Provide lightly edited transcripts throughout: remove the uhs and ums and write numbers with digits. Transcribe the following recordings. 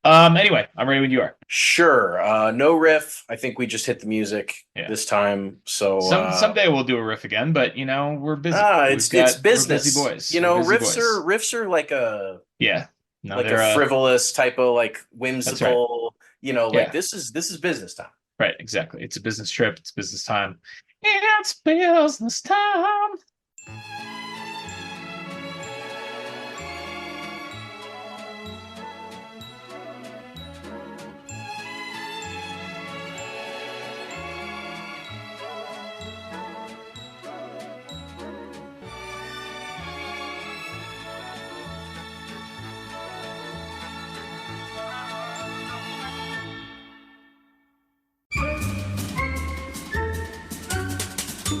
Anyway, I'm ready when you are. Sure. No riff. I think we just hit the music Yeah. this time. So Someday we'll do a riff again, but we're busy. it's We're busy business. boys. We're busy boys. Riffs are like a Yeah. No, like a they're frivolous type of like that's right. whimsical, like Yeah. this is business time. Right, exactly. It's a business trip, it's business time. It's business time.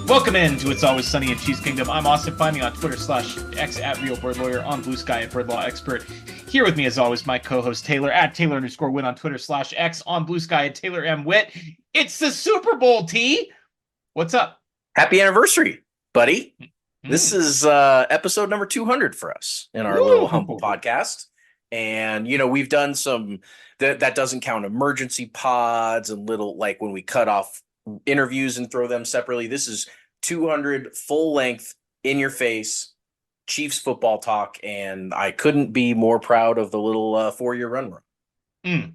Welcome in to It's Always Sunny in Cheese Kingdom. I'm Austin. Find me on Twitter/X at Real Bird Lawyer, on Blue Sky at Bird Law Expert. Here with me, as always, my co-host Taylor at Taylor_Win on Twitter/X, on Blue Sky at Taylor M Wit. It's the Super Bowl, T. What's up? Happy anniversary, buddy. This Mm. is episode number 200 for us in our little humble Woo! podcast. And we've done some that doesn't count emergency pods and little like when we cut off interviews and throw them separately. This is 200 full length in your face Chiefs football talk, and I couldn't be more proud of the little 4-year run. Mm.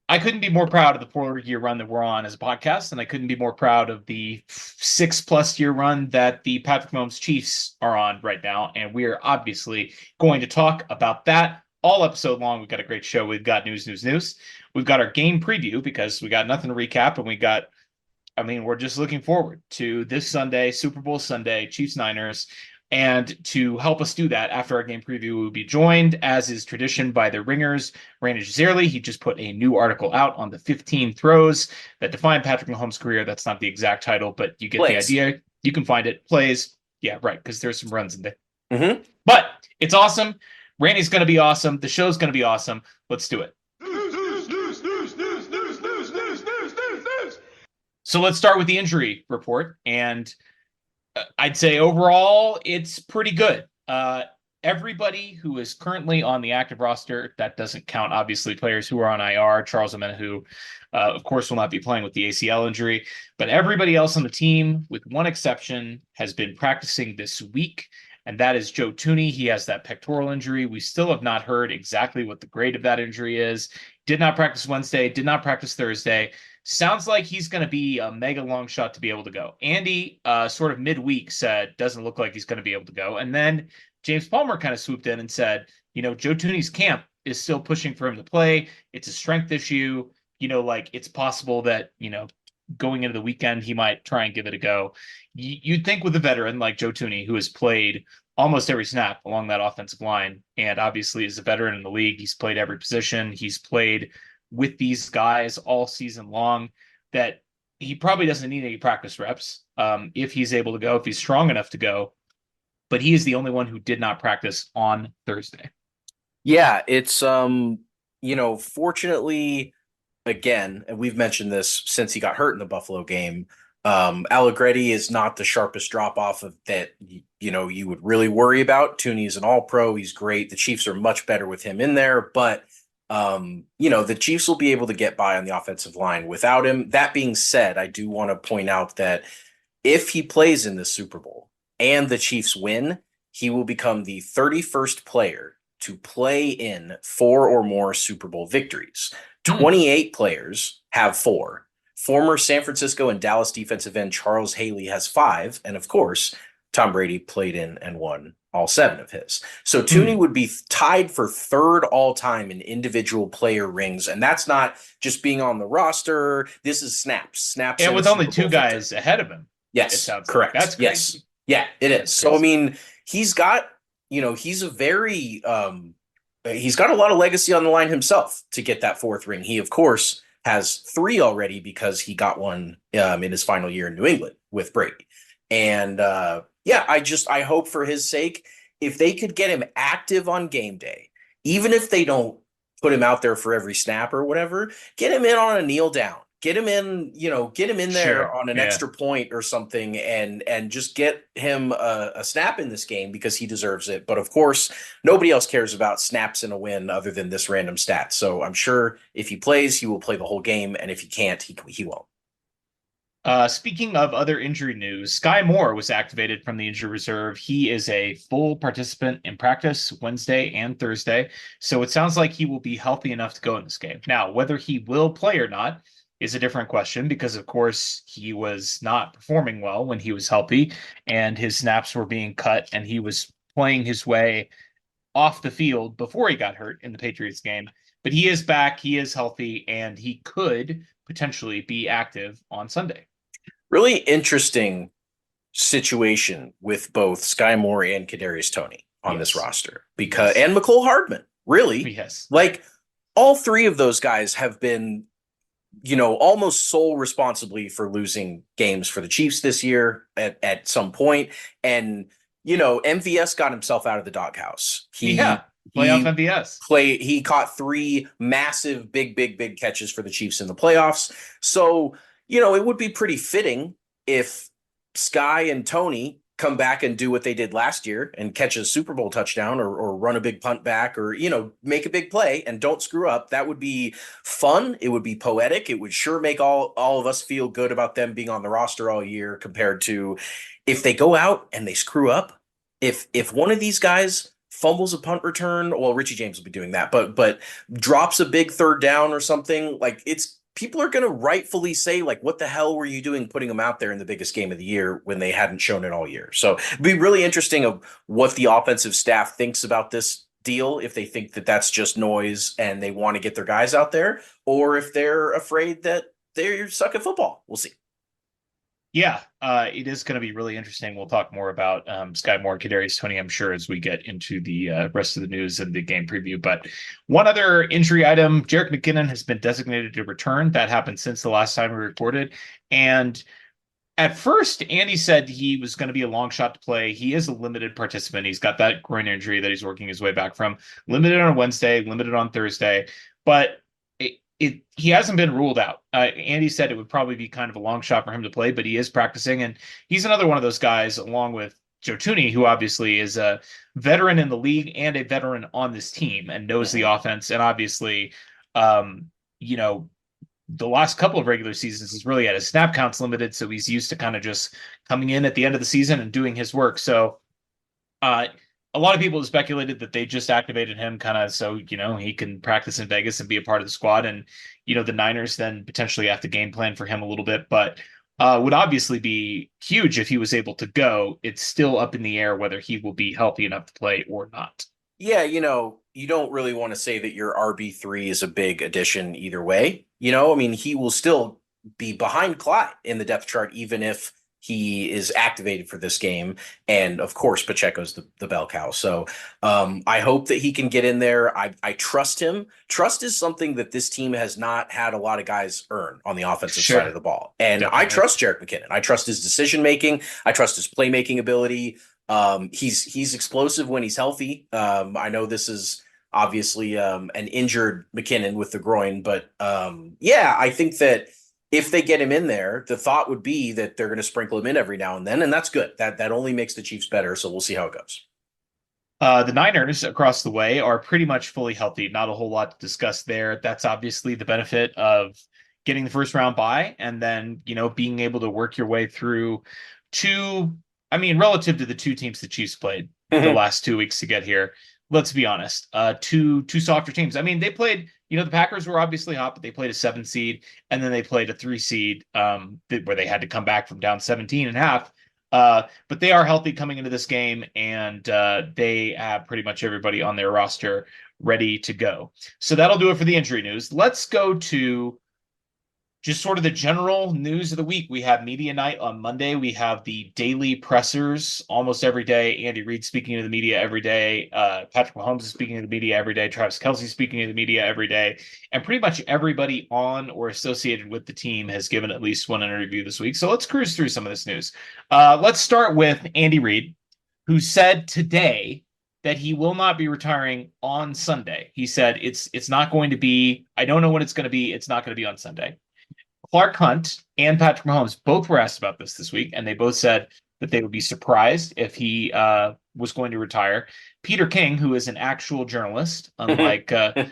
I couldn't be more proud of the 4-year run that we're on as a podcast, and I couldn't be more proud of the 6+ year run that the Patrick Mahomes Chiefs are on right now. And we are obviously going to talk about that all episode long. We've got a great show. We've got news. We've got our game preview because we got nothing to recap, and we're just looking forward to this Sunday, Super Bowl Sunday, Chiefs Niners. And to help us do that, after our game preview, we will be joined, as is tradition, by the Ringers, Rany Jazayerli. He just put a new article out on the 15 throws that define Patrick Mahomes' career. That's not the exact title, but you get the Plays. idea. You can find it. Plays. Yeah, right, because there's some runs in there. Mm-hmm. But it's awesome. Randy's going to be awesome. The show's going to be awesome. Let's do it. So let's start with the injury report. And I'd say overall, it's pretty good. Everybody who is currently on the active roster, that doesn't count, obviously, players who are on IR. Charles Omenihu, who, of course, will not be playing with the ACL injury. But everybody else on the team, with one exception, has been practicing this week, and that is Joe Thuney. He has that pectoral injury. We still have not heard exactly what the grade of that injury is. Did not practice Wednesday, did not practice Thursday. Sounds like he's going to be a mega long shot to be able to go. Andy, sort of midweek, said doesn't look like he's going to be able to go. And then James Palmer kind of swooped in and said, Joe Thuney's camp is still pushing for him to play. It's a strength issue. It's possible that, going into the weekend, he might try and give it a go. You'd think with a veteran like Joe Thuney, who has played almost every snap along that offensive line, and obviously is a veteran in the league, he's played every position. He's played with these guys all season long, that he probably doesn't need any practice reps if he's able to go, if he's strong enough to go. But he is the only one who did not practice on Thursday. Yeah, it's fortunately, again, and we've mentioned this since he got hurt in the Buffalo game. Allegretti is not the sharpest drop off of that you would really worry about. Thuney is an all pro. He's great. The Chiefs are much better with him in there, but the Chiefs will be able to get by on the offensive line without him. That being said, I do want to point out that if he plays in the Super Bowl and the Chiefs win, he will become the 31st player to play in 4 or more Super Bowl victories. 28 players have 4. Former San Francisco and Dallas defensive end Charles Haley has 5. And of course, Tom Brady played in and won all 7 of his. So Thuney would be tied for 3rd all time in individual player rings. And that's not just being on the roster. This is snaps. And with only 2 guys ahead of him. Yes, correct. Like. That's crazy. Yes. Yeah, it is. So, I mean, he's got, he's a very, he's got a lot of legacy on the line himself to get that 4th ring. He, of course, has 3 already because he got one in his final year in New England with Brady. And I hope for his sake, if they could get him active on game day, even if they don't put him out there for every snap or whatever, get him in on a kneel down. get him in, get him in there Sure. on an Yeah. extra point or something, and just get him a snap in this game because he deserves it. But of course, nobody else cares about snaps in a win other than this random stat. So I'm sure if he plays, he will play the whole game, and if he can't, he won't. Speaking of other injury news, Sky Moore was activated from the injury reserve. He is a full participant in practice Wednesday and Thursday, so it sounds like he will be healthy enough to go in this game. Now, whether he will play or not is a different question because, of course, he was not performing well when he was healthy, and his snaps were being cut, and he was playing his way off the field before he got hurt in the Patriots game. But he is back, he is healthy, and he could potentially be active on Sunday. Really interesting situation with both Sky Moore and Kadarius Toney on this Yes. roster because Yes. and McCole Hardman. Really, Yes. like all three of those guys have been, almost sole responsibly for losing games for the Chiefs this year at some point. And MVS got himself out of the doghouse. Yeah. Playoff He MVS. he caught three massive big catches for the Chiefs in the playoffs. So, it would be pretty fitting if Sky and Tony come back and do what they did last year and catch a Super Bowl touchdown or run a big punt back or, make a big play and don't screw up. That would be fun. It would be poetic. It would sure make all of us feel good about them being on the roster all year compared to if they go out and they screw up. If one of these guys fumbles a punt return, well, Richie James will be doing that, but drops a big third down or something, like it's people are going to rightfully say, like, what the hell were you doing putting them out there in the biggest game of the year when they hadn't shown it all year? So it'd be really interesting of what the offensive staff thinks about this deal, if they think that that's just noise and they want to get their guys out there, or if they're afraid that they're stuck at football. We'll see. Yeah, it is going to be really interesting. We'll talk more about Sky Moore, Kadarius Toney, I'm sure, as we get into the rest of the news and the game preview. But one other injury item, Jerick McKinnon has been designated to return. That happened since the last time we recorded. And at first, Andy said he was going to be a long shot to play. He is a limited participant. He's got that groin injury that he's working his way back from. Limited on Wednesday, limited on Thursday. But he hasn't been ruled out. Andy said it would probably be kind of a long shot for him to play, but he is practicing, and he's another one of those guys, along with Joe Tooney, who obviously is a veteran in the league and a veteran on this team and knows the offense. And obviously, um, you know, the last couple of regular seasons is really at his snap counts limited, so he's used to kind of just coming in at the end of the season and doing his work. So uh, a lot of people have speculated that they just activated him kind of so, he can practice in Vegas and be a part of the squad. And, the Niners then potentially have to game plan for him a little bit, but would obviously be huge if he was able to go. It's still up in the air whether he will be healthy enough to play or not. Yeah, you don't really want to say that your RB3 is a big addition either way. I mean, he will still be behind Clyde in the depth chart, even if he is activated for this game. And of course, Pacheco's the bell cow. So I hope that he can get in there. I trust him. Trust is something that this team has not had a lot of guys earn on the offensive side of the ball. And I Definitely. trust Jerick McKinnon. I trust his decision making. I trust his playmaking ability. He's explosive when he's healthy. I know this is obviously an injured McKinnon with the groin, but yeah, I think that if they get him in there, the thought would be that they're going to sprinkle him in every now and then, and that's good. That only makes the Chiefs better. So we'll see how it goes. The Niners across the way are pretty much fully healthy. Not a whole lot to discuss there. That's obviously the benefit of getting the first round bye and then, being able to work your way through two, relative to the two teams the Chiefs played the last 2 weeks to get here. Let's be honest, two softer teams. They played, the Packers were obviously hot, but they played a 7 seed and then they played a 3 seed where they had to come back from down 17 and a half. But they are healthy coming into this game, and they have pretty much everybody on their roster ready to go. So that'll do it for the injury news. Let's go to just sort of the general news of the week. We have media night on Monday. We have the daily pressers almost every day. Andy Reid speaking to the media every day. Patrick Mahomes is speaking to the media every day. Travis Kelce speaking to the media every day. And pretty much everybody on or associated with the team has given at least one interview this week. So let's cruise through some of this news. Let's start with Andy Reid, who said today that he will not be retiring on Sunday. He said it's not going to be, I don't know when it's going to be. It's not going to be on Sunday. Clark Hunt and Patrick Mahomes both were asked about this week, and they both said that they would be surprised if he was going to retire. Peter King, who is an actual journalist, unlike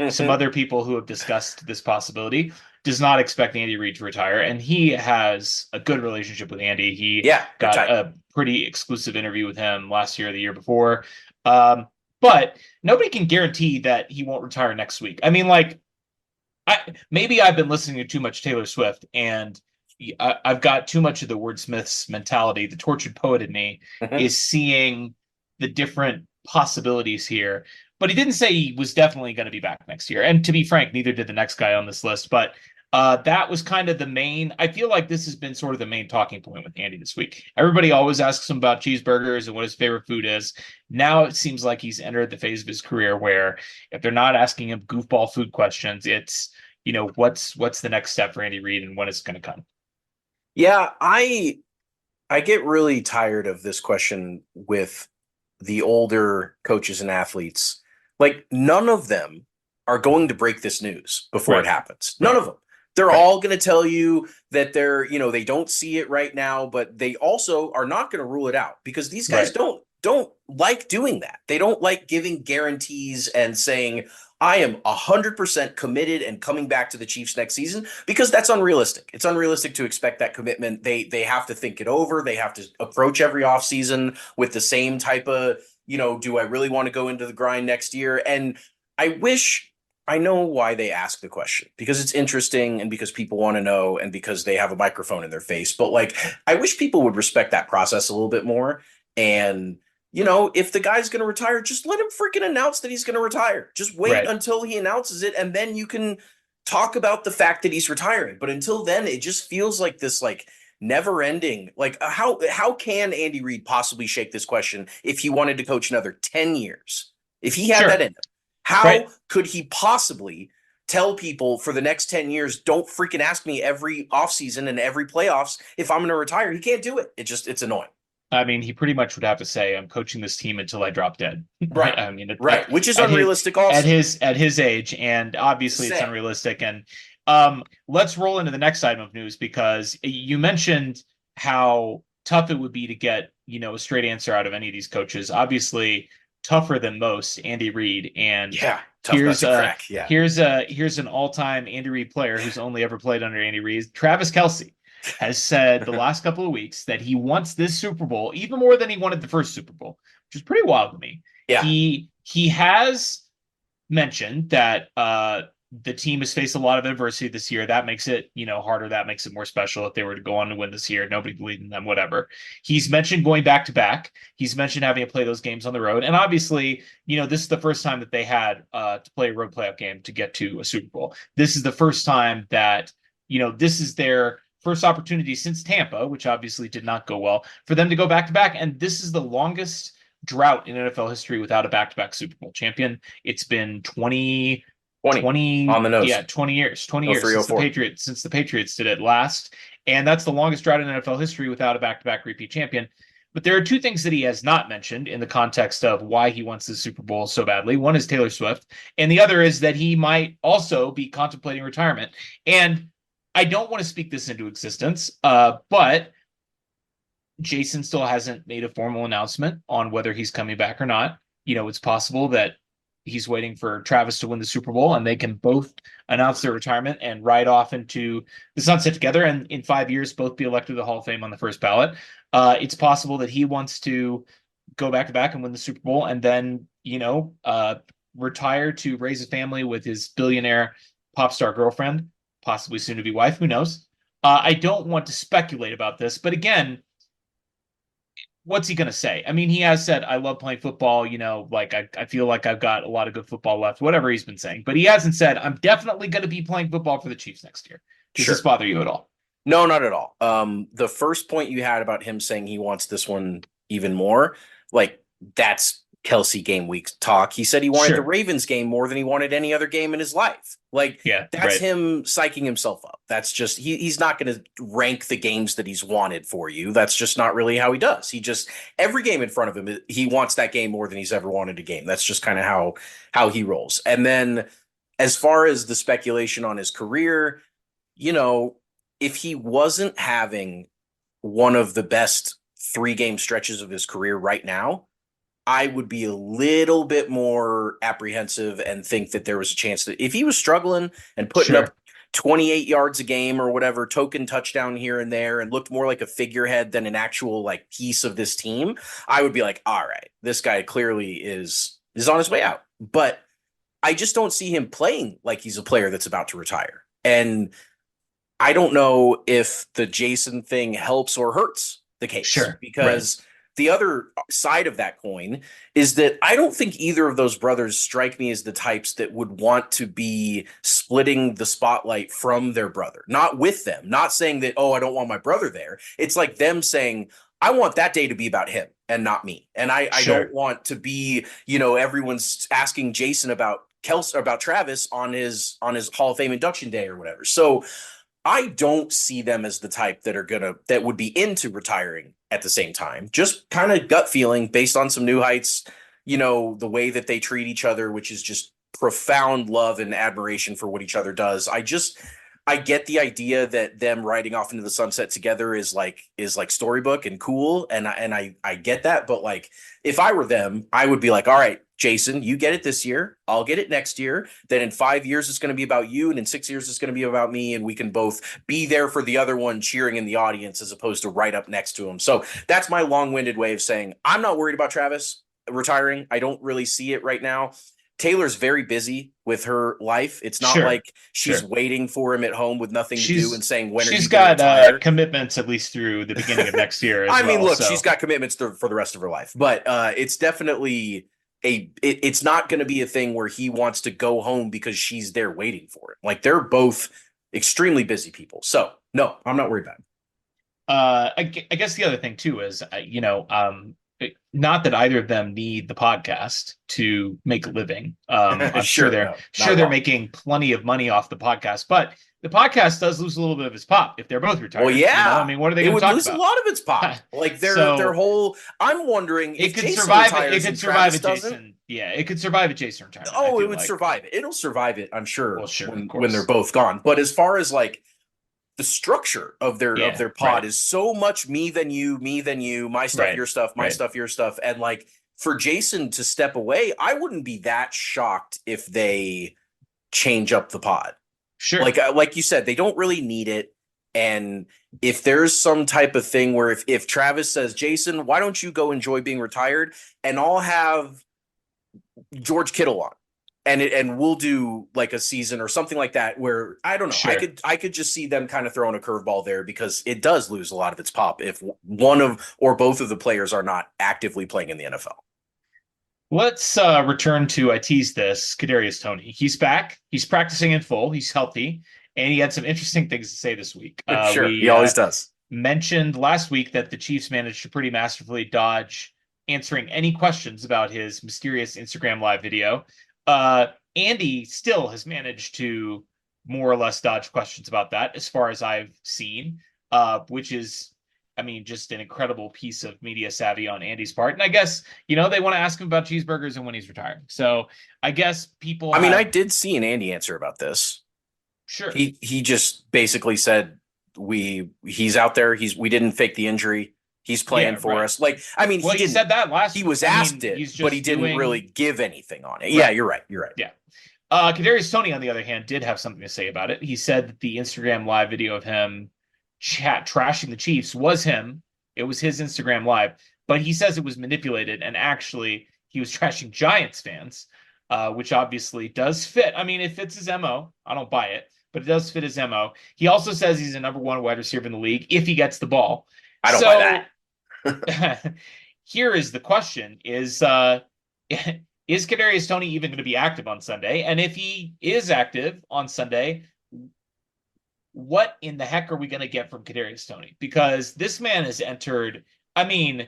some other people who have discussed this possibility, does not expect Andy Reid to retire, and he has a good relationship with Andy. He Yeah, they're got tight. a pretty exclusive interview with him last year or the year before. But nobody can guarantee that he won't retire next week. I mean, like, maybe I've been listening to too much Taylor Swift, and I've got too much of the wordsmith's mentality. The tortured poet in me is seeing the different possibilities here. But he didn't say he was definitely going to be back next year. And to be frank, neither did the next guy on this list. But that was kind of the main. I feel like this has been sort of the main talking point with Andy this week. Everybody always asks him about cheeseburgers and what his favorite food is. Now it seems like he's entered the phase of his career where if they're not asking him goofball food questions, it's what's the next step for Andy Reid and when it's going to come. Yeah, I get really tired of this question with the older coaches and athletes. Like, none of them are going to break this news before it happens. None of them. They're all going to tell you that they don't see it right now, but they also are not going to rule it out because these guys don't like doing that. They don't like giving guarantees and saying, I am 100% committed and coming back to the Chiefs next season, because that's unrealistic. It's unrealistic to expect that commitment. They have to think it over. They have to approach every offseason with the same type of, do I really want to go into the grind next year? And I know why they ask the question, because it's interesting and because people want to know and because they have a microphone in their face. But like, I wish people would respect that process a little bit more. And if the guy's going to retire, just let him freaking announce that he's going to retire. Just wait until he announces it, and then you can talk about the fact that he's retiring. But until then, it just feels like this never ending. Like, how can Andy Reid possibly shake this question if he wanted to coach another 10 years? If he had that in him, how could he possibly tell people for the next 10 years, don't freaking ask me every offseason and every playoffs if I'm going to retire? He can't do it. It's annoying. I mean, he pretty much would have to say, "I'm coaching this team until I drop dead." Right. I mean, which is unrealistic also. At his age, and obviously it's unrealistic. And let's roll into the next item of news, because you mentioned how tough it would be to get a straight answer out of any of these coaches. Obviously, tougher than most, Andy Reid. And here's an all-time Andy Reid player who's only ever played under Andy Reid, Travis Kelce, has said the last couple of weeks that he wants this Super Bowl even more than he wanted the first Super Bowl, which is pretty wild to me. Yeah. He has mentioned that the team has faced a lot of adversity this year. That makes it, harder. That makes it more special if they were to go on to win this year. Nobody believed in them, whatever. He's mentioned going back to back. He's mentioned having to play those games on the road. And obviously, this is the first time that they had to play a road playoff game to get to a Super Bowl. This is the first time that, this is their first opportunity since Tampa, which obviously did not go well, for them to go back to back. And this is the longest drought in NFL history without a back-to-back Super Bowl champion. It's been 20 on the nose. Yeah, 20 years since the Patriots did it last. And that's the longest drought in NFL history without a back-to-back repeat champion. But there are two things that he has not mentioned in the context of why he wants the Super Bowl so badly. One is Taylor Swift, and the other is that he might also be contemplating retirement. And I don't want to speak this into existence, but Jason still hasn't made a formal announcement on whether he's coming back or not. It's possible that he's waiting for Travis to win the Super Bowl and they can both announce their retirement and ride off into the sunset together, and in 5 years both be elected to the Hall of Fame on the first ballot. It's possible that he wants to go back to back and win the Super Bowl and then, retire to raise a family with his billionaire pop star girlfriend, possibly soon to be wife. Who knows? I don't want to speculate about this, but again, what's he going to say? I mean, he has said, I love playing football. I feel like I've got a lot of good football left, whatever he's been saying. But he hasn't said, I'm definitely going to be playing football for the Chiefs next year. Does this bother you at all? No, not at all. The first point you had about him saying he wants this one even more, that's Kelce game week talk. He said he wanted the Ravens game more than he wanted any other game in his life. That's him psyching himself up. That's just, he's not going to rank the games that he's wanted for you. That's just not really how he does. Every game in front of him, he wants that game more than he's ever wanted a game. That's just kind of how he rolls. And then as far as the speculation on his career, if he wasn't having one of the best 3-game stretches of his career right now, I would be a little bit more apprehensive and think that there was a chance that if he was struggling and putting up Sure. 28 yards a game or whatever, token touchdown here and there, and looked more like a figurehead than an actual like piece of this team, I would be like, all right, this guy clearly is on his way out. But I just don't see him playing like he's a player that's about to retire. And I don't know if the Jason thing helps or hurts the case, Sure. Right. because the other side of that coin is that I don't think either of those brothers strike me as the types that would want to be splitting the spotlight from their brother, not with them, not saying that, oh, I don't want my brother there. It's like them saying, I want that day to be about him and not me. And I don't Sure. want to be, everyone's asking Jason about about Travis on his Hall of Fame induction day or whatever. So I don't see them as the type that would be into retiring at the same time. Just kind of gut feeling based on some new heights, the way that they treat each other, which is just profound love and admiration for what each other does. I get the idea that them riding off into the sunset together is like storybook and cool, and I get that, but like if I were them, I would be like, all right, Jason, you get it this year, I'll get it next year. Then in 5 years it's going to be about you, and in 6 years it's going to be about me, and we can both be there for the other one, cheering in the audience as opposed to right up next to him. So that's my long-winded way of saying I'm not worried about Travis retiring. I don't really see it right now. Taylor's very busy with her life. It's not Sure. like she's Sure. waiting for him at home with nothing to do and saying, when are She's you going to got retire? commitments at least through the beginning of next year as I mean, well. look, she's So got commitments for the rest of her life, but it's definitely it's not going to be a thing where he wants to go home because she's there waiting for him. Like, they're both extremely busy people. So no, I'm not worried about it. I guess the other thing too is, not that either of them need the podcast to make a living. I'm sure Sure, they're no, not sure at they're all. making plenty of money off the podcast, but the podcast does lose a little bit of its pop if they're both Well, retired. I yeah, mean, what are they it going to would talk lose a about? lot of its pop. Like their So whole. I'm wondering it if could Jason survive it. It retires could and survive a Travis doesn't. Jason. Yeah, it could survive a Jason retirement. I Oh, it feel would like. survive it. It'll survive it, I'm Well, sure, sure, of when they're course. both gone. But as far as like the structure of Yeah, their pod right, is so much me than you, my stuff, right, your stuff, my right. stuff, your stuff. And like for Jason to step away, I wouldn't be that shocked if they change up the pod. Sure. Like you said, they don't really need it. And if there's some type of thing where if Travis says, Jason, why don't you go enjoy being retired, and I'll have George Kittle on, and we'll do like a season or something like that, where I don't know, Sure. I could just see them kind of throwing a curveball there, because it does lose a lot of its pop if one of or both of the players are not actively playing in the NFL. Let's return to, I teased this, Kadarius Toney. He's back. He's practicing in full. He's healthy, and he had some interesting things to say this week. Sure, he We always does. mentioned last week that the Chiefs managed to pretty masterfully dodge answering any questions about his mysterious Instagram live video. Andy still has managed to more or less dodge questions about that, as far as I've seen, which is, I mean, just an incredible piece of media savvy on Andy's part. And I guess, they want to ask him about cheeseburgers and when he's retiring. So I guess people I mean, I have, did see an Andy answer about this. sure. He just basically said he's out there. We didn't fake the injury. He's playing Yeah, for right. us. Like, I mean, Well, he he didn't. said that last He week. was I asked mean, it, he's but he just didn't really doing, give anything on it. Yeah, right. you're right. You're right. Yeah. Kadarius Toney, on the other hand, did have something to say about it. He said that the Instagram live video of him trashing the Chiefs was him. It was his Instagram live, but he says it was manipulated, and actually he was trashing Giants fans, which obviously does fit. I mean, it fits his MO. I don't buy it, but it does fit his MO. He also says he's a number one wide receiver in the league if he gets the ball. I don't buy that. So here is the question: is Kadarius Toney even going to be active on Sunday? And if he is active on Sunday, what in the heck are we going to get from Kadarius Toney? Because this man has entered, I mean,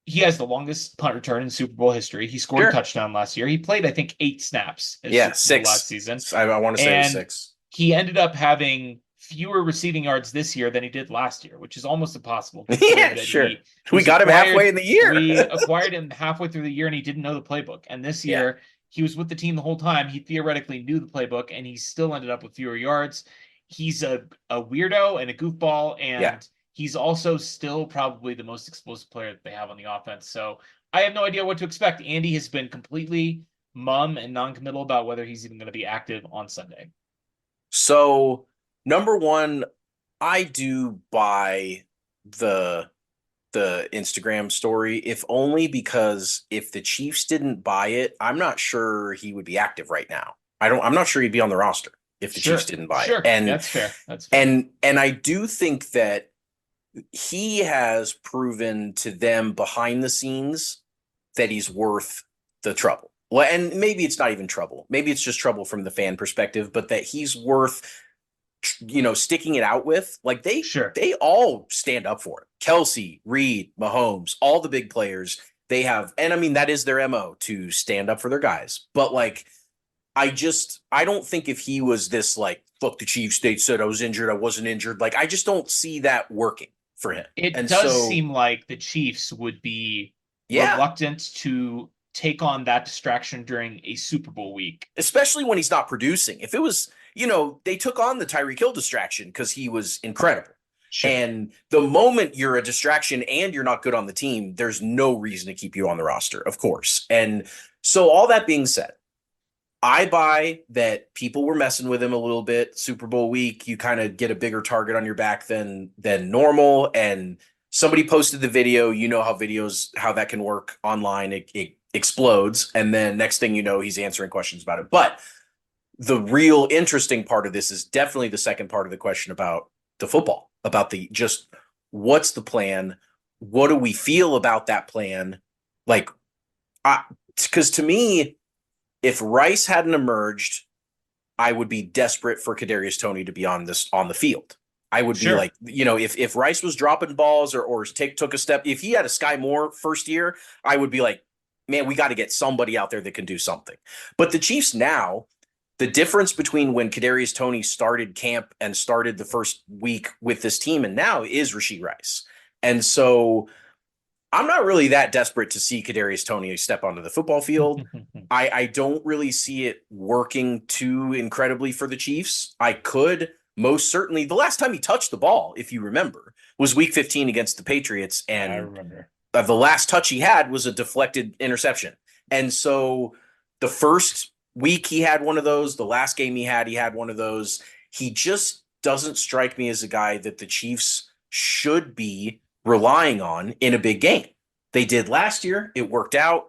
he has the longest punt return in Super Bowl history. He scored a Sure. touchdown last year. He played, I think, 8 snaps in Yeah, Super Bowl 6. last season. I want to say it was And 6. he ended up having fewer receiving yards this year than he did last year, which is almost impossible. Yeah, That sure. he We was got him halfway in the year. We acquired him halfway through the year, and he didn't know the playbook. And this Yeah. year, he was with the team the whole time. He theoretically knew the playbook, and he still ended up with fewer yards. he's a weirdo and a goofball, Yeah. and he's also still probably the most explosive player that they have on the offense. So I have no idea what to expect. Andy has been completely mum and non-committal about whether he's even going to be active on Sunday. So, number one, I do buy the Instagram story, if only because if the Chiefs didn't buy it, I'm not sure he would be active right now. I'm not sure he'd be on the roster if the Chiefs Sure, didn't buy it. sure, that's fair. That's fair. And I do think that he has proven to them behind the scenes that he's worth the trouble. Well, and maybe it's not even trouble. Maybe it's just trouble from the fan perspective, but that he's worth, sticking it out with. Like Sure. they all stand up for it. Kelsey, Reed, Mahomes, all the big players they have, and I mean that is their MO to stand up for their guys. But like, I don't think if he was this like, fuck the Chiefs, they said I was injured, I wasn't injured. Like, I just don't see that working for him. It And does so, seem like the Chiefs would be yeah, reluctant to take on that distraction during a Super Bowl week. especially when he's not producing. If it was, they took on the Tyreek Hill distraction because he was incredible. Sure. And the moment you're a distraction and you're not good on the team, there's no reason to keep you on the roster, of course. And so, all that being said, I buy that people were messing with him a little bit. Super Bowl week, you kind of get a bigger target on your back than normal. And somebody posted the video. You know how that can work online. It explodes, and then next thing you know, he's answering questions about it. But the real interesting part of this is definitely the second part of the question about the football, about the just what's the plan? What do we feel about that plan? Like, because to me, if Rice hadn't emerged, I would be desperate for Kadarius Toney to be on the field. I would be Sure. like, if Rice was dropping balls or took a step, if he had a Sky Moore first year, I would be like, man, we got to get somebody out there that can do something. But the Chiefs now, the difference between when Kadarius Toney started camp and started the first week with this team and now is Rashee Rice. And so I'm not really that desperate to see Kadarius Toney step onto the football field. I don't really see it working too incredibly for the Chiefs. I could most certainly, the last time he touched the ball, if you remember, was week 15 against the Patriots. I And remember. the last touch he had was a deflected interception. And so the first week he had one of those, the last game he had one of those. He just doesn't strike me as a guy that the Chiefs should be relying on in a big game. They did last year. It worked out.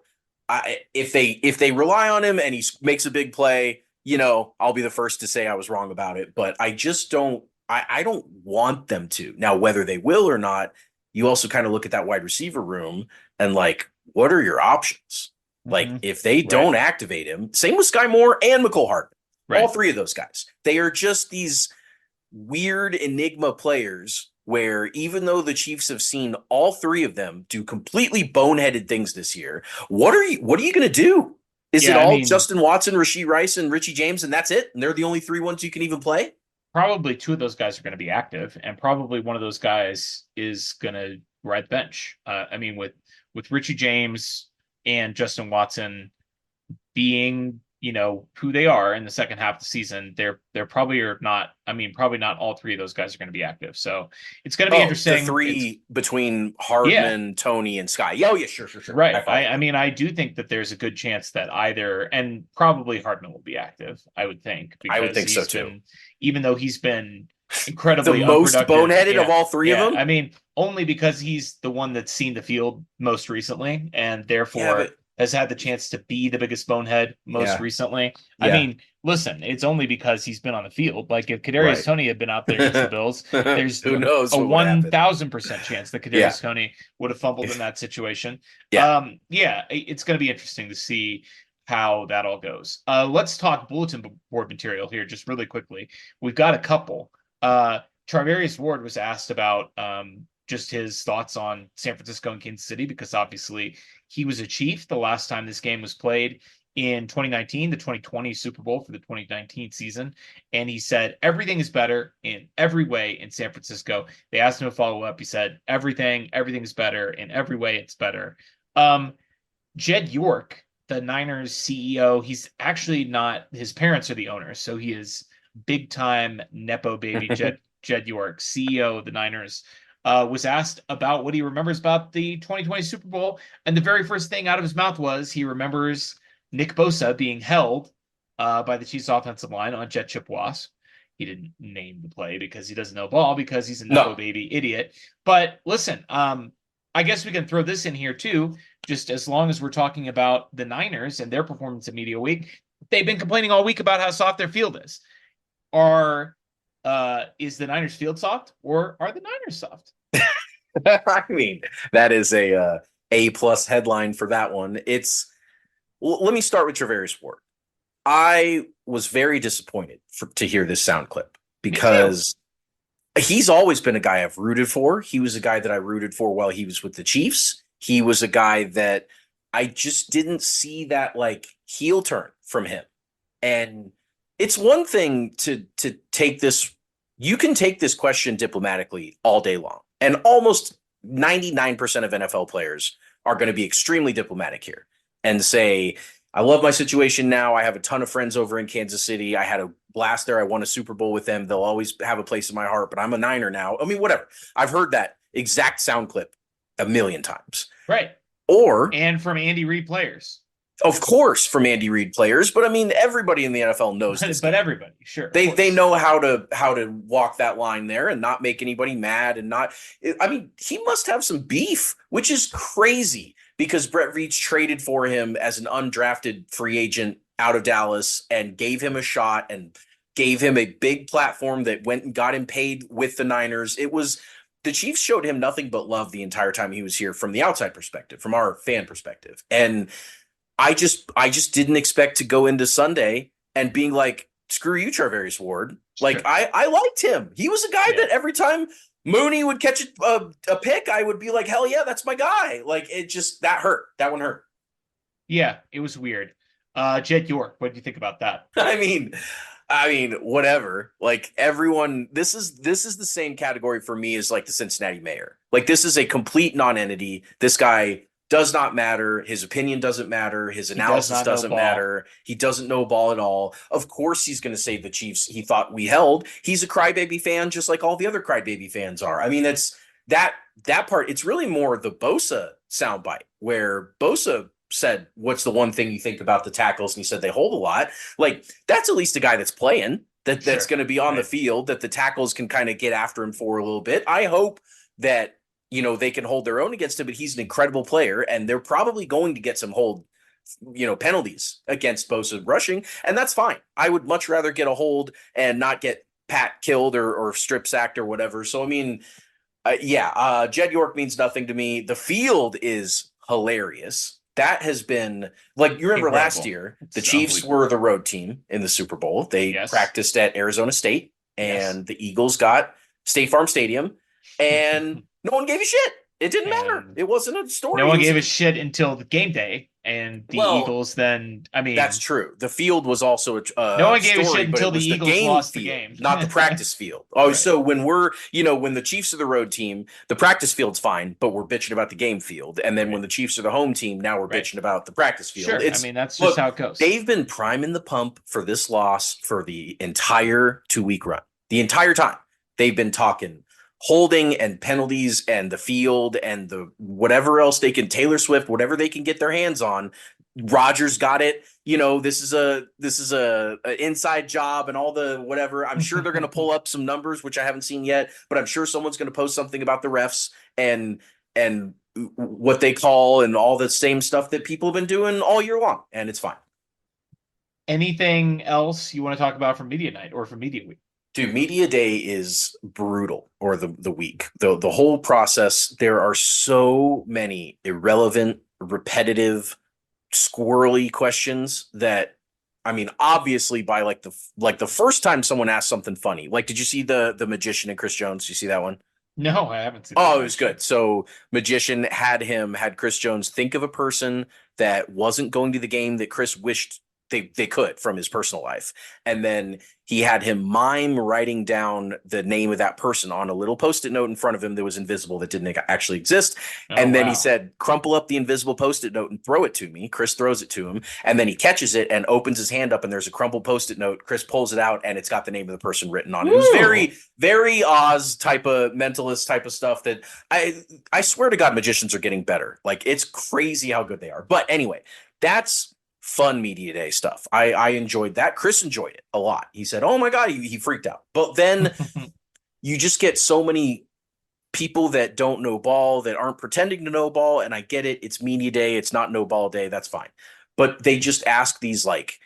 If they rely on him and he makes a big play, I'll be the first to say I was wrong about it. But I just don't. I don't want them to. Now, whether they will or not, you also kind of look at that wide receiver room and like, what are your options? Like, if they Right. don't activate him, same with Sky Moore and McCole Hardman, all Right. three of those guys, they are just these weird enigma players where even though the Chiefs have seen all three of them do completely boneheaded things this year, what are you going to do? Is it Yeah, I all mean, Justin Watson, Rashee Rice, and Richie James, and that's it? And they're the only three ones you can even play? probably two of those guys are going to be active, and probably one of those guys is going to ride the bench. I mean, with Richie James and Justin Watson being, who they are in the second half of the season, they're probably are not. I mean, probably not all three of those guys are going to be active. So it's going to be Oh, the interesting. It's three between Yeah, Hardman, Toney, and Sky. Oh, yeah, sure, sure, sure. right. I follow I that. mean, I do think that there's a good chance that either, and probably Hardman will be active, I would think, I would because think so too. even though he's been The incredibly most unproductive. boneheaded of Yeah. all three of Yeah. them? I mean, only because he's the one that's seen the field most recently and Yeah, therefore but has had the chance to be the biggest bonehead most yeah, recently. I yeah, mean, listen, it's only because he's been on the field. Like if Kadarius right. Toney had been out there against the Bills, there's Who knows a what would happen? 1,000% chance that Yeah, Kadarius Toney would have fumbled in that situation. yeah. Yeah, it's going to be interesting to see how that all goes. Let's talk bulletin board material here just really quickly. We've got a couple. Charvarius Ward was asked about just his thoughts on San Francisco and Kansas City because obviously he was a Chief the last time this game was played in 2019, the 2020 Super Bowl for the 2019 season. And he said, everything is better in every way in San Francisco. They asked him to follow up. He said, everything is better in every way. It's better. Um, Jed York, the Niners CEO, he's actually not, his parents are the owners. So he is big time Nepo baby Jed York, CEO of the Niners, was asked about what he remembers about the 2020 Super Bowl. And the very first thing out of his mouth was he remembers Nick Bosa being held by the Chiefs offensive line on jet chip wasp. He didn't name the play because he doesn't know ball because he's a Nepo No. baby idiot. But listen, I guess we can throw this in here too, just as long as we're talking about the Niners and their performance in Media Week. They've been complaining all week about how soft their field is. Is the Niners field soft or are the Niners soft? I mean, that is a plus headline for that one. Let me start with Travarius Ward. I was very disappointed to hear this sound clip because he's always been a guy I've rooted for. He was a guy that I rooted for while he was with the Chiefs. He was a guy that I just didn't see that like heel turn from him. And it's one thing to take this. You can take this question diplomatically all day long. And almost 99% of NFL players are going to be extremely diplomatic here and say, I love my situation now. I have a ton of friends over in Kansas City. I had a blast there. I won a Super Bowl with them. They'll always have a place in my heart, but I'm a Niner now. I mean, whatever. I've heard that exact sound clip a million times. Right. Or, and from Andy Reid players. Of course, from Andy Reid players, but I mean, everybody in the NFL knows this. But everybody, sure. They know how to walk that line there and not make anybody mad and not. I mean, he must have some beef, which is crazy because Brett Veach traded for him as an undrafted free agent out of Dallas and gave him a shot and gave him a big platform that went and got him paid with the Niners. The Chiefs showed him nothing but love the entire time he was here from the outside perspective, from our fan perspective, and I just didn't expect to go into Sunday and being like, screw you, Charvarius Ward. Like, sure. I liked him. He was a guy that every time Mooney would catch a pick, I would be like, hell yeah, that's my guy. Like, that hurt. That one hurt. Yeah, it was weird. Jed York, what do you think about that? I mean, whatever. Like, everyone, this is the same category for me as like the Cincinnati mayor. Like, this is a complete non-entity. This guy does not matter. His opinion doesn't matter. His analysis doesn't matter. He doesn't know ball at all. Of course, he's going to say the Chiefs he thought we held. He's a crybaby fan, just like all the other crybaby fans are. I mean, it's that part. It's really more the Bosa soundbite where Bosa said, "What's the one thing you think about the tackles?" And he said they hold a lot. Like, that's at least a guy that's playing. That's going to be on the field. That the tackles can kind of get after him for a little bit. I hope that they can hold their own against him, but he's an incredible player, and they're probably going to get some penalties against Bosa rushing, and that's fine. I would much rather get a hold and not get Pat killed or strip sacked or whatever. So, I mean, Jed York means nothing to me. The field is hilarious. That has been, like, you remember last year, the Chiefs were the road team in the Super Bowl. They practiced at Arizona State, and the Eagles got State Farm Stadium, and no one gave a shit. It didn't matter. It wasn't a story. No one gave a shit until the game day, and the Eagles then, I mean... That's true. The field was also no one gave a shit until the Eagles lost the game. Not the practice field. Oh, right. So when when the Chiefs are the road team, the practice field's fine, but we're bitching about the game field. And then when the Chiefs are the home team, now we're bitching about the practice field. Sure. I mean, that's just how it goes. They've been priming the pump for this loss for the entire 2-week run. The entire time. They've been talking holding and penalties and the field and the whatever else they can, Taylor Swift, whatever they can get their hands on. Rodgers got it. This is a inside job and all the whatever. I'm sure they're going to pull up some numbers, which I haven't seen yet, but I'm sure someone's going to post something about the refs and what they call and all the same stuff that people have been doing all year long. And it's fine. Anything else you want to talk about from Media Night or from Media Week? Dude, Media Day is brutal, or the week. The whole process, there are so many irrelevant, repetitive, squirrely questions that, I mean, obviously by like the first time someone asked something funny, like, did you see the Magician and Chris Jones? Did you see that one? No, I haven't seen it was good. So Magician had Chris Jones think of a person that wasn't going to the game that Chris wished they could from his personal life. And then he had him mime writing down the name of that person on a little post-it note in front of him that was invisible, that didn't actually exist. Oh, And then he wow. said, crumple up the invisible post-it note and throw it to me. Chris throws it to him, and then he catches it and opens his hand up, and there's a crumpled post-it note. Chris pulls it out, and it's got the name of the person written on it. It was very, very Oz type of mentalist type of stuff that I swear to God, magicians are getting better. Like, it's crazy how good they are. But anyway, that's fun media day stuff. I enjoyed that. Chris enjoyed it a lot. He said, oh my God, he freaked out. But then you just get so many people that don't know ball, that aren't pretending to know ball. And I get it. It's media day. It's not no ball day. That's fine. But they just ask these like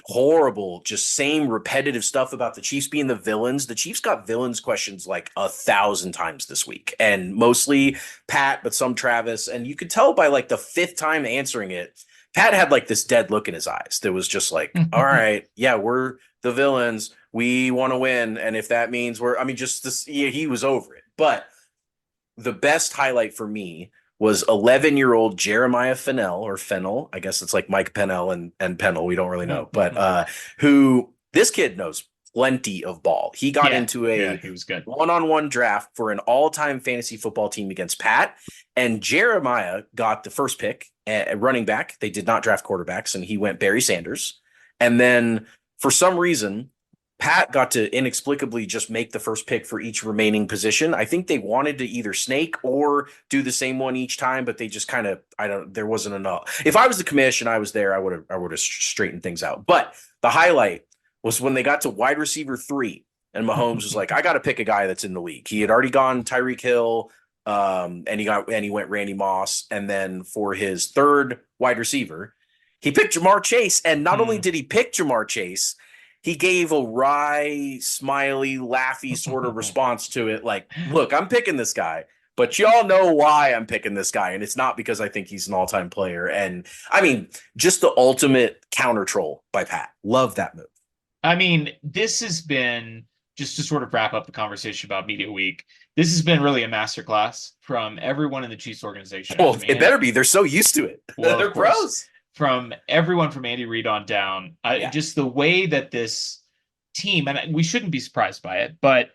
horrible, just same repetitive stuff about the Chiefs being the villains. The Chiefs got villains questions like 1,000 times this week, and mostly Pat, but some Travis. And you could tell by like the fifth time answering it, Pat had like this dead look in his eyes that was just like, all right, yeah, we're the villains. We want to win. And if that means just this, he was over it. But the best highlight for me was 11-year-old Jeremiah Fennell. I guess it's like Mike Pennell and Pennell. We don't really know, but who this kid knows plenty of ball. He got into he was good one-on-one draft for an all-time fantasy football team against Pat, and Jeremiah got the first pick at running back. They did not draft quarterbacks, and he went Barry Sanders. And then for some reason, Pat got to inexplicably just make the first pick for each remaining position. I think they wanted to either snake or do the same one each time, but they just kind of, there wasn't enough. If I was the commission, I was there, I would have straightened things out. But the highlight was when they got to wide receiver 3, and Mahomes was like, I got to pick a guy that's in the league. He had already gone Tyreek Hill, and he went Randy Moss. And then for his third wide receiver, he picked Jamar Chase. And not only did he pick Jamar Chase, he gave a wry, smiley, laughy sort of response to it. Like, look, I'm picking this guy, but y'all know why I'm picking this guy. And it's not because I think he's an all-time player. And I mean, just the ultimate counter troll by Pat. Love that move. I mean, this has been, just to sort of wrap up the conversation about Media Week, this has been really a masterclass from everyone in the Chiefs organization. Well, it better be. They're so used to it. Well, they're pros. From everyone from Andy Reid on down. Just the way that this team, and we shouldn't be surprised by it, but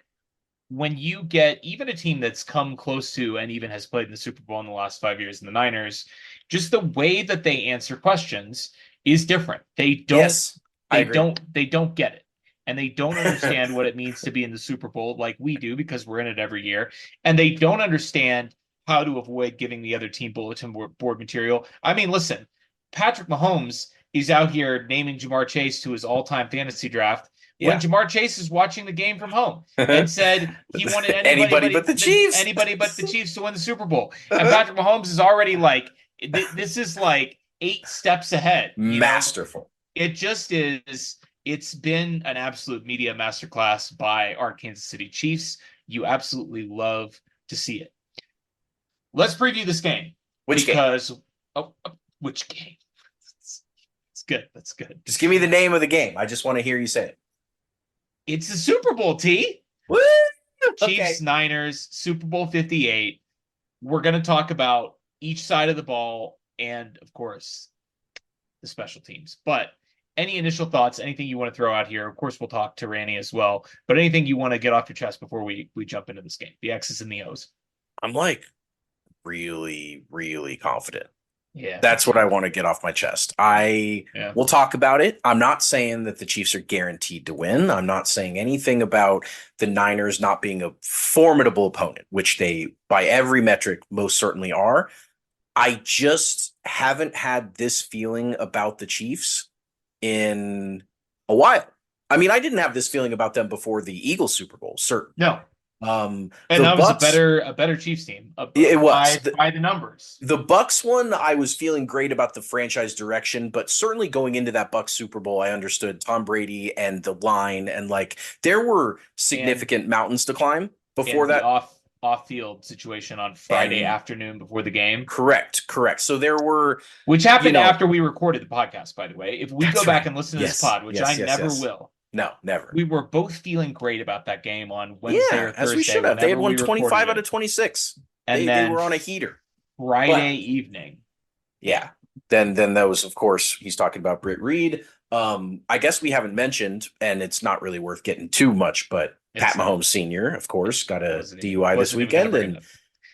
when you get even a team that's come close to and even has played in the Super Bowl in the last 5 years in the Niners, just the way that they answer questions is different. They don't get it. And they don't understand what it means to be in the Super Bowl like we do, because we're in it every year. And they don't understand how to avoid giving the other team bulletin board material. I mean, listen, Patrick Mahomes is out here naming Jamar Chase to his all-time fantasy draft when Jamar Chase is watching the game from home and said he wanted anybody but the Chiefs to win the Super Bowl. And Patrick Mahomes is already like, this is like 8 steps ahead. Masterful. It just is. It's been an absolute media masterclass by our Kansas City Chiefs. You absolutely love to see it. Let's preview this game. Which game? It's good. That's good. Just give me the name of the game. I just want to hear you say it. It's the Super Bowl, T. Woo! Chiefs, Niners, Super Bowl 58. We're going to talk about each side of the ball and, of course, the special teams. But any initial thoughts, anything you want to throw out here? Of course, we'll talk to Rany as well. But anything you want to get off your chest before we jump into this game? The X's and the O's. I'm like really, really confident. Yeah. That's what I want to get off my chest. We'll talk about it. I'm not saying that the Chiefs are guaranteed to win. I'm not saying anything about the Niners not being a formidable opponent, which they, by every metric, most certainly are. I just haven't had this feeling about the Chiefs in a while. I mean, I didn't have this feeling about them before the Eagles Super Bowl, certainly. No. And that was a better Chiefs team. It was by the numbers. The Bucs one, I was feeling great about the franchise direction, but certainly going into that Bucs Super Bowl, I understood Tom Brady and the line, and like there were significant mountains to climb before that. Off-field situation on Friday afternoon before the game. Correct. So there were, which happened after we recorded the podcast. By the way, if we go back and listen to this pod, which I never will. No, never. We were both feeling great about that game on Wednesday or Thursday. As we should have. They had won 25 out of 26. And they were on a heater. Friday evening. Yeah. Then that was, of course, he's talking about Britt Reed. I guess we haven't mentioned, and it's not really worth getting too much, but Pat It's not. Mahomes Sr., of course, got a DUI this Wasn't even gonna weekend. bring it And up.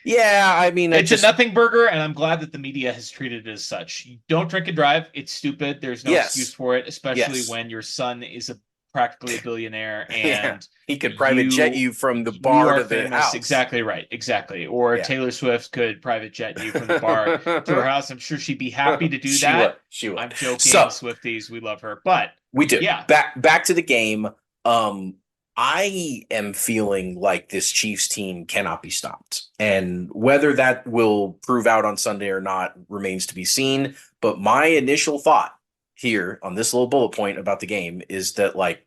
yeah, I mean, I It's a just, nothing burger, and I'm glad that the media has treated it as such. You don't drink and drive. It's stupid. There's no excuse yes, for it, especially yes. when your son is practically a billionaire Yeah. and He could private jet you you from the you bar are to the famous. house. Exactly right. Exactly. Or Yeah. Taylor Swift could private jet you from the bar to her house. I'm sure she'd be happy to do She would. that. She would. I'm joking, So Swifties. We love her. But we do. yeah, Back to the game. Um, I am feeling like this Chiefs team cannot be stopped. And whether that will prove out on Sunday or not remains to be seen. But my initial thought here on this little bullet point about the game is that, like,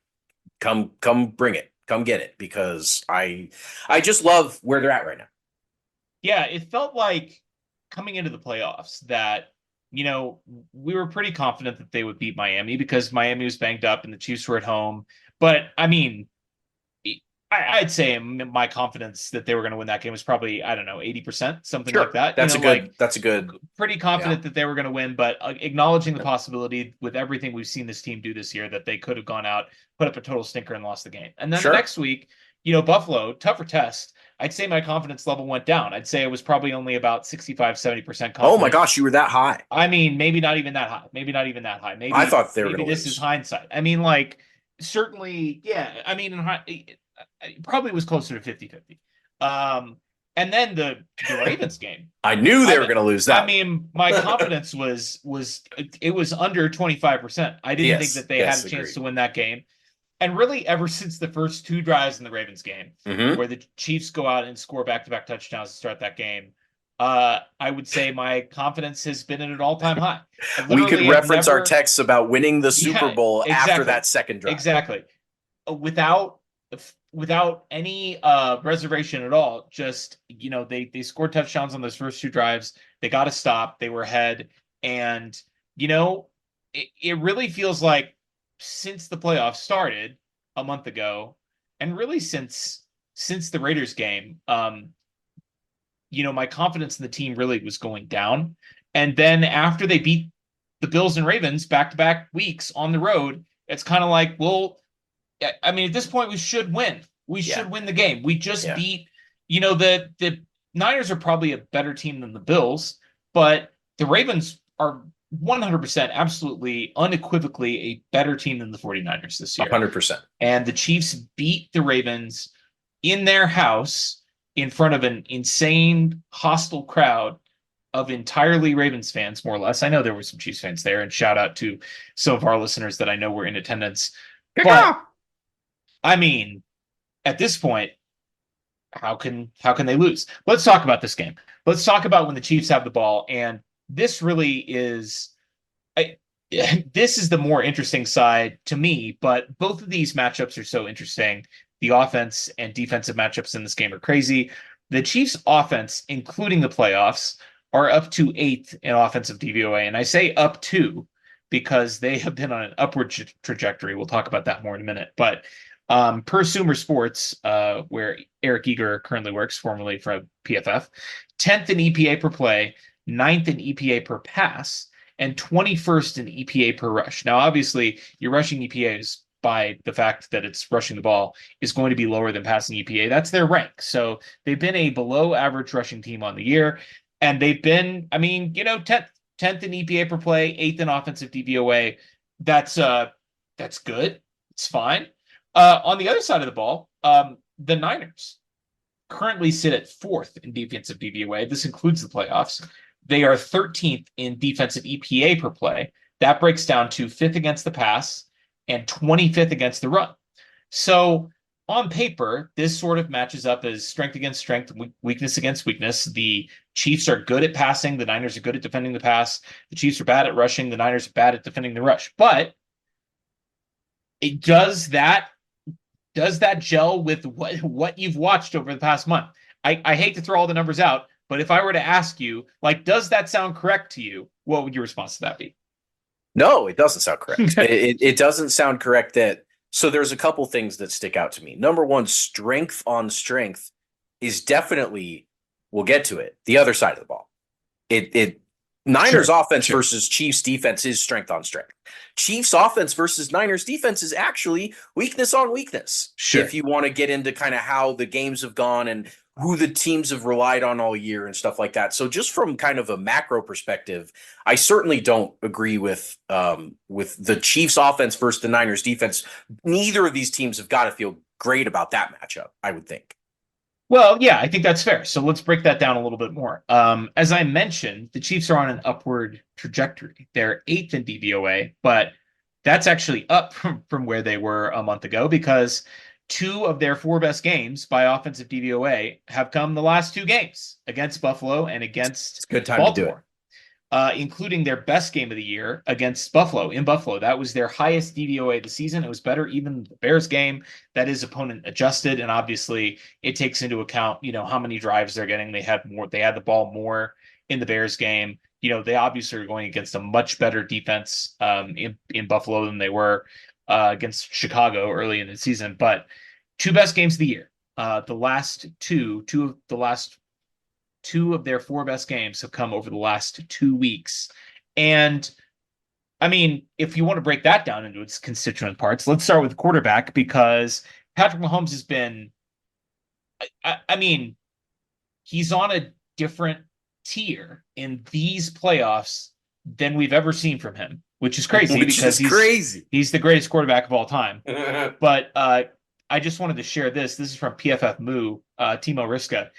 come bring it. Come get it, because I just love where they're at right now. yeah, it felt like coming into the playoffs that, we were pretty confident that they would beat Miami because Miami was banged up and the Chiefs were at home. But I mean, I'd say my confidence that they were going to win that game was probably, I don't know, 80%, something like Sure. that. That's a good Pretty yeah. confident that they were going to win, but acknowledging the possibility with everything we've seen this team do this year that they could have gone out, put up a total stinker and lost the game. And then the Sure. next week, Buffalo, tougher test. I'd say my confidence level went down. I'd say it was probably only about 65, 70% Oh my confident. gosh, you were that high. I mean, maybe not even that high. Maybe not even that high. I Maybe thought they were maybe going to this is lose. hindsight. I mean, like certainly, yeah. I mean, it probably was closer to 50-50. And then the Ravens game. I knew they were I going to lose I that. mean, my confidence was it was under 25%. I didn't think Yes. that they had Yes. a chance Agreed. to win that game. And really, ever since the first two drives in the Ravens game, Mm-hmm. where the Chiefs go out and score back-to-back touchdowns to start that game, I would say my confidence has been at an all-time high. I We could literally have reference our never, texts about winning the Super yeah, Bowl after exactly, that second drive. exactly, without without any reservation at all. Just they scored touchdowns on those first two drives. They got to stop. They were ahead, and it really feels like since the playoffs started a month ago, and really since the Raiders game, my confidence in the team really was going down. And then after they beat the Bills and Ravens back to back weeks on the road, it's kind of like, well, I mean, at this point, we should win. We Yeah. should win the game. We just Yeah. beat, the Niners are probably a better team than the Bills, but the Ravens are 100% absolutely unequivocally a better team than the 49ers this year. 100%. And the Chiefs beat the Ravens in their house in front of an insane hostile crowd of entirely Ravens fans, more or less. I know there were some Chiefs fans there, and shout out to some of our listeners that I know were in attendance. But I mean, at this point, how can they lose? Let's talk about this game. Let's talk about when the Chiefs have the ball, and this really is I, this is the more interesting side to me, but both of these matchups are so interesting. The offense and defensive matchups in this game are crazy. The Chiefs offense, including the playoffs, are up to eighth in offensive DVOA. And I say up to because they have been on an upward trajectory. We'll talk about that more in a minute. But per Sumer Sports, where Eric Eager currently works, formerly from PFF, 10th in EPA per play, 9th in EPA per pass, and 21st in EPA per rush. Now, obviously, your rushing EPAs, by the fact that it's rushing the ball, is going to be lower than passing EPA. That's their rank. So they've been a below average rushing team on the year. And they've been, I mean, 10th in EPA per play, 8th in offensive DVOA. That's good. It's fine. On the other side of the ball, the Niners currently sit at 4th in defensive DVOA. This includes the playoffs. They are 13th in defensive EPA per play. That breaks down to 5th against the pass and 25th against the run. So on paper, this sort of matches up as strength against strength, weakness against weakness. The Chiefs are good at passing. The Niners are good at defending the pass. The Chiefs are bad at rushing. The Niners are bad at defending the rush. But it does that gel with what you've watched over the past month? I hate to throw all the numbers out, but if I were to ask you, like, does that sound correct to you? What would your response to that be? No, it doesn't sound correct. it doesn't sound correct that. So there's a couple things that stick out to me. Number one, strength on strength is definitely, we'll get to it, the other side of the ball. It Niners Sure, offense sure. versus Chiefs defense is strength on strength. Chiefs offense versus Niners defense is actually weakness on weakness. If Sure. you want to get into kind of how the games have gone and who the teams have relied on all year and stuff like that. So just from kind of a macro perspective, I certainly don't agree with the Chiefs offense versus the Niners defense. Neither of these teams have got to feel great about that matchup, I would think. Well, yeah, I think that's fair. So let's break that down a little bit more. As I mentioned, the Chiefs are on an upward trajectory. They're eighth in DVOA, but that's actually up from where they were a month ago because two of their four best games by offensive DVOA have come the last two games against Buffalo and It's against a good time to do it. Baltimore, including their best game of the year against Buffalo in Buffalo. That was their highest DVOA of the season. It was better even than the Bears game. That is opponent adjusted, and obviously it takes into account how many drives they're getting. They had more. They had the ball more in the Bears game. They obviously are going against a much better defense in Buffalo than they were against Chicago early in the season. But two best games of the year. The last two of their four best games have come over the last 2 weeks. And I mean, if you want to break that down into its constituent parts, let's start with quarterback because Patrick Mahomes has been, I mean, he's on a different tier in these playoffs than we've ever seen from him, which is crazy Which because is crazy. he's the greatest quarterback of all time. But I just wanted to share this. This is from PFF Moo, Timo Riska.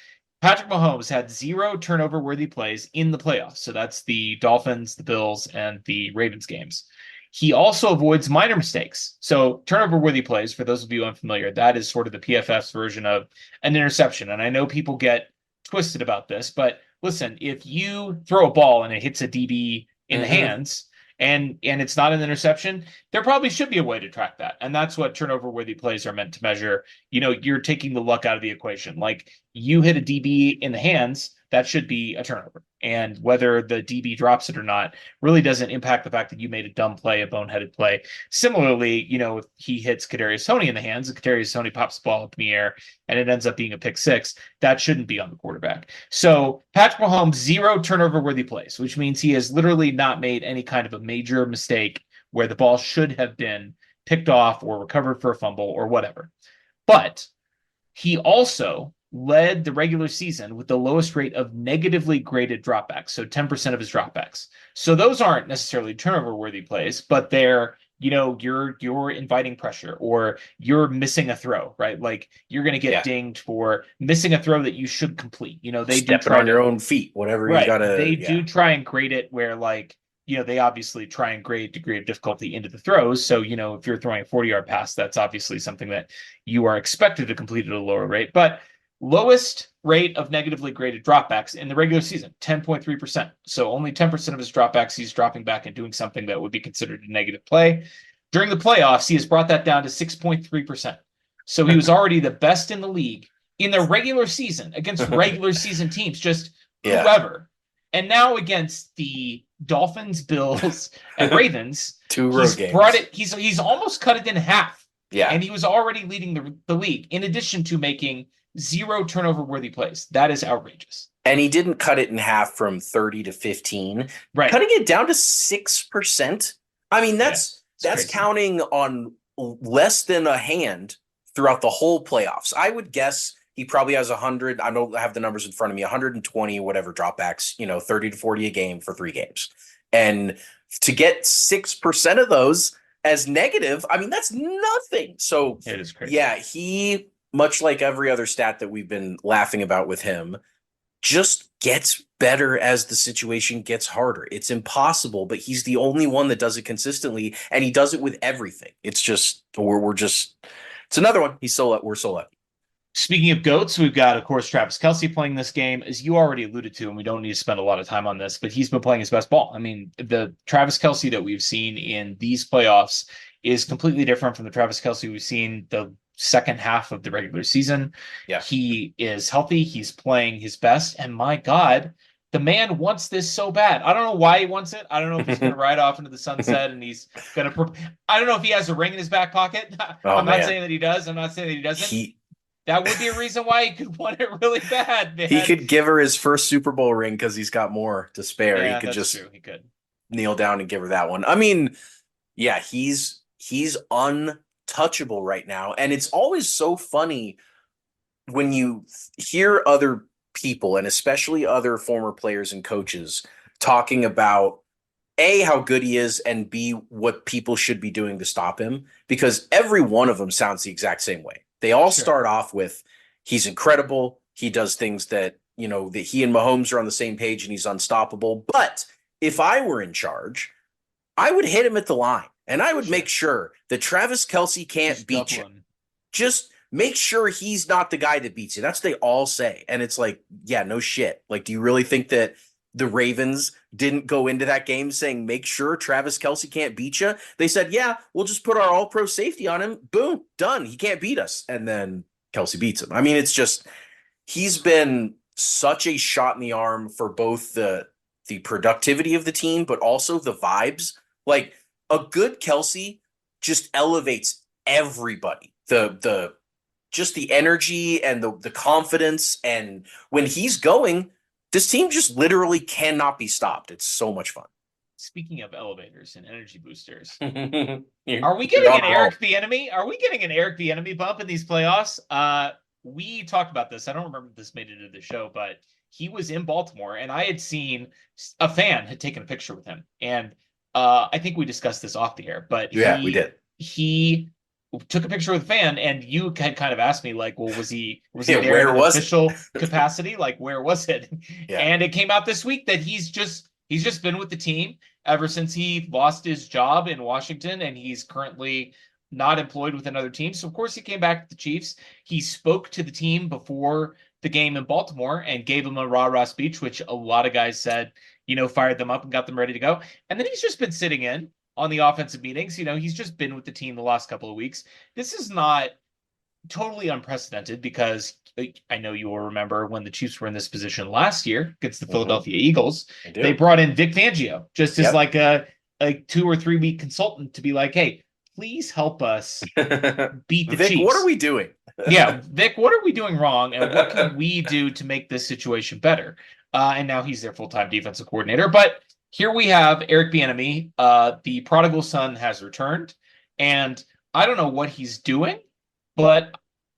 Patrick Mahomes had zero turnover-worthy plays in the playoffs. So that's the Dolphins, the Bills, and the Ravens games. He also avoids minor mistakes. So turnover-worthy plays, for those of you unfamiliar, that is sort of the PFF's version of an interception. And I know people get twisted about this, but listen, if you throw a ball and it hits a DB in the hands and it's not an interception, there probably should be a way to track that. And that's what turnover worthy plays are meant to measure. You're taking the luck out of the equation. Like you hit a DB in the hands, that should be a turnover. And whether the DB drops it or not really doesn't impact the fact that you made a dumb play, a boneheaded play. Similarly, if he hits Kadarius Toney in the hands, and Kadarius Toney pops the ball up in the air and it ends up being a pick six, that shouldn't be on the quarterback. So Patrick Mahomes, zero turnover worthy plays, which means he has literally not made any kind of a major mistake where the ball should have been picked off or recovered for a fumble or whatever. But he also led the regular season with the lowest rate of negatively graded dropbacks, so 10% of his dropbacks. So those aren't necessarily turnover-worthy plays, but they're you're inviting pressure or you're missing a throw, right? Like you're going to get dinged for missing a throw that you should complete. They stepping do try on your own feet, whatever right. You gotta. They do try and grade it where they obviously try and grade degree of difficulty into the throws. So, if you're throwing a 40-yard pass, that's obviously something that you are expected to complete at a lower rate. But lowest rate of negatively graded dropbacks in the regular season, 10.3%. So only 10% of his dropbacks, he's dropping back and doing something that would be considered a negative play. During the playoffs, he has brought that down to 6.3%. So he was already the best in the league in the regular season against regular season teams, just whoever. And now against the Dolphins, Bills, and Ravens, two road games. He's almost cut it in half. Yeah. And he was already leading the league, in addition to making zero turnover-worthy plays. That is outrageous. And he didn't cut it in half from 30 to 15. Right. Cutting it down to 6%. I mean, that's crazy. Counting on less than a hand throughout the whole playoffs. I would guess he probably has 100. I don't have the numbers in front of me, 120, whatever dropbacks, 30 to 40 a game for 3 games. And to get 6% of those as negative, I mean, that's nothing. So it is crazy. Yeah, he, much like every other stat that we've been laughing about with him, just gets better as the situation gets harder. It's impossible, but he's the only one that does it consistently, and he does it with everything. It's just it's another one. We're so lucky. Speaking of GOATs, we've got, of course, Travis Kelce playing this game, as you already alluded to, and we don't need to spend a lot of time on this, but he's been playing his best ball. I mean, the Travis Kelce that we've seen in these playoffs is completely different from the Travis Kelce we've seen the second half of the regular season. Yeah. He is healthy. He's playing his best. And my God, the man wants this so bad. I don't know why he wants it. I don't know if he's going to ride off into the sunset and he's going to, I don't know if he has a ring in his back pocket. I'm not saying that he does. I'm not saying that he doesn't. That would be a reason why he could want it really bad, He man. could give her his first Super Bowl ring because he's got more to spare. He Yeah, could that's just true. He could. kneel down and give her that one. I mean, yeah, he's untouchable right now. And it's always so funny when you hear other people, and especially other former players and coaches, talking about A, how good he is, and B, what people should be doing to stop him, because every one of them sounds the exact same way. They all Sure. start off with, he's incredible. He does things that, that he and Mahomes are on the same page and he's unstoppable. But if I were in charge, I would hit him at the line and I would Sure. make sure that Travis Kelce can't Just beat double you. him. Just make sure he's not the guy that beats you. That's what they all say. And it's like, yeah, no shit. Like, do you really think that the Ravens didn't go into that game saying, make sure Travis Kelce can't beat you? They said, yeah, we'll just put our all pro safety on him. Boom, done. He can't beat us. And then Kelce beats him. I mean, it's just, he's been such a shot in the arm for both the productivity of the team, but also the vibes. Like, a good Kelce just elevates everybody. The just the energy and the confidence. And when he's going, this team just literally cannot be stopped. It's so much fun. Speaking of elevators and energy boosters, you're, are we you're getting on an a roll. Eric Bieniemy? Are we getting an Eric Bieniemy bump in these playoffs? We talked about this. I don't remember if this made it into the show, but he was in Baltimore, and I had seen a fan had taken a picture with him, and I think we discussed this off the air. But Yeah, we did. he took a picture with a fan, and you had kind of asked me like, well, was he Yeah, there in where an was it? official capacity? Like, where was it? Yeah. And it came out this week that he's just been with the team ever since he lost his job in Washington, and he's currently not employed with another team. So of course he came back to the Chiefs. He spoke to the team before the game in Baltimore and gave them a rah-rah speech, which a lot of guys said, fired them up and got them ready to go. And then he's just been sitting in on the offensive meetings. He's just been with the team the last couple of weeks. This is not totally unprecedented because I know you will remember when the Chiefs were in this position last year against the Philadelphia Eagles. I They do. brought in Vic Fangio just as Yep. like a 2 or 3 week consultant to be like, hey, please help us beat the Vic, what are Chiefs. we doing? Yeah, Vic, what are we doing wrong, and what can we do to make this situation better? And now he's their full-time defensive coordinator. But here we have Eric Bieniemy. The prodigal son has returned, and I don't know what he's doing, but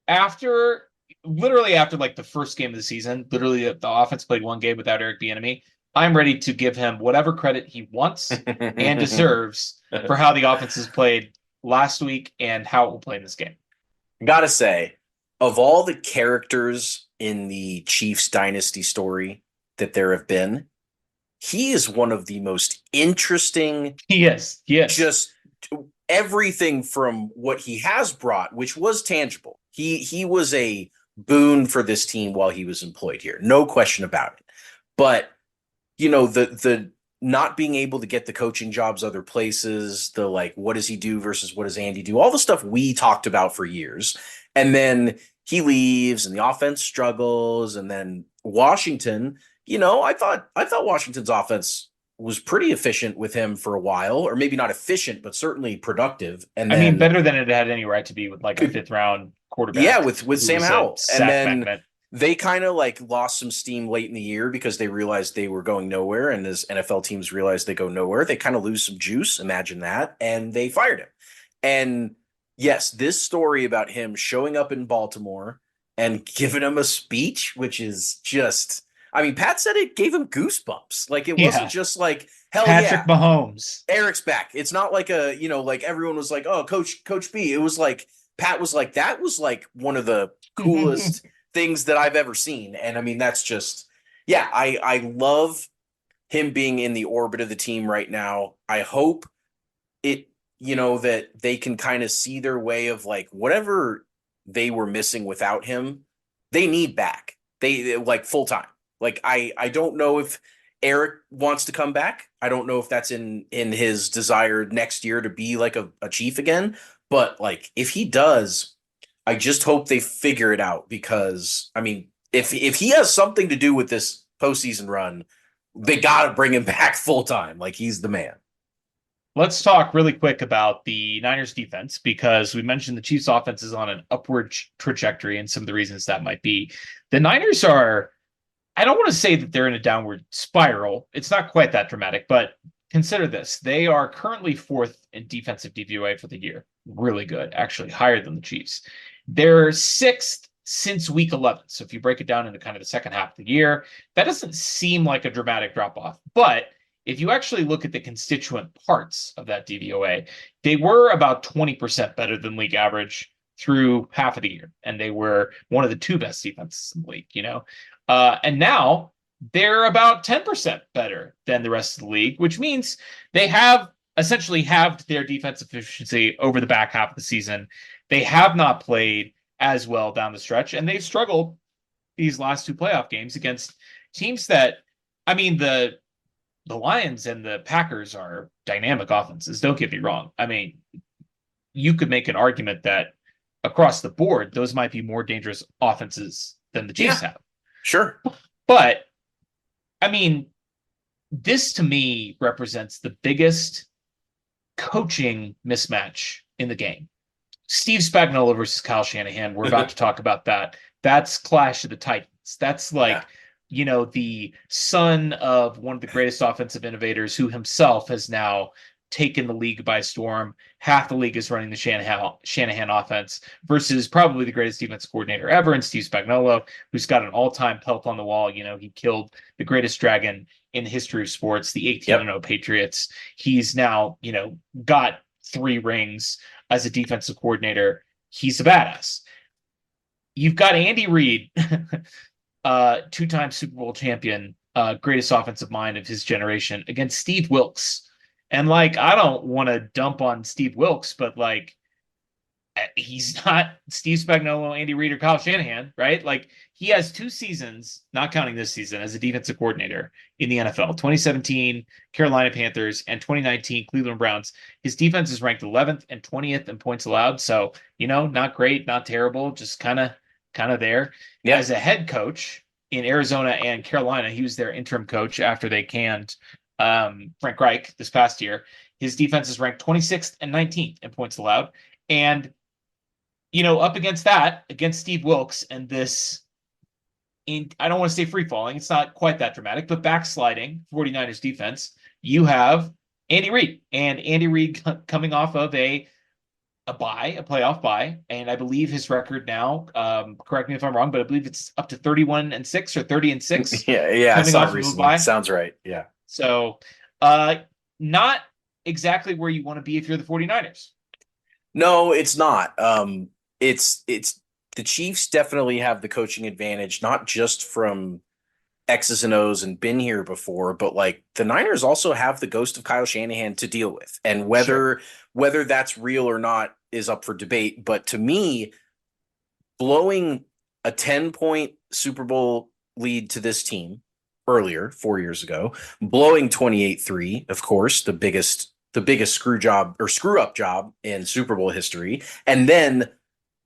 after literally after like the first game of the season, literally the offense played one game without Eric Bieniemy. I'm ready to give him whatever credit he wants and deserves for how the offense has played last week and how it will play in this game. Gotta say, of all the characters in the Chiefs dynasty story that there have been, he is one of the most interesting, Yes, yes. just everything from what he has brought, which was tangible. He was a boon for this team while he was employed here. No question about it. But the not being able to get the coaching jobs other places, the like, what does he do versus what does Andy do? All the stuff we talked about for years. And then he leaves and the offense struggles. And then Washington, I thought Washington's offense was pretty efficient with him for a while, or maybe not efficient, but certainly productive. And I mean, then, better than it had any right to be with like a fifth round quarterback. yeah, with who Sam was a Howell. And sack then magnet. they kind of like lost some steam late in the year because they realized they were going nowhere. And as NFL teams realize they go nowhere, they kind of lose some juice. Imagine that. And they fired him. And yes, this story about him showing up in Baltimore and giving him a speech, which is just, I mean, Pat said it gave him goosebumps. Like, it wasn't Yeah. just like, hell Patrick yeah, Mahomes. Eric's back. It's not like like everyone was like, oh, Coach B. It was like, Pat was like, that was like one of the coolest things that I've ever seen. And I mean, that's just, yeah, I love him being in the orbit of the team right now. I hope it, that they can kind of see their way of like whatever they were missing without him, they need back. They like full time. Like, I don't know if Eric wants to come back. I don't know if that's in his desire next year to be like a Chief again. But like, if he does, I just hope they figure it out, because I mean, if he has something to do with this postseason run, they got to bring him back full time. Like, he's the man. Let's talk really quick about the Niners defense because we mentioned the Chiefs offense is on an upward trajectory and some of the reasons that might be. The Niners are, I don't want to say that they're in a downward spiral. It's not quite that dramatic, but consider this. They are currently fourth in defensive DVOA for the year. Really good, actually higher than the Chiefs. They're sixth since week 11. So if you break it down into kind of the second half of the year, that doesn't seem like a dramatic drop off. But if you actually look at the constituent parts of that DVOA, they were about 20% better than league average through half of the year. And they were one of the two best defenses in the league. And now they're about 10% better than the rest of the league, which means they have essentially halved their defense efficiency over the back half of the season. They have not played as well down the stretch, and they've struggled these last two playoff games against teams that, I mean, the Lions and the Packers are dynamic offenses. Don't get me wrong. I mean, you could make an argument that across the board, those might be more dangerous offenses than the Chiefs have. Sure. But I mean, this to me represents the biggest coaching mismatch in the game. Steve Spagnuolo versus Kyle Shanahan. We're about to talk about that. That's Clash of the Titans. That's like, the son of one of the greatest offensive innovators who himself has now taken the league by storm. Half the league is running the Shanahan offense versus probably the greatest defensive coordinator ever in Steve Spagnuolo, who's got an all-time pelt on the wall. He killed the greatest dragon in the history of sports, the 18-0 Patriots. He's now, got 3 rings as a defensive coordinator. He's a badass. You've got Andy Reid, 2-time Super Bowl champion, greatest offensive mind of his generation, against Steve Wilks. And I don't want to dump on Steve Wilks, but he's not Steve Spagnuolo, Andy Reid, or Kyle Shanahan, right? He has 2 seasons, not counting this season, as a defensive coordinator in the NFL. 2017 Carolina Panthers and 2019 Cleveland Browns. His defense is ranked 11th and 20th in points allowed. So, not great, not terrible, just kind of there. Yeah. As a head coach in Arizona and Carolina, he was their interim coach after they canned Frank Reich this past year. His defense is ranked 26th and 19th in points allowed. And, up against that, against Steve Wilks and this, I don't want to say free falling, it's not quite that dramatic, but backsliding 49ers defense, you have Andy Reid. And Andy Reid coming off of a playoff bye, and I believe his record now, correct me if I'm wrong, but I believe it's up to 31-6 or 30-6. Yeah, coming off of a bye. Sounds right. Yeah. So, not exactly where you want to be if you're the 49ers. No, it's not. It's the Chiefs definitely have the coaching advantage, not just from X's and O's and been here before, but the Niners also have the ghost of Kyle Shanahan to deal with. And whether that's real or not is up for debate. But to me, blowing a 10-point Super Bowl lead to this team earlier, 4 years ago, blowing 28-3, of course, the biggest screw up job in Super Bowl history. And then,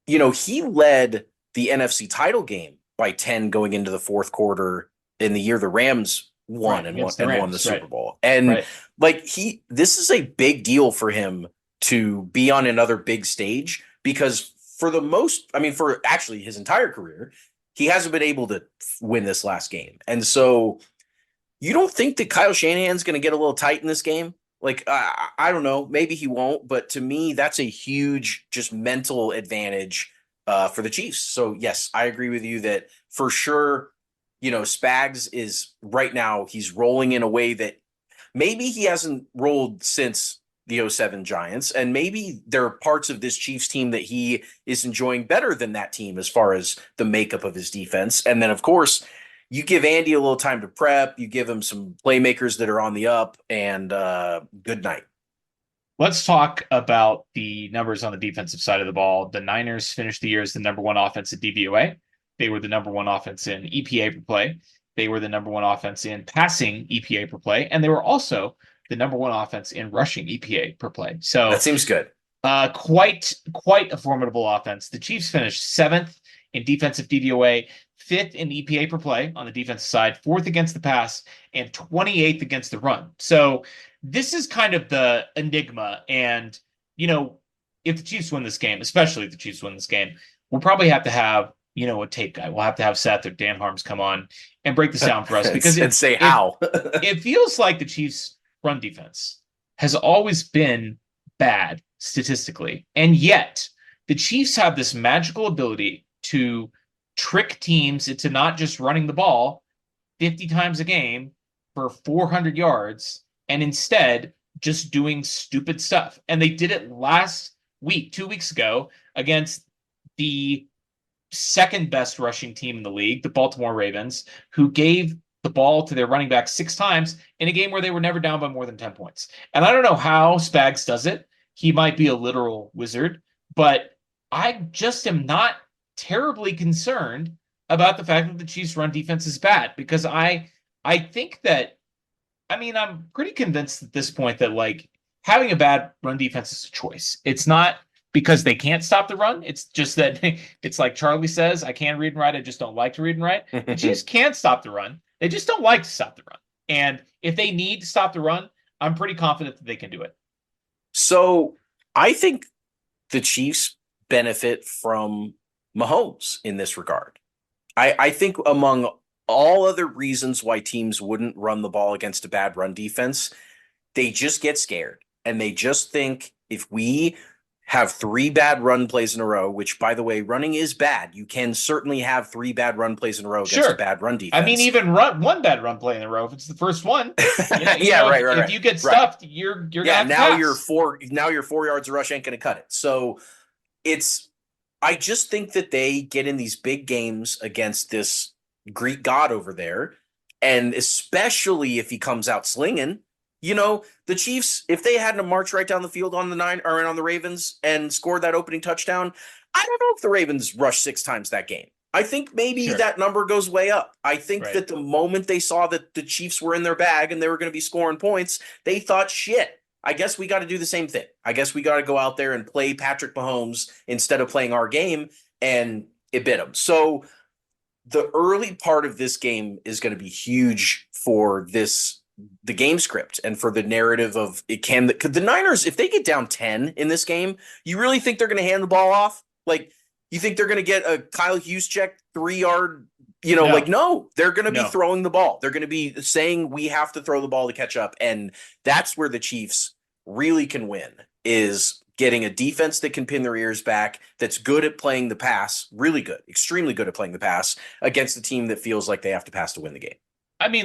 he led the NFC title game by 10 going into the fourth quarter in the year the Rams won won the Super Bowl. And this is a big deal for him to be on another big stage, because for actually his entire career, he hasn't been able to win this last game. And so you don't think that Kyle Shanahan's going to get a little tight in this game? I don't know, maybe he won't, but to me, that's a huge just mental advantage for the Chiefs. So yes, I agree with you that for sure, Spags is right now, he's rolling in a way that maybe he hasn't rolled since the 07 Giants. And maybe there are parts of this Chiefs team that he is enjoying better than that team as far as the makeup of his defense. And then, of course, you give Andy a little time to prep, you give him some playmakers that are on the up, and good night. Let's talk about the numbers on the defensive side of the ball. The Niners finished the year as the number 1 offense at DVOA. They were the number 1 offense in EPA per play. They were the number 1 offense in passing EPA per play. And they were also the number 1 offense in rushing EPA per play. So that seems good. Quite a formidable offense. The Chiefs finished 7th in defensive DVOA, fifth in EPA per play on the defensive side, fourth against the pass, and 28th against the run. So this is kind of the enigma. And, if the Chiefs win this game, especially if the Chiefs win this game, we'll probably have to have, a tape guy. We'll have to have Seth or Dan Harms come on and break this down for us because and say how. It feels like the Chiefs' run defense has always been bad statistically. And yet the Chiefs have this magical ability to trick teams into not just running the ball 50 times a game for 400 yards and instead just doing stupid stuff. And they did it last week, 2 weeks ago, against the second best rushing team in the league, the Baltimore Ravens, who gave the ball to their running back 6 times in a game where they were never down by more than 10 points. And I don't know how Spags does it. He might be a literal wizard, but I just am not terribly concerned about the fact that the Chiefs' run defense is bad because I think that, I'm pretty convinced at this point that like having a bad run defense is a choice. It's not because they can't stop the run. It's just that it's like Charlie says, I can read and write. I just don't like to read and write. The Chiefs can't stop the run. They just don't like to stop the run. And if they need to stop the run, I'm pretty confident that they can do it. So I think the Chiefs benefit from Mahomes in this regard. I think among all other reasons why teams wouldn't run the ball against a bad run defense, they just get scared. And they just think if we have 3 bad run plays in a row, which, by the way, running is bad. You can certainly have 3 bad run plays in a row against a bad run defense. Even one bad run play in a row if it's the first one. Right. If you get stuffed, you're gonna now you're 4 yards of rush ain't gonna cut it. So I just think that they get in these big games against this Greek god over there, and especially if he comes out slinging. The Chiefs, if they hadn't marched right down the field on the Ravens and scored that opening touchdown, I don't know if the Ravens rushed 6 times that game. I think maybe that number goes way up. I think that the moment they saw that the Chiefs were in their bag and they were going to be scoring points, they thought, shit, I guess we got to do the same thing. I guess we got to go out there and play Patrick Mahomes instead of playing our game, and it bit them. So the early part of this game is going to be huge for the game script and for the narrative of it. Could the Niners, if they get down 10 in this game, you really think they're going to hand the ball off? Like, you think they're going to get a Kyle Juszczyk 3-yard, no, they're going to be throwing the ball. They're going to be saying we have to throw the ball to catch up. And that's where the Chiefs really can win, is getting a defense that can pin their ears back, that's good at playing the pass, really good, extremely good at playing the pass against a team that feels like they have to pass to win the game.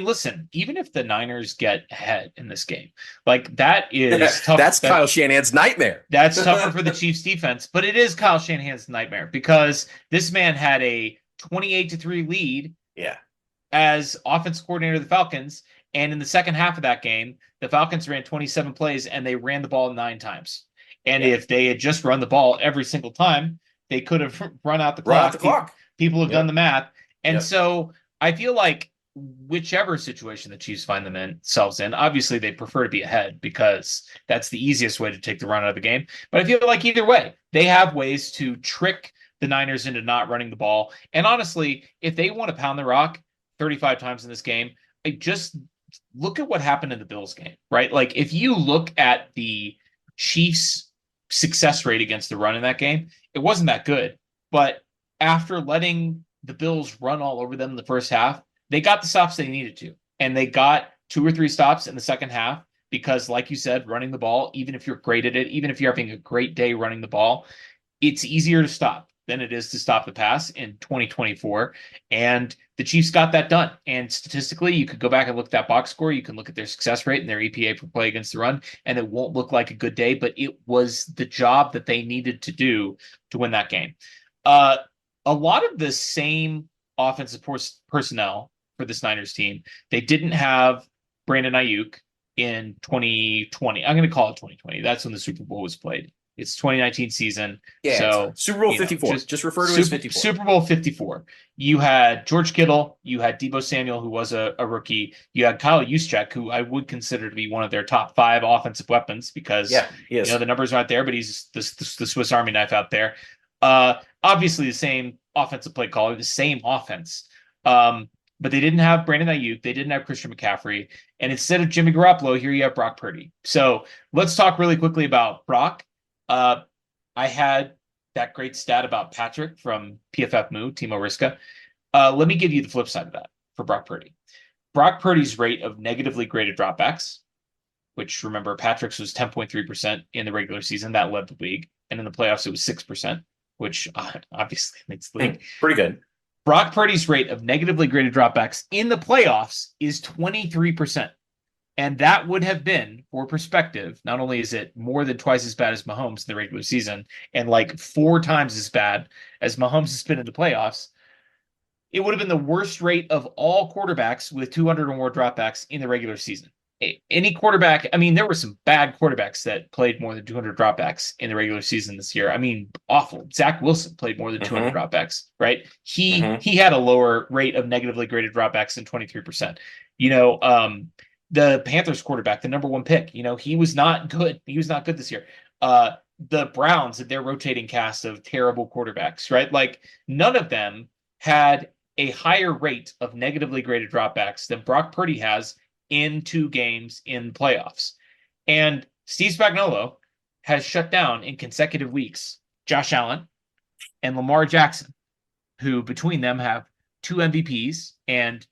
Listen, even if the Niners get ahead in this game, like that is tough. That's Kyle Shanahan's nightmare. That's tougher for the Chiefs defense, but it is Kyle Shanahan's nightmare because this man had a 28-3 lead as offensive coordinator of the Falcons. And in the second half of that game, the Falcons ran 27 plays and they ran the ball 9 times. And if they had just run the ball every single time, they could have run out the clock. People have done the math. And so I feel like whichever situation the Chiefs find themselves in, obviously they prefer to be ahead because that's the easiest way to take the run out of the game. But I feel like either way, they have ways to trick the Niners into not running the ball. And honestly, if they want to pound the rock 35 times in this game, just look at what happened in the Bills game, right? Like if you look at the Chiefs' success rate against the run in that game, it wasn't that good. But after letting the Bills run all over them in the first half, they got the stops they needed to. And they got 2 or 3 stops in the second half because, like you said, running the ball, even if you're great at it, even if you're having a great day running the ball, it's easier to stop than it is to stop the pass in 2024. And the Chiefs got that done. And statistically, you could go back and look at that box score. You can look at their success rate and their EPA per play against the run, and it won't look like a good day, but it was the job that they needed to do to win that game. A lot of the same offensive personnel for this Niners team. They didn't have Brandon Ayuk in 2020. I'm going to call it 2020. That's when the Super Bowl was played. It's 2019 season. Yeah, so Super Bowl 54. Just refer to it as 54. Super Bowl 54. You had George Kittle. You had Deebo Samuel, who was a rookie. You had Kyle Juszczyk, who I would consider to be one of their top 5 offensive weapons because the numbers aren't there, but he's the Swiss Army knife out there. Obviously, the same offensive play caller, the same offense. But they didn't have Brandon Ayuk. They didn't have Christian McCaffrey. And instead of Jimmy Garoppolo, here you have Brock Purdy. So let's talk really quickly about Brock. I had that great stat about Patrick from PFF Moo, Timo Riska. Let me give you the flip side of that for Brock Purdy. Brock Purdy's rate of negatively graded dropbacks, which remember Patrick's was 10.3% in the regular season. That led the league. And in the playoffs, it was 6%, which obviously leads the league. Pretty good. Brock Purdy's rate of negatively graded dropbacks in the playoffs is 23%. And that would have been, for perspective, not only is it more than twice as bad as Mahomes in the regular season and like 4 times as bad as Mahomes has been in the playoffs, it would have been the worst rate of all quarterbacks with 200 or more dropbacks in the regular season. Any quarterback, I mean, there were some bad quarterbacks that played more than 200 dropbacks in the regular season this year. I mean, awful. Zach Wilson played more than 200 dropbacks, right? He had a lower rate of negatively graded dropbacks than 23%. The Panthers quarterback, the number 1 pick, he was not good. He was not good this year. The Browns and their rotating cast of terrible quarterbacks, right? Like none of them had a higher rate of negatively graded dropbacks than Brock Purdy has in 2 games in playoffs. And Steve Spagnuolo has shut down in consecutive weeks Josh Allen and Lamar Jackson, who between them have 2 MVPs. And,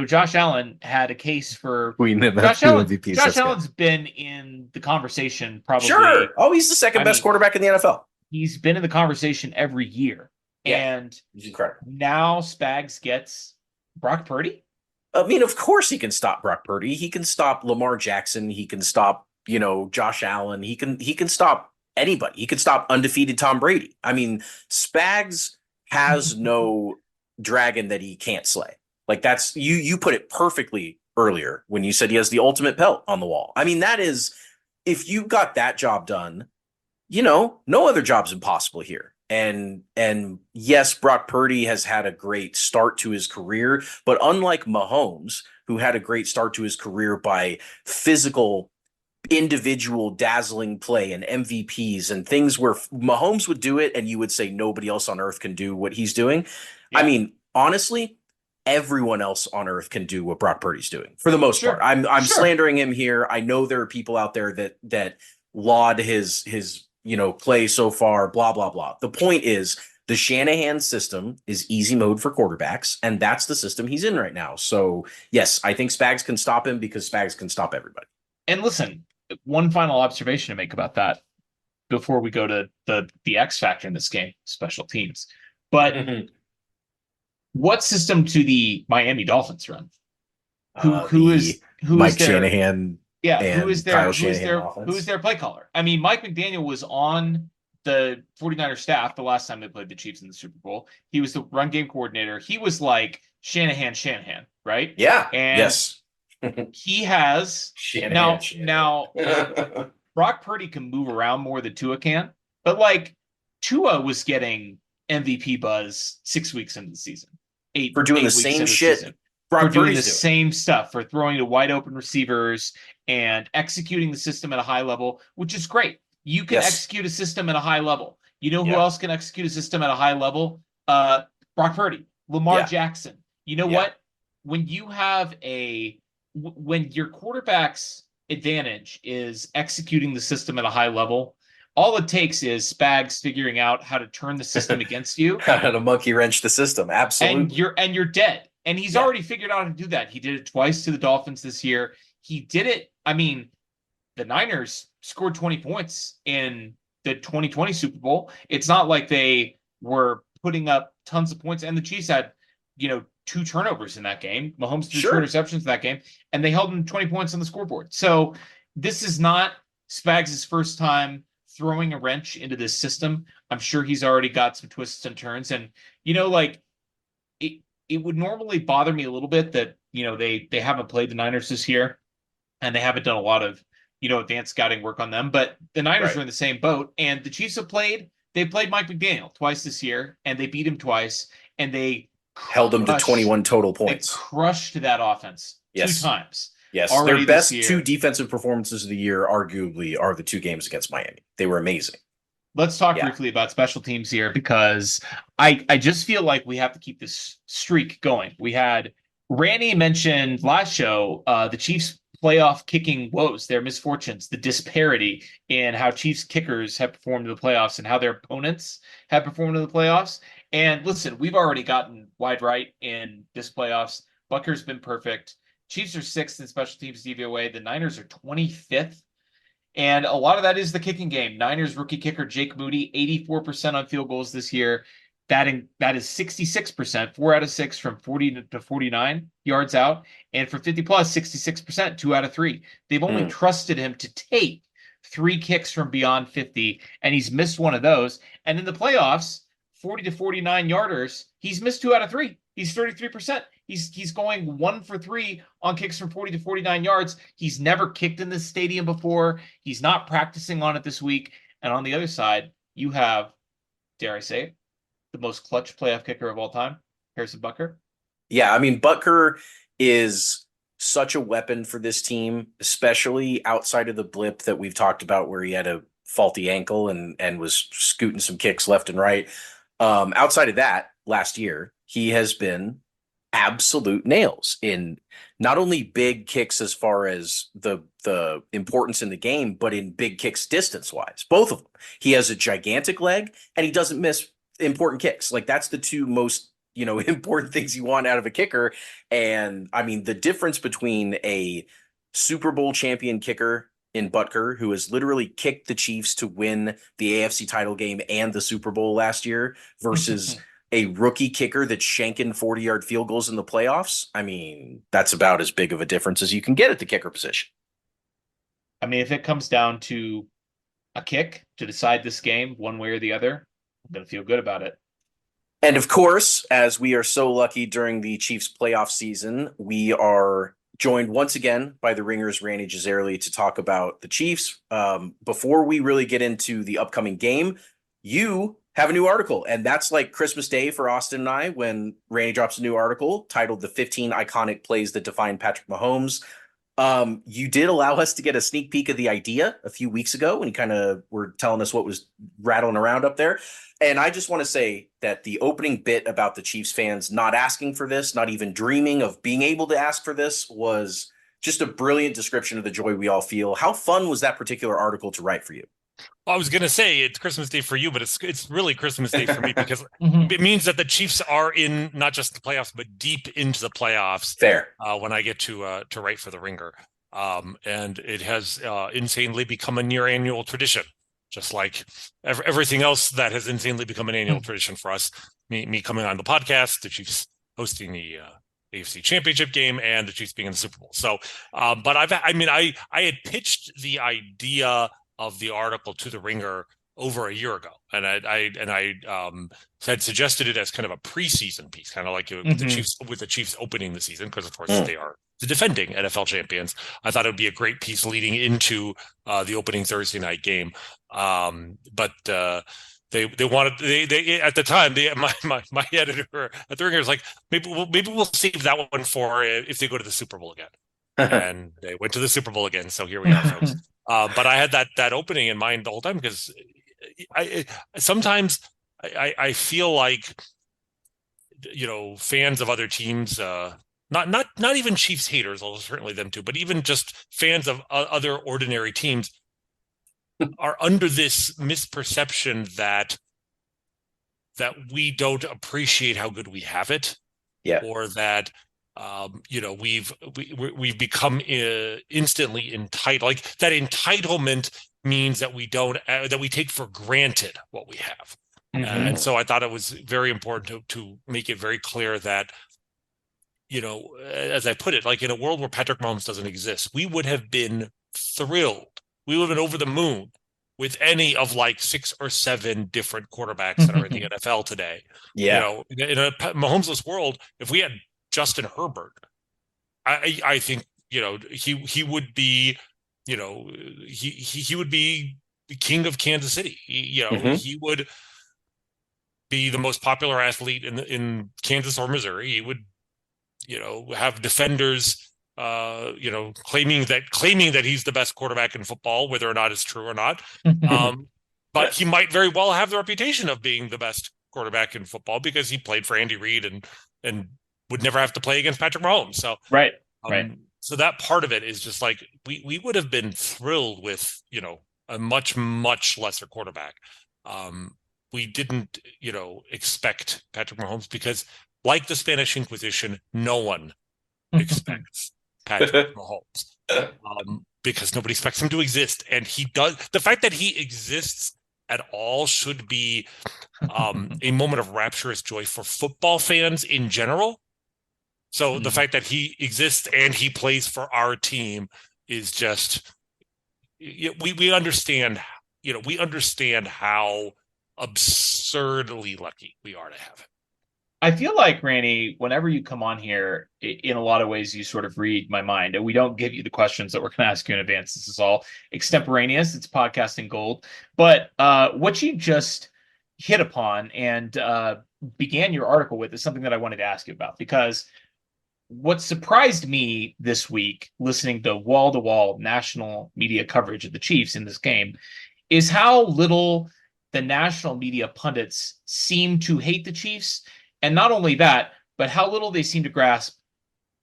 Josh Allen had a case for Josh MVPs. Josh Allen's been in the conversation probably. Sure. Oh, he's the second best quarterback in the NFL. He's been in the conversation every year. Yeah, and he's incredible. Now Spags gets Brock Purdy. I mean, of course he can stop Brock Purdy. He can stop Lamar Jackson. He can stop, Josh Allen. He can stop anybody. He can stop undefeated Tom Brady. I mean, Spags has no dragon that he can't slay. Like that's you put it perfectly earlier when you said he has the ultimate pelt on the wall. I mean, that is, if you got that job done, no other job's impossible here. And yes, Brock Purdy has had a great start to his career, but unlike Mahomes, who had a great start to his career by physical, individual, dazzling play and MVPs and things where Mahomes would do it and you would say nobody else on earth can do what he's doing. Yeah. I mean, honestly, everyone else on earth can do what Brock Purdy's doing for the most part. I'm slandering him here. I know there are people out there that laud his play so far, blah, blah, blah. The point is the Shanahan system is easy mode for quarterbacks, and that's the system he's in right now. So, yes, I think Spags can stop him because Spags can stop everybody. And listen, one final observation to make about that before we go to the X factor in this game, special teams. But what system do the Miami Dolphins run? Who is Mike Shanahan? Yeah, who's their play caller? I mean, Mike McDaniel was on the 49ers staff the last time they played the Chiefs in the Super Bowl. He was the run game coordinator. He was like Shanahan, right? Yeah. And yes. He has Shanahan. Now Brock Purdy can move around more than Tua can, but like Tua was getting MVP buzz 6 weeks into the season. For doing the same shit. For doing the same stuff, for throwing to wide open receivers and executing the system at a high level, which is great. You can execute a system at a high level. You know who else can execute a system at a high level? Brock Purdy, Lamar Jackson. You know what? When you have when your quarterback's advantage is executing the system at a high level, all it takes is Spags figuring out how to turn the system against you. How to monkey wrench the system. Absolutely. And you're dead. And he's already figured out how to do that. He did it twice to the Dolphins this year. He did it. I mean, the Niners scored 20 points in the 2020 Super Bowl. It's not like they were putting up tons of points. And the Chiefs had, 2 turnovers in that game. Mahomes threw 2 interceptions in that game. And they held him 20 points on the scoreboard. So this is not Spags' first time throwing a wrench into this system. I'm sure he's already got some twists and turns. And, it would normally bother me a little bit that, they haven't played the Niners this year and they haven't done a lot of, advanced scouting work on them. But the Niners are in the same boat, and the Chiefs they played Mike McDaniel twice this year, and they beat him twice, and they held him to 21 total points. They crushed that offense 2 times. Yes, their best 2 defensive performances of the year arguably are the 2 games against Miami. They were amazing. let's talk Yeah. briefly about special teams here because I just feel like we have to keep this streak going. We had Rany mentioned last show the Chiefs playoff kicking woes, their misfortunes, the disparity in how Chiefs kickers have performed in the playoffs and how their opponents have performed in the playoffs. And listen, we've already gotten wide right in this playoffs. Bucker's been perfect. Chiefs are sixth in special teams DVOA. The Niners are 25th. And a lot of that is the kicking game. Niners rookie kicker Jake Moody, 84% on field goals this year. That is 66%, 4 out of 6 from 40 to 49 yards out. And for 50 plus, 66%, 2 out of 3. They've only Mm. trusted him to take 3 kicks from beyond 50, and he's missed one of those. And in the playoffs, 40 to 49 yarders, he's missed 2 out of 3. He's 33%. He's going 1 for 3 on kicks from 40 to 49 yards. He's never kicked in this stadium before. He's not practicing on it this week. And on the other side, you have, dare I say it, the most clutch playoff kicker of all time, Harrison Butker. Yeah, I mean, Butker is such a weapon for this team, especially outside of the blip that we've talked about where he had a faulty ankle and was scooting some kicks left and right. Outside of that, last year, he has been absolute nails in not only big kicks as far as the importance in the game, but in big kicks distance wise. Both of them. He has a gigantic leg and he doesn't miss important kicks. Like that's the two most important things you want out of a kicker. And I mean, the difference between a Super Bowl champion kicker in Butker, who has literally kicked the Chiefs to win the AFC title game and the Super Bowl last year, versus a rookie kicker that's shanking 40-yard field goals in the playoffs. I mean, that's about as big of a difference as you can get at the kicker position. I mean, if it comes down to a kick to decide this game one way or the other, I'm going to feel good about it. And of course, as we are so lucky during the Chiefs playoff season, we are joined once again by the Ringer's Rany Jazayerli to talk about the Chiefs. Before we really get into the upcoming game, you have a new article, and that's like Christmas Day for Austin and I when Rany drops a new article titled "The 15 Iconic Plays That Define Patrick Mahomes." You did allow us to get a sneak peek of the idea a few weeks ago when you kind of were telling us what was rattling around up there. And I just want to say that the opening bit about the Chiefs fans not asking for this, not even dreaming of being able to ask for this, was just a brilliant description of the joy we all feel. How fun was that particular article to write for you? Well, I was going to say it's Christmas Day for you, but it's really Christmas Day for me because it means that the Chiefs are in not just the playoffs, but deep into the playoffs. Fair. When I get to write for the Ringer, and it has insanely become a near annual tradition, just like everything else that has insanely become an annual tradition for us. Me coming on the podcast, the Chiefs hosting the AFC Championship game, and the Chiefs being in the Super Bowl. So, but I had pitched the idea of the article to the Ringer over a year ago, and I had suggested it as kind of a preseason piece, kind of like with the Chiefs opening the season, because of course they are the defending NFL champions. I thought it would be a great piece leading into the opening Thursday night game, but they wanted they at the time my editor at the Ringer was like, maybe we'll save that one for if they go to the Super Bowl again. And they went to the Super Bowl again, so here we are, folks. But I had that opening in mind the whole time because sometimes I feel like fans of other teams, not even Chiefs haters, although certainly them too, but even just fans of other ordinary teams are under this misperception that we don't appreciate how good we have it, or that we've become instantly entitled. Like that entitlement means that we take for granted what we have. And so I thought it was very important to make it very clear that, as I put it, like in a world where Patrick Mahomes doesn't exist, we would have been thrilled. We would have been over the moon with any of like 6 or 7 different quarterbacks that are in the NFL today. Yeah. In a Mahomesless world, if we had Justin Herbert, I think he would be he would be the king of Kansas City. He would be the most popular athlete in Kansas or Missouri. He would have defenders claiming that he's the best quarterback in football, whether or not it's true or not. but he might very well have the reputation of being the best quarterback in football because he played for Andy Reid and would never have to play against Patrick Mahomes. So right. So that part of it is just like we would have been thrilled with, a much, much lesser quarterback. We didn't, expect Patrick Mahomes because, like the Spanish Inquisition, no one expects Patrick Mahomes because nobody expects him to exist. And he does. The fact that he exists at all should be a moment of rapturous joy for football fans in general. So the fact that he exists and he plays for our team is just, we understand, we understand how absurdly lucky we are to have it. I feel like, Rany, whenever you come on here, in a lot of ways, you sort of read my mind, and we don't give you the questions that we're going to ask you in advance. This is all extemporaneous. It's podcasting gold. But what you just hit upon and began your article with is something that I wanted to ask you about, because what surprised me this week, listening to wall-to-wall national media coverage of the Chiefs in this game, is how little the national media pundits seem to hate the Chiefs. And not only that, but how little they seem to grasp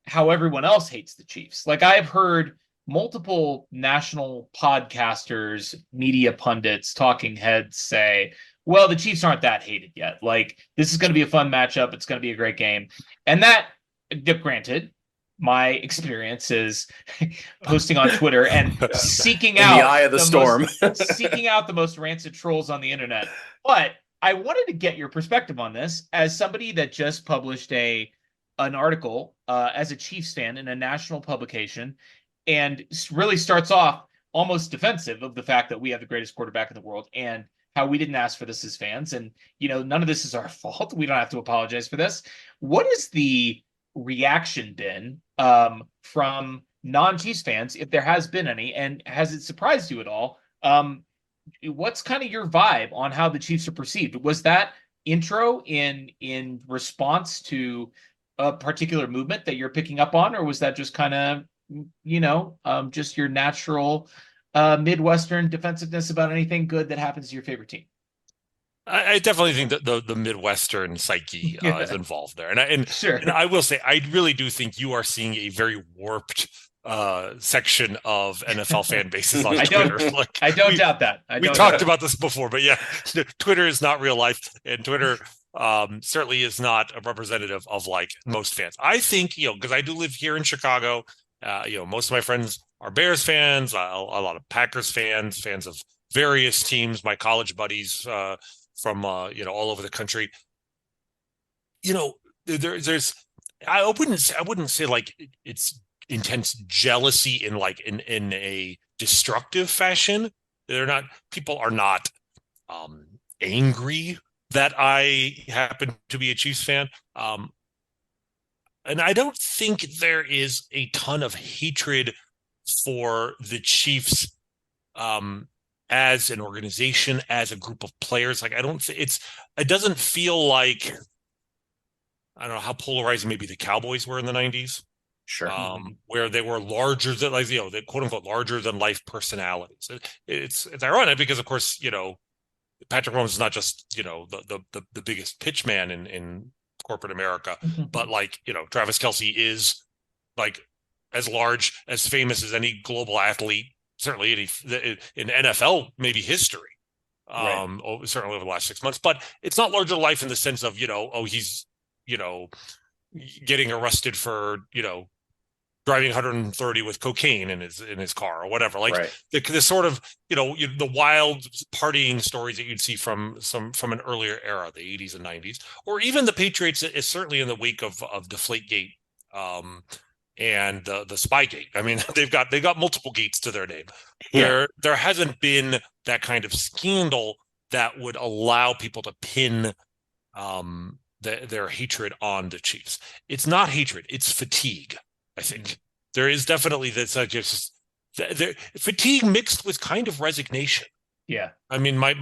how everyone else hates the Chiefs. Like, I've heard multiple national podcasters, media pundits, talking heads say, well, the Chiefs aren't that hated yet. Like, this is going to be a fun matchup. It's going to be a great game. And that, granted, my experience is posting on Twitter and seeking out the eye of the storm, seeking out the most rancid trolls on the internet. But I wanted to get your perspective on this as somebody that just published an article as a Chiefs fan in a national publication, and really starts off almost defensive of the fact that we have the greatest quarterback in the world and how we didn't ask for this as fans. And, none of this is our fault. We don't have to apologize for this. What has the reaction been from non-Chiefs fans, if there has been any, and has it surprised you at all? What's kind of your vibe on how the Chiefs are perceived? Was that intro in response to a particular movement that you're picking up on, or was that just kind of, just your natural Midwestern defensiveness about anything good that happens to your favorite team? I definitely think that the Midwestern psyche is involved there, and sure. And I will say, I really do think you are seeing a very warped section of NFL fan bases on Twitter. I don't doubt that. We talked about this before, but yeah, Twitter is not real life, and Twitter certainly is not a representative of like most fans. I think, because I do live here in Chicago, most of my friends are Bears fans, a lot of Packers fans of various teams, my college buddies from all over the country. There's I wouldn't say like it's intense jealousy in a destructive fashion. People are not angry that I happen to be a Chiefs fan. And I don't think there is a ton of hatred for the Chiefs as an organization, as a group of players. Like, it doesn't feel like, I don't know how polarizing maybe the Cowboys were in the 90s. Sure. Where they were larger than, like, the quote unquote larger than life personalities. It's ironic because, of course, Patrick Mahomes is not just, the biggest pitch man in corporate America, but like, Travis Kelce is like as large, as famous as any global athlete, certainly in NFL, maybe history. Right. Certainly over the last 6 months, but it's not larger than life in the sense of, he's, getting arrested for, driving 130 with cocaine in his car or whatever. Like, right. the sort of, the wild partying stories that you'd see from an earlier era, the 80s and 90s, or even the Patriots is certainly in the wake of Deflategate and the Spygate. I mean, they've got multiple gates to their name. Yeah. There hasn't been that kind of scandal that would allow people to pin their hatred on the Chiefs. It's not hatred; it's fatigue. I think there is definitely this fatigue mixed with kind of resignation. Yeah, I mean, my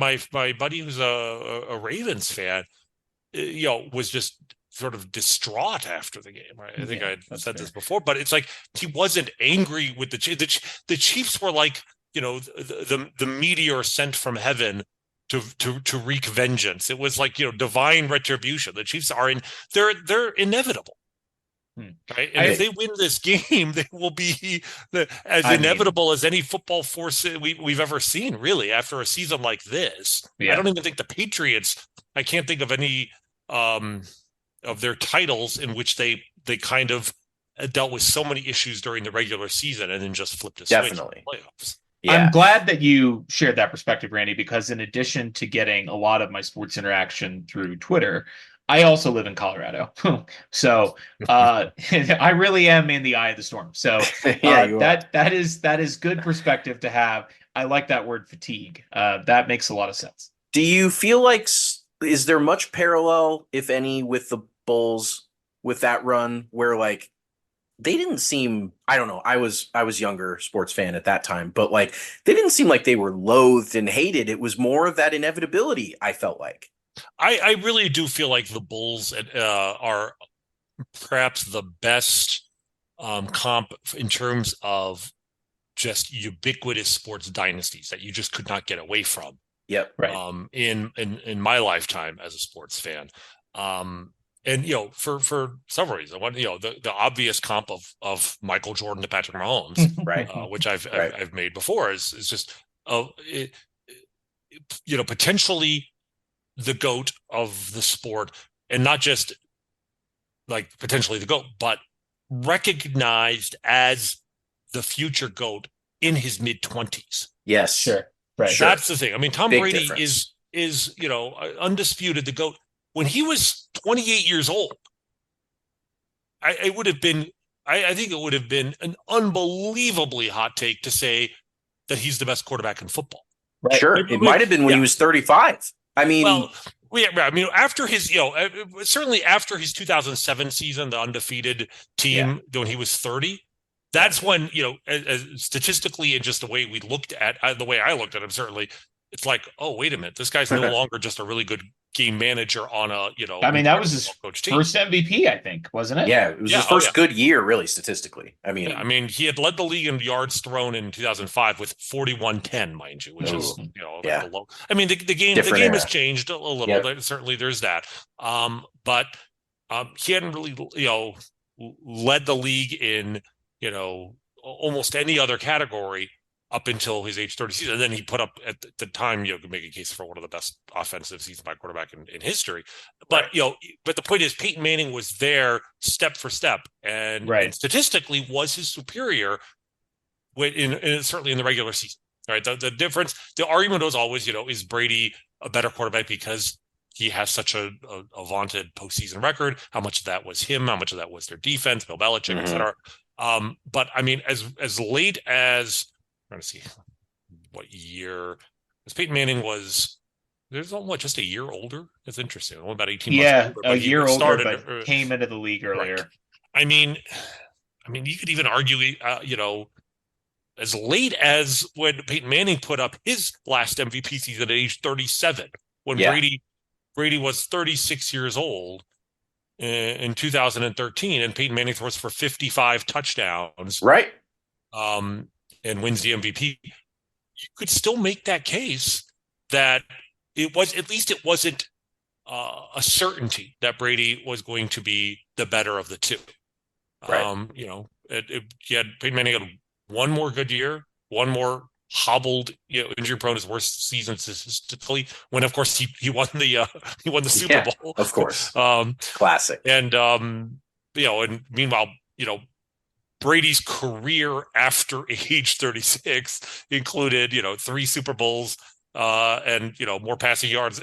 buddy who's a Ravens fan, was just sort of distraught after the game. Right? I think I said this before, but it's like he wasn't angry with the Chiefs. The Chiefs were like, the meteor sent from heaven to wreak vengeance. It was like, divine retribution. The Chiefs they're inevitable. Right. And if they win this game, they will be as inevitable as any football force we've ever seen, really, after a season like this. Yeah. I don't even think the Patriots, I can't think of any of their titles in which they kind of dealt with so many issues during the regular season and then just flipped a switch in the playoffs. Yeah. I'm glad that you shared that perspective, Randy, because in addition to getting a lot of my sports interaction through Twitter, I also live in Colorado. So I really am in the eye of the storm. So that is good perspective to have. I like that word fatigue. That makes a lot of sense. Do you feel like, is there much parallel, if any, with the Bulls with that run where like they didn't seem, I don't know, I was younger sports fan at that time, but like they didn't seem like they were loathed and hated. It was more of that inevitability, I felt like. I really do feel like the Bulls are perhaps the best comp in terms of just ubiquitous sports dynasties that you just could not get away from. Yep. Right. In my lifetime as a sports fan. And for several reasons, one, the obvious comp of Michael Jordan to Patrick Mahomes, right, which I've made before is just potentially the GOAT of the sport, and not just like potentially the GOAT, but recognized as the future GOAT in his mid-20s. Yes, sure, right. That's the thing. I mean, Tom Brady is undisputed the GOAT. When he was 28 years old, I think it would have been an unbelievably hot take to say that he's the best quarterback in football. Right. Sure, it might have been when he was 35. I mean, after his, certainly after his 2007 season, the undefeated team, when he was 30, that's when, as statistically and just the way we looked at, the way I looked at him, certainly, it's like, oh, wait a minute, this guy's no longer just a really good game manager on a, I mean, that was his first MVP, I think, wasn't it? Yeah, it was his first good year, really, statistically. I mean, he had led the league in yards thrown in 2005 with 41-10, mind you, which is, like low. I mean, the game has changed a little. Yep. Certainly, there's that. But he hadn't really, led the league in, almost any other category up until his age 30 season. And then he put up at the time, could make a case for one of the best offensive seasons by quarterback in history. But, but the point is Peyton Manning was there step for step and statistically was his superior certainly in the regular season. All right. The difference, the argument was always, is Brady a better quarterback because he has such a vaunted postseason record? How much of that was him? How much of that was their defense, Bill Belichick, et cetera? But I mean, as late as, trying to see what year, because Peyton Manning was, just a year older? That's interesting. Only about 18 months older. A year older, but came into the league earlier. Right. I mean, you could even argue, as late as when Peyton Manning put up his last MVP season at age 37, when Brady was 36 years old in 2013, and Peyton Manning throws for 55 touchdowns. Right. And wins the MVP, you could still make that case that it wasn't a certainty that Brady was going to be the better of the two. Right. Peyton Manning had one more good year, one more hobbled, injury prone, his worst season statistically. When of course he won the Super Bowl, of course, classic. And and meanwhile, Brady's career after age 36 included, 3 Super Bowls and, more passing yards.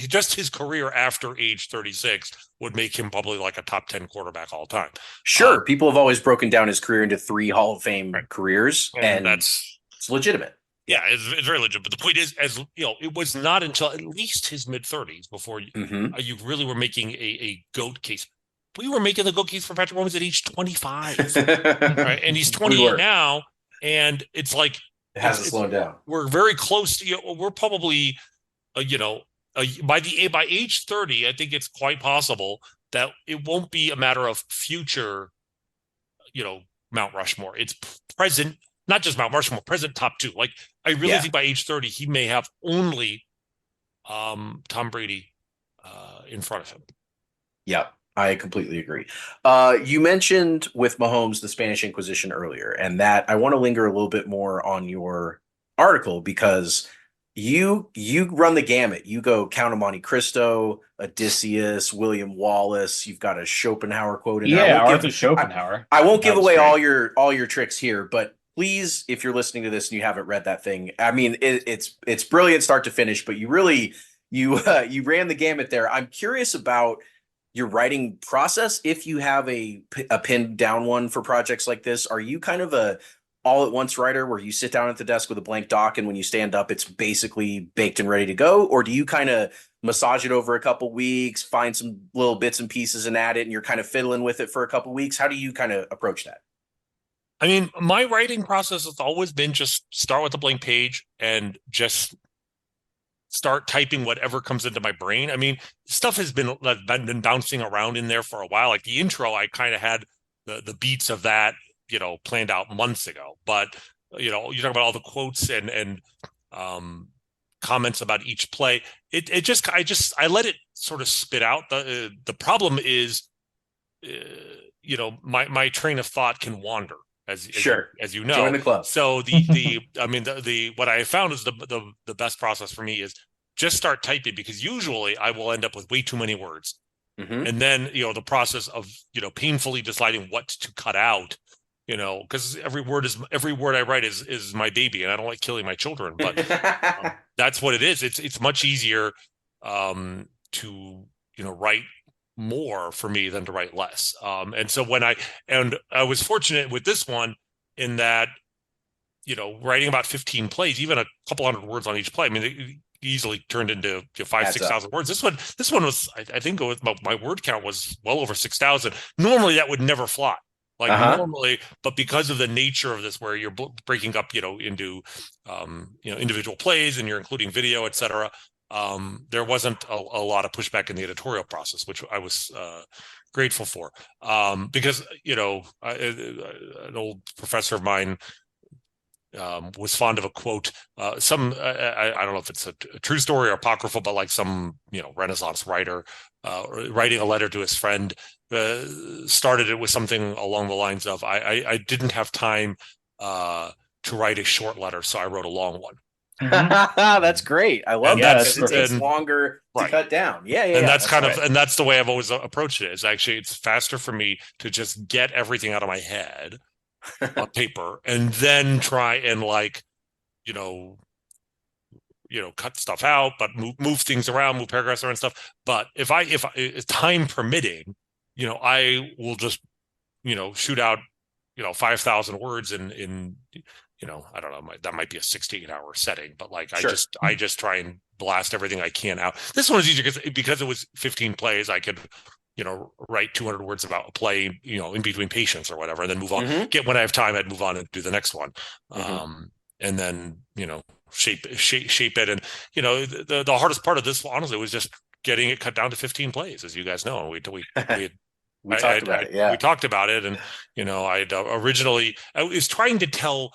Just his career after age 36 would make him probably like a top 10 quarterback all time. Sure. People have always broken down his career into 3 Hall of Fame careers, and it's legitimate. Yeah, it's very legit. But the point is, it was not until at least his mid-30s before you really were making a GOAT case. We were making the GOAT case for Patrick Mahomes at age 25, right? And he's 28 now, and it's like it hasn't slowed down. We're very close to. We're probably, by age 30, I think it's quite possible that it won't be a matter of future, Mount Rushmore. It's present, not just Mount Rushmore, present top 2. Like I really think by age 30, he may have only Tom Brady in front of him. Yeah, I completely agree. You mentioned with Mahomes the Spanish Inquisition earlier, and that I want to linger a little bit more on your article because you run the gamut. You go Count of Monte Cristo, Odysseus, William Wallace. You've got a Schopenhauer quote in there. Yeah, Arthur Schopenhauer. I won't That give was away great. all your tricks here, but please, if you're listening to this and you haven't read that thing, I mean, it's brilliant start to finish. But you really you ran the gamut there. I'm curious about your writing process. If you have a pinned down one for projects like this, are you kind of a all at once writer where you sit down at the desk with a blank doc and when you stand up it's basically baked and ready to go, or do you kind of massage it over a couple weeks, find some little bits and pieces and add it and you're kind of fiddling with it for a couple weeks? How do you kind of approach that? I mean, my writing process has always been just start with a blank page and just start typing whatever comes into my brain. I mean, stuff has been bouncing around in there for a while. Like the intro, I kind of had the beats of that, planned out months ago. But you talk about all the quotes and comments about each play. I let it sort of spit out. The problem is, my train of thought can wander. Sure. As you know, join the club. So the what I found is the best process for me is just start typing, because usually I will end up with way too many words, and then the process of painfully deciding what to cut out, because every word I write is my baby, and I don't like killing my children, but that's what it is. It's much easier to write more for me than to write less. And so I was fortunate with this one in that, writing about 15 plays, even a couple hundred words on each play. I mean, it easily turned into 5,000-6,000 words. This one was, I think my word count was well over 6,000. Normally that would never fly. Normally, but because of the nature of this, where you're breaking up, into, individual plays and you're including video, etc., there wasn't a lot of pushback in the editorial process, which I was grateful for, because an old professor of mine was fond of a quote. I don't know if it's a true story or apocryphal, but like some Renaissance writer writing a letter to his friend started it with something along the lines of, I didn't have time to write a short letter, so I wrote a long one. That's great. I love that. It takes longer to cut down. Yeah. And that's the way I've always approached it. Is actually it's faster for me to just get everything out of my head on paper and then try and cut stuff out, but move things around, move paragraphs around and stuff. But if time permitting, I will just shoot out 5,000 words in I don't know, that might be a 16-hour setting, but Sure. I just try and blast everything I can out. This one was easier because it was 15 plays. I could, write 200 words about a play, in between patients or whatever, and then move on. When I have time, I'd move on and do the next one. And then, shape it. And, the hardest part of this, honestly, was just getting it cut down to 15 plays, as you guys know. We talked about it. Yeah. We talked about it. And, I was trying to tell,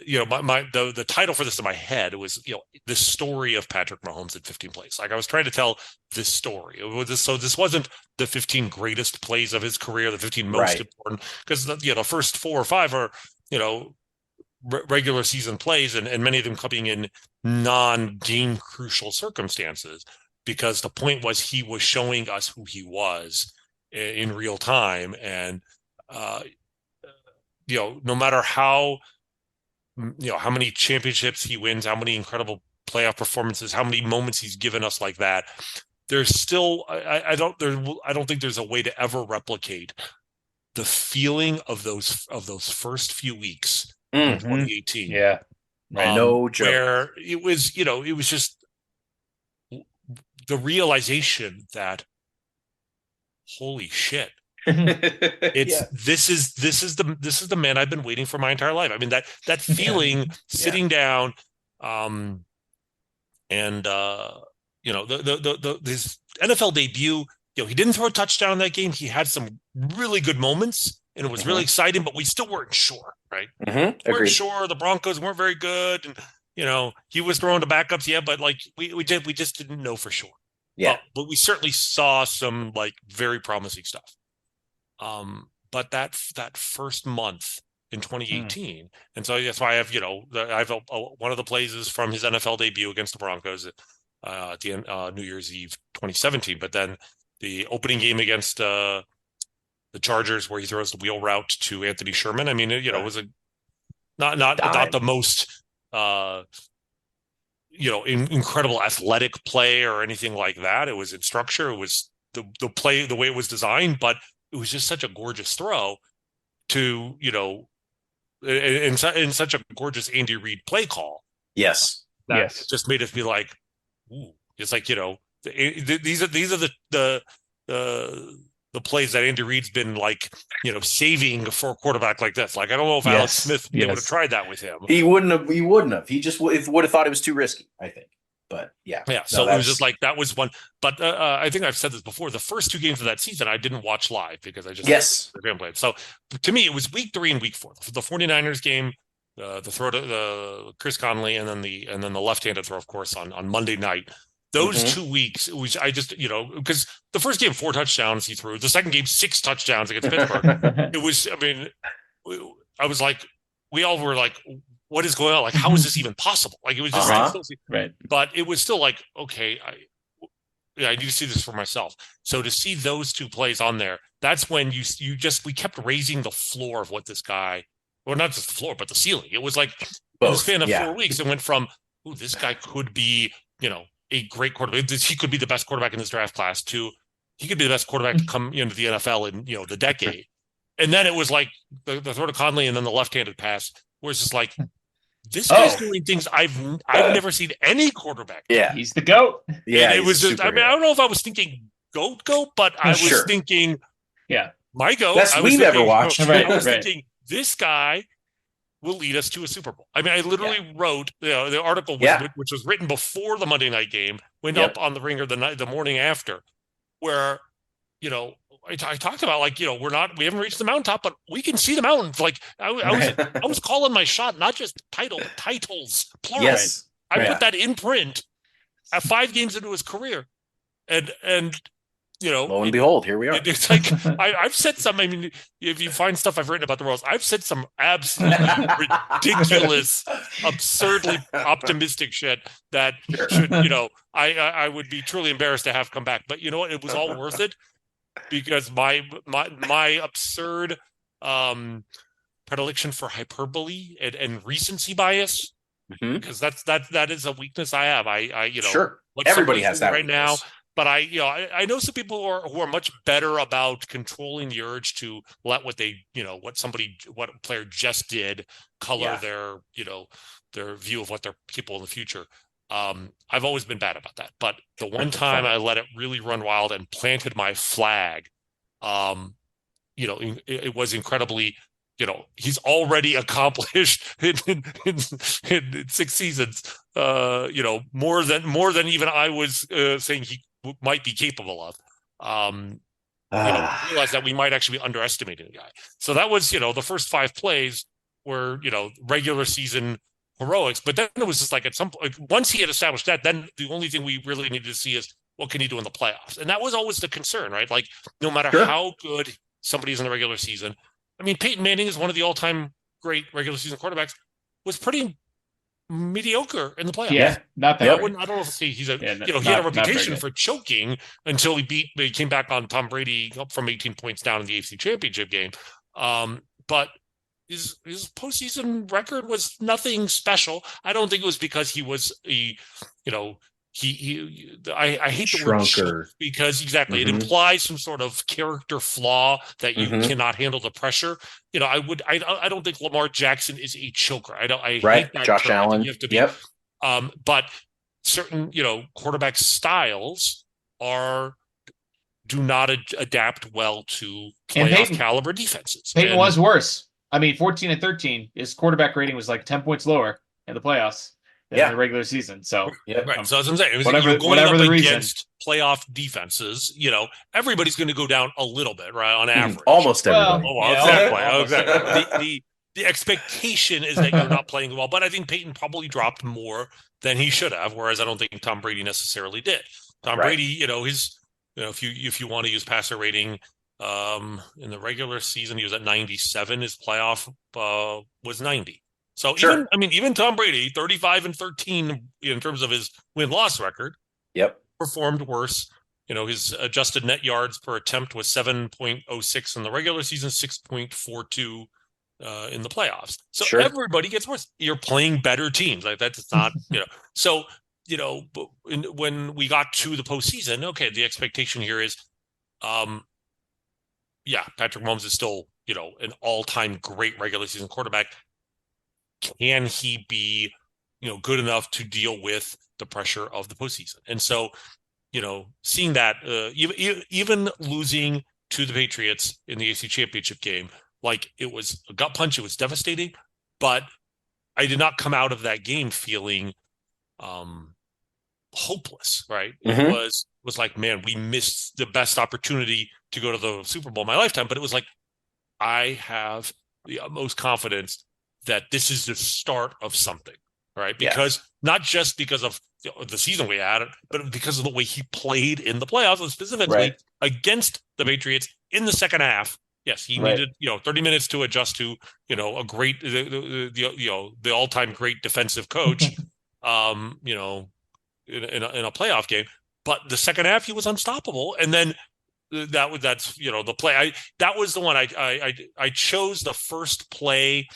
the title for this in my head was, the story of Patrick Mahomes in 15 plays. Like I was trying to tell this story. So this wasn't the 15 greatest plays of his career, the 15 most important, because the first 4 or 5 are, regular season plays, and many of them coming in non-game crucial circumstances, because the point was he was showing us who he was in real time. And, no matter how many championships he wins, how many incredible playoff performances, how many moments he's given us like that, there's still, I don't think there's a way to ever replicate the feeling of those first few weeks in 2018. Yeah. No joke. Where it was, it was just the realization that, holy shit, this is the man I've been waiting for my entire life. I mean, that feeling sitting down, and his NFL debut, he didn't throw a touchdown in that game. He had some really good moments and it was really exciting, but we still weren't sure, right? Agreed. Weren't sure. The Broncos weren't very good, and he was throwing to backups, yeah, but like we just didn't know for sure. Yeah. But we certainly saw some like very promising stuff. But that first month in 2018, and so that's why I have one of the plays is from his NFL debut against the Broncos at the end, New Year's Eve 2017. But then the opening game against the Chargers, where he throws the wheel route to Anthony Sherman. I mean, it was a not the most incredible athletic play or anything like that. It was in structure. It was the play, the way it was designed, but it was just such a gorgeous throw to, in such a gorgeous Andy Reid play call. Yes. That it just made us be like, ooh, it's like, these are the plays that Andy Reid's been like, saving for a quarterback like this. Like, I don't know if Alex Smith would have tried that with him. He wouldn't have. He just would have thought it was too risky, I think. But yeah. So it was just like, that was one. But I think I've said this before. The first 2 games of that season, I didn't watch live because I just played. So to me, it was week 3 and week 4. The 49ers game, the throw to the Chris Conley, and then the left-handed throw, of course, on Monday night. Those 2 weeks, it was, I just, because the first game, 4 touchdowns he threw. The second game, 6 touchdowns against Pittsburgh. It was, I mean, I was like, we all were like, what is going on? Like, how is this even possible? Like, it was just right. But it was still like, okay, I need to see this for myself. So to see those 2 plays on there, that's when we kept raising the floor of what this guy, or not just the floor, but the ceiling. It was like, in the span of 4 weeks, it went from, ooh, this guy could be, a great quarterback. He could be the best quarterback in this draft class, to he could be the best quarterback to come into the NFL in, the decade. And then it was like the throw to Conley and then the left-handed pass, where it's just like, this guy's doing things I've never seen any quarterback do. Yeah, he's the GOAT. Yeah, and it was just, I mean, I don't know if I was thinking GOAT, but I was thinking, my GOAT. Best we've ever watched. I was thinking, this guy will lead us to a Super Bowl. I mean, I literally wrote, the article, which was written before the Monday night game, went up on the Ringer the morning after, where, I talked about, like, we haven't reached the mountaintop, but we can see the mountains. Like, I was calling my shot, not just titles, plural. Yes. I put that in print at 5 games into his career. And lo and behold, here we are. It's like, I've said some, I mean, if you find stuff I've written about the Royals, I've said some absolutely ridiculous, absurdly optimistic shit that should, I would be truly embarrassed to have come back. But you know what? It was all worth it, because my absurd predilection for hyperbole and recency bias, because that is a weakness I have. Sure, everybody has that right now. But I know some people who are much better about controlling the urge to let what a player just did color their view of what they're capable in the future. I've always been bad about that. But the one time I let it really run wild and planted my flag, it was incredibly, he's already accomplished in 6 seasons, more than even I was saying he might be capable of. Realize that we might actually be underestimating the guy. So that was, the first 5 plays were, regular season heroics. But then it was just like, at some point, once he had established that, then the only thing we really needed to see is, what can he do in the playoffs? And that was always the concern, right? Like, no matter how good somebody is in the regular season. I mean, Peyton Manning is one of the all-time great regular season quarterbacks, was pretty mediocre in the playoffs. Yeah, not that. I don't know if he's he had a reputation for choking until he came back on Tom Brady up from 18 points down in the AFC Championship game. But his postseason record was nothing special. I don't think it was because he was I hate the word choke, because it implies some sort of character flaw that you cannot handle the pressure. I don't think Lamar Jackson is a choker. I hate that Josh term. Allen. You have to be, but certain quarterback styles do not adapt well to playoff caliber defenses. Peyton was worse. I mean, 14 and 13, his quarterback rating was like 10 points lower in the playoffs than in the regular season. So, right. So as I'm saying, it was whatever going the up reason. against playoff defenses, everybody's going to go down a little bit, right? On average. Almost everybody. Exactly. the expectation is that you're not playing well, but I think Peyton probably dropped more than he should have, whereas I don't think Tom Brady necessarily did. Tom Brady, if you want to use passer rating, in the regular season, he was at 97. His playoff was 90. So even Tom Brady, 35-13 in terms of his win-loss record, performed worse. His adjusted net yards per attempt was 7.06 in the regular season, 6.42 in the playoffs. So everybody gets worse. You're playing better teams. Like that's not, So, when we got to the postseason, okay, the expectation here is, Patrick Mahomes is still, an all-time great regular season quarterback. Can he be, good enough to deal with the pressure of the postseason? And so, seeing that, even losing to the Patriots in the AFC Championship game, like it was a gut punch, it was devastating, but I did not come out of that game feeling hopeless, right? Mm-hmm. It was like, man, we missed the best opportunity to go to the Super Bowl in my lifetime. But it was like, I have the utmost confidence that this is the start of something, right? Because not just because of the season we had, but because of the way he played in the playoffs, and specifically against the Patriots in the second half. Yes, he needed 30 minutes to adjust to a great the all-time great defensive coach, in a playoff game. But the second half he was unstoppable, and then that's the play. That was the one I chose the first play.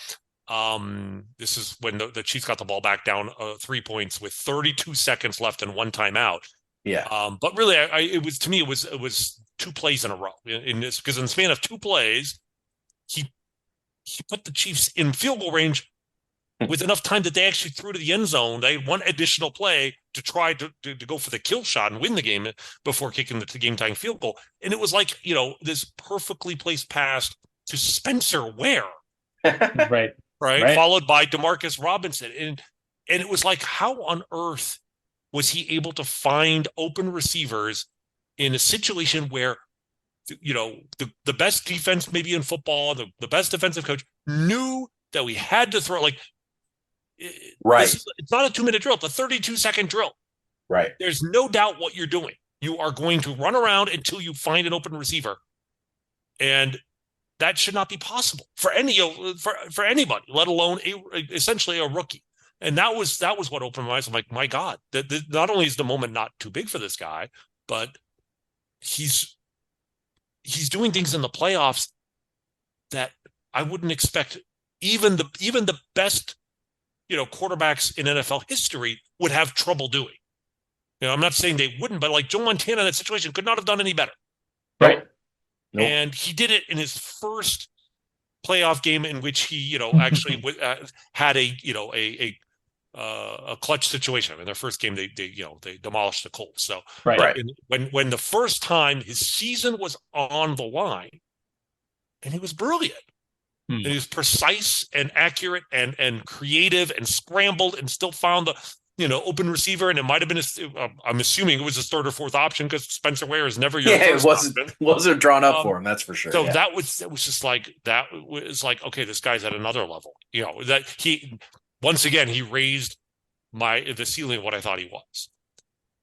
This is when the Chiefs got the ball back down 3 points with 32 seconds left and one timeout. But really, it was two plays in a row in this, because in the span of two plays, he put the Chiefs in field goal range with enough time that they actually threw to the end zone. They had one additional play to try to go for the kill shot and win the game before kicking the game-tying field goal. And it was like, this perfectly placed pass to Spencer Ware. Right. Followed by DeMarcus Robinson. And it was like, how on earth was he able to find open receivers in a situation where, the best defense maybe in football, the best defensive coach knew that we had to throw, like, it's not a 2-minute drill. It's a 32-second drill. There's no doubt what you're doing. You are going to run around until you find an open receiver. And that should not be possible for anybody, let alone essentially a rookie. And that was what opened my eyes. I'm like, my God, not only is the moment not too big for this guy, but he's doing things in the playoffs that I wouldn't expect even the best quarterbacks in NFL history would have trouble doing. I'm not saying they wouldn't, but like Joe Montana in that situation could not have done any better. Right. Nope. And he did it in his first playoff game in which he, actually had a clutch situation. In their first game, they demolished the Colts. So when the first time his season was on the line, and he was brilliant. And he was precise and accurate and creative and scrambled and still found the open receiver, and it might have been I'm assuming it was his third or fourth option, because Spencer Ware is never your first option. Wasn't drawn up for him, that's for sure. So that was just like, that was like, okay, this guy's at another level. That he, once again, he raised the ceiling of what I thought he was.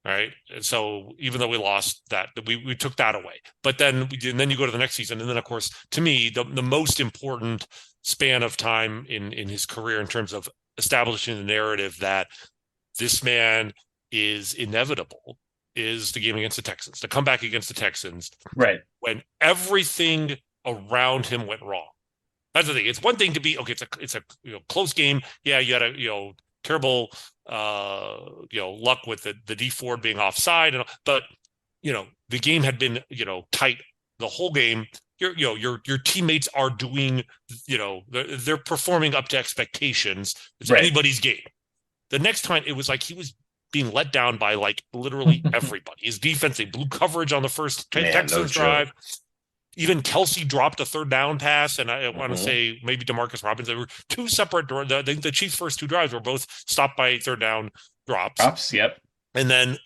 Right. And so even though we lost that, we took that away. But then you go to the next season. And then, of course, to me, the most important span of time in his career in terms of establishing the narrative that this man is inevitable is the game against the Texans, the comeback against the Texans. Right. When everything around him went wrong. That's the thing. It's one thing to be, okay, it's a close game. Yeah, you had a terrible luck with the D Ford being offside, but the game had been tight the whole game. Your teammates are doing, they're performing up to expectations. It's anybody's game. The next time it was like he was being let down by like literally everybody. His defense, they blew coverage on the first Texans drive. Even Kelsey dropped a third down pass, and I want to say maybe DeMarcus Robinson. There were two separate. The Chiefs' first two drives were both stopped by third down drops. Yep. And then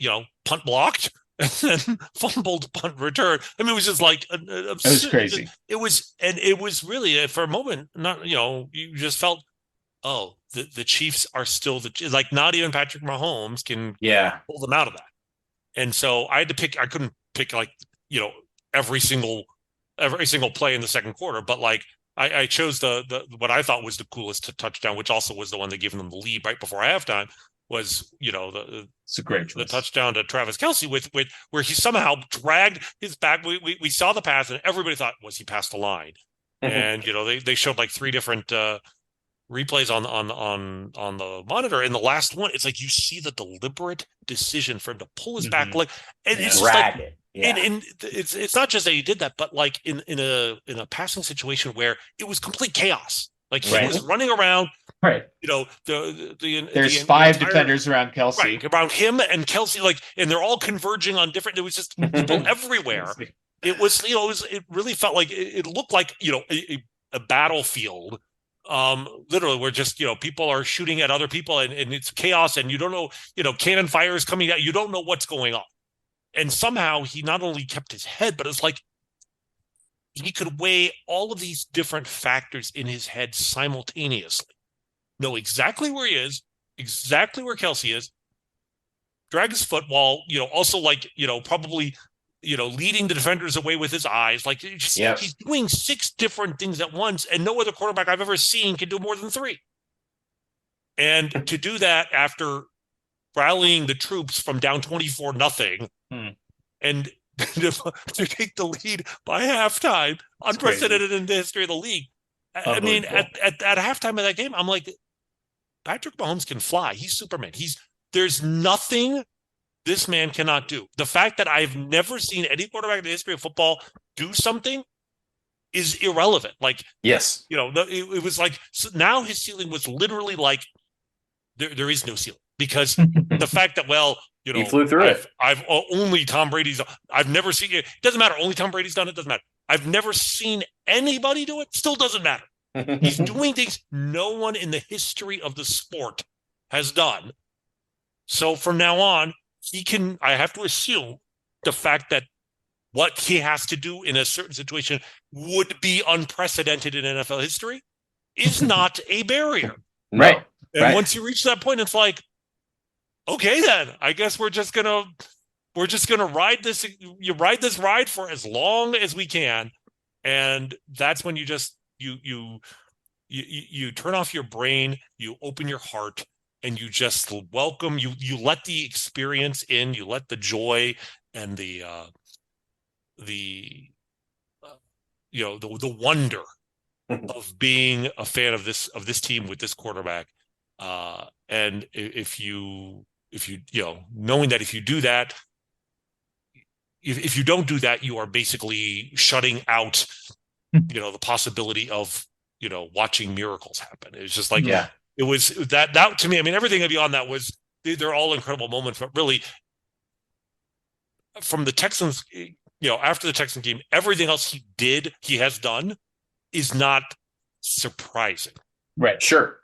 punt blocked, and then fumbled punt return. I mean, it was just like It was crazy. it was really for a moment, not, you just felt, oh, the Chiefs are still like, not even Patrick Mahomes can Yeah. pull them out of that. And so I had to pick. I couldn't pick, like, every single play in the second quarter, but like I chose the what I thought was the coolest touchdown, which also was the one that gave them the lead right before halftime. Was It's a great the choice. touchdown to Travis Kelce with where he somehow dragged his back. We saw the pass, and everybody thought, was he past the line? And they showed like three different replays on the monitor, and the last one, it's like you see the deliberate decision for him to pull his back leg, and it's just like, and it's not just that he did that, but like in a passing situation where it was complete chaos. Like, he was running around, right? There's five defenders around Kelce, right, around him and Kelce, like, and they're all converging on different. It was just people everywhere. It was, it really felt like it looked like a battlefield. Literally, where just people are shooting at other people, and it's chaos, and you don't know, cannon fire is coming out. You don't know what's going on, and somehow he not only kept his head, but it's like he could weigh all of these different factors in his head simultaneously, know exactly where he is, exactly where Kelce is, drag his foot while also, like, probably leading the defenders away with his eyes. Like, he's doing 6 different things at once, and no other quarterback I've ever seen can do more than 3. And to do that after rallying the troops from down 24-0, and to take the lead by halftime, unprecedented in the history of the league. I mean, at halftime of that game, I'm like, Patrick Mahomes can fly. He's Superman. There's nothing this man cannot do. The fact that I've never seen any quarterback in the history of football do something is irrelevant. Like, yes, it was like, so now his ceiling was literally like, there is no ceiling, because the fact that, he flew through it. I've only Tom Brady's. I've never seen it. Doesn't matter. Only Tom Brady's done it. Doesn't matter. I've never seen anybody do it. Still doesn't matter. He's doing things no one in the history of the sport has done. So from now on, I have to assume the fact that what he has to do in a certain situation would be unprecedented in NFL history is not a barrier. Right. And once you reach that point, it's like, okay, then I guess we're just gonna ride this. You ride this ride for as long as we can, and that's when you just you turn off your brain, you open your heart, and you just welcome. You let the experience in. You let the joy and the wonder of being a fan of this team with this quarterback. And if you knowing that if you do that, if you don't do that, you are basically shutting out, the possibility of, watching miracles happen. It was just like, it was that to me. I mean, everything beyond that was, they're all incredible moments, but really from the Texans, after the Texans game, everything else he has done is not surprising. Right. Sure.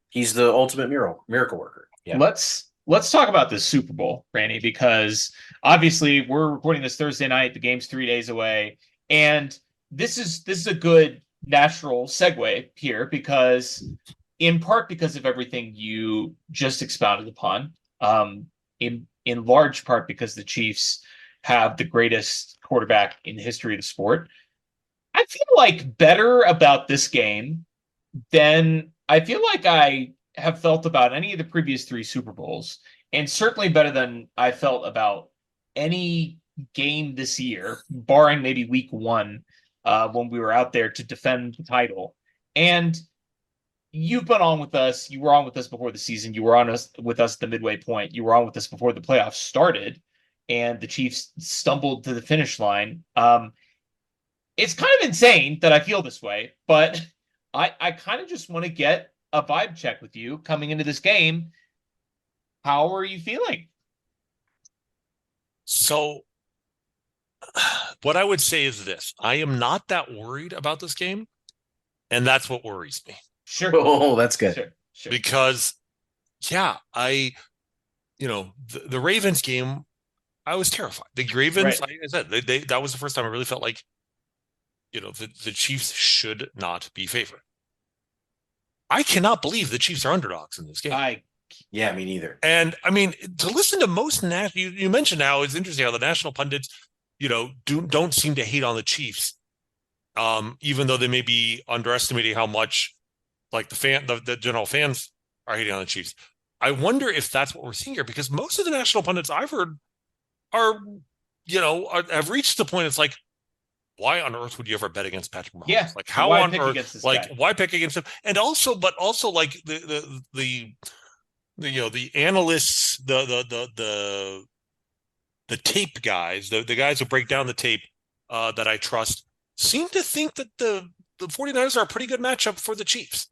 He's the ultimate miracle worker. Yeah. Let's talk about this Super Bowl, Rany, because obviously we're recording this Thursday night. The game's 3 days away, and this is a good natural segue here, because in part because of everything you just expounded upon, in large part because the Chiefs have the greatest quarterback in the history of the sport. I feel like better about this game than I feel like I have felt about any of the previous 3 Super Bowls, and certainly better than I felt about any game this year, barring maybe week 1, when we were out there to defend the title. And you've been on with us. You were on with us before the season. You were with us at the midway point. You were on with us before the playoffs started, and the Chiefs stumbled to the finish line. It's kind of insane that I feel this way, but I kind of just want to get a vibe check with you coming into this game. How are you feeling? So what I would say is this: I am not that worried about this game, and that's what worries me. Sure. Oh, that's good. Sure. Because, the Ravens game I was terrified. The Ravens, Right. like I said, they that was the first time I really felt like, the Chiefs should not be favored. I cannot believe the Chiefs are underdogs in this game. Yeah, me neither. And I mean, to listen to most you mentioned now, it's interesting how the national pundits, don't seem to hate on the Chiefs, even though they may be underestimating how much like the general fans are hating on the Chiefs. I wonder if that's what we're seeing here, because most of the national pundits I've heard are, have reached the point. It's like, why on earth would you ever bet against Patrick Mahomes? Yeah. Like, how Why on pick earth, against this like, guy? why pick against him? And also, but also, like the analysts, the tape guys, the guys who break down the tape, that I trust, seem to think that the 49ers are a pretty good matchup for the Chiefs.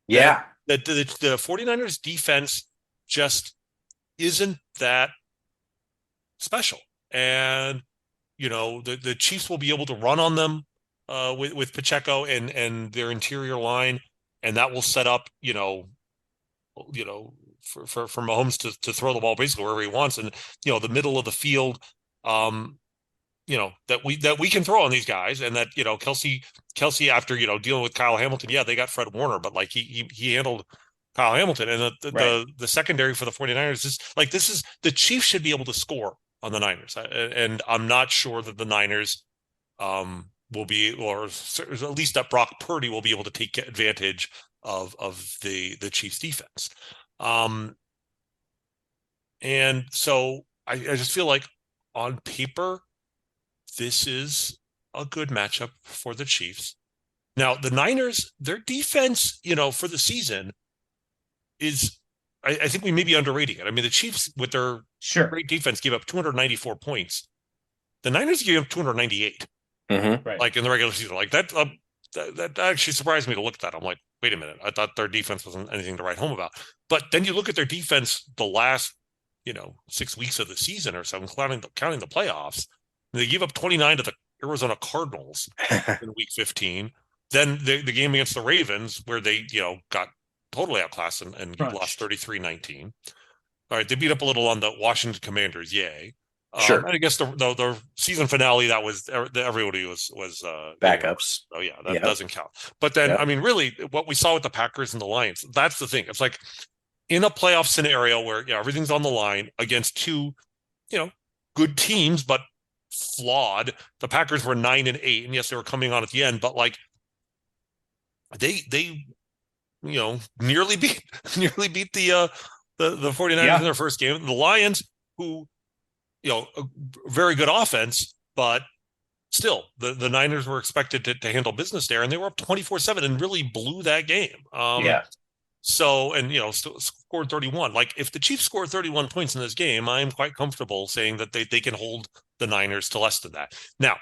Yeah. That the 49ers defense just isn't that special. And the Chiefs will be able to run on them with Pacheco and their interior line, and that will set up, for Mahomes to throw the ball basically wherever he wants. And the middle of the field, that we can throw on these guys, and that Kelsey, after dealing with Kyle Hamilton, yeah, they got Fred Warner, but like he handled Kyle Hamilton. And the secondary for the 49ers is like, this is the Chiefs should be able to score on the Niners, and I'm not sure that the Niners will be, or at least that Brock Purdy will be able to take advantage of the Chiefs defense. And so I just feel like on paper, this is a good matchup for the Chiefs. Now, the Niners, their defense, for the season is, I think we may be underrating it. I mean, the Chiefs, with their great defense, gave up 294 points. The Niners gave up 298, Mm-hmm. like in the regular season. Like that, that actually surprised me to look at that. I'm like, wait a minute, I thought their defense wasn't anything to write home about. But then you look at their defense the last, 6 weeks of the season or so, counting the playoffs. They gave up 29 to the Arizona Cardinals in week 15. Then the game against the Ravens, where they, got totally outclassed and lost 33-19. All right, they beat up a little on the Washington Commanders. Yay. Sure. And I guess the season finale, that was everybody was backups. Oh yeah, that doesn't count. But then, I mean, really, what we saw with the Packers and the Lions, that's the thing. It's like in a playoff scenario where everything's on the line against two, good teams, but flawed. The Packers were 9-8, and yes, they were coming on at the end, but like they nearly beat the 49ers in their first game. The Lions, who a very good offense, but still the Niners were expected to handle business there, and they were up 24-7 and really blew that game. So, and still scored 31. Like, if the Chiefs score 31 points in this game, I'm quite comfortable saying that they can hold the Niners to less than that. Now,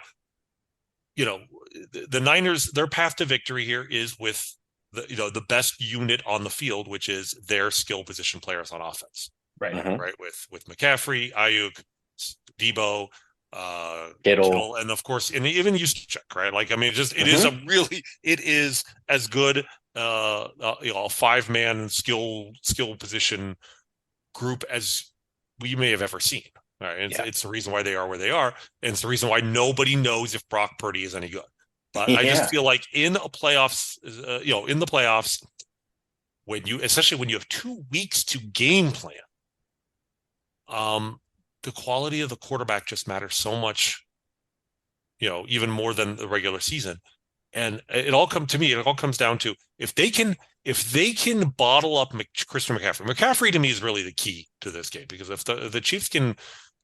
the Niners, their path to victory here is with the best unit on the field, which is their skill position players on offense. Right. Mm-hmm. Right. With McCaffrey, Ayuk, Debo, Kittle, and of course, and even Juszczyk, right? Like, I mean, it is as good a 5-man skill position group as we may have ever seen. All right. It's the reason why they are where they are, and it's the reason why nobody knows if Brock Purdy is any good. But I just feel like in the playoffs, especially when you have 2 weeks to game plan, the quality of the quarterback just matters so much, even more than the regular season. And it all comes down to if they can bottle up Christian McCaffrey. McCaffrey to me is really the key to this game, because if the Chiefs can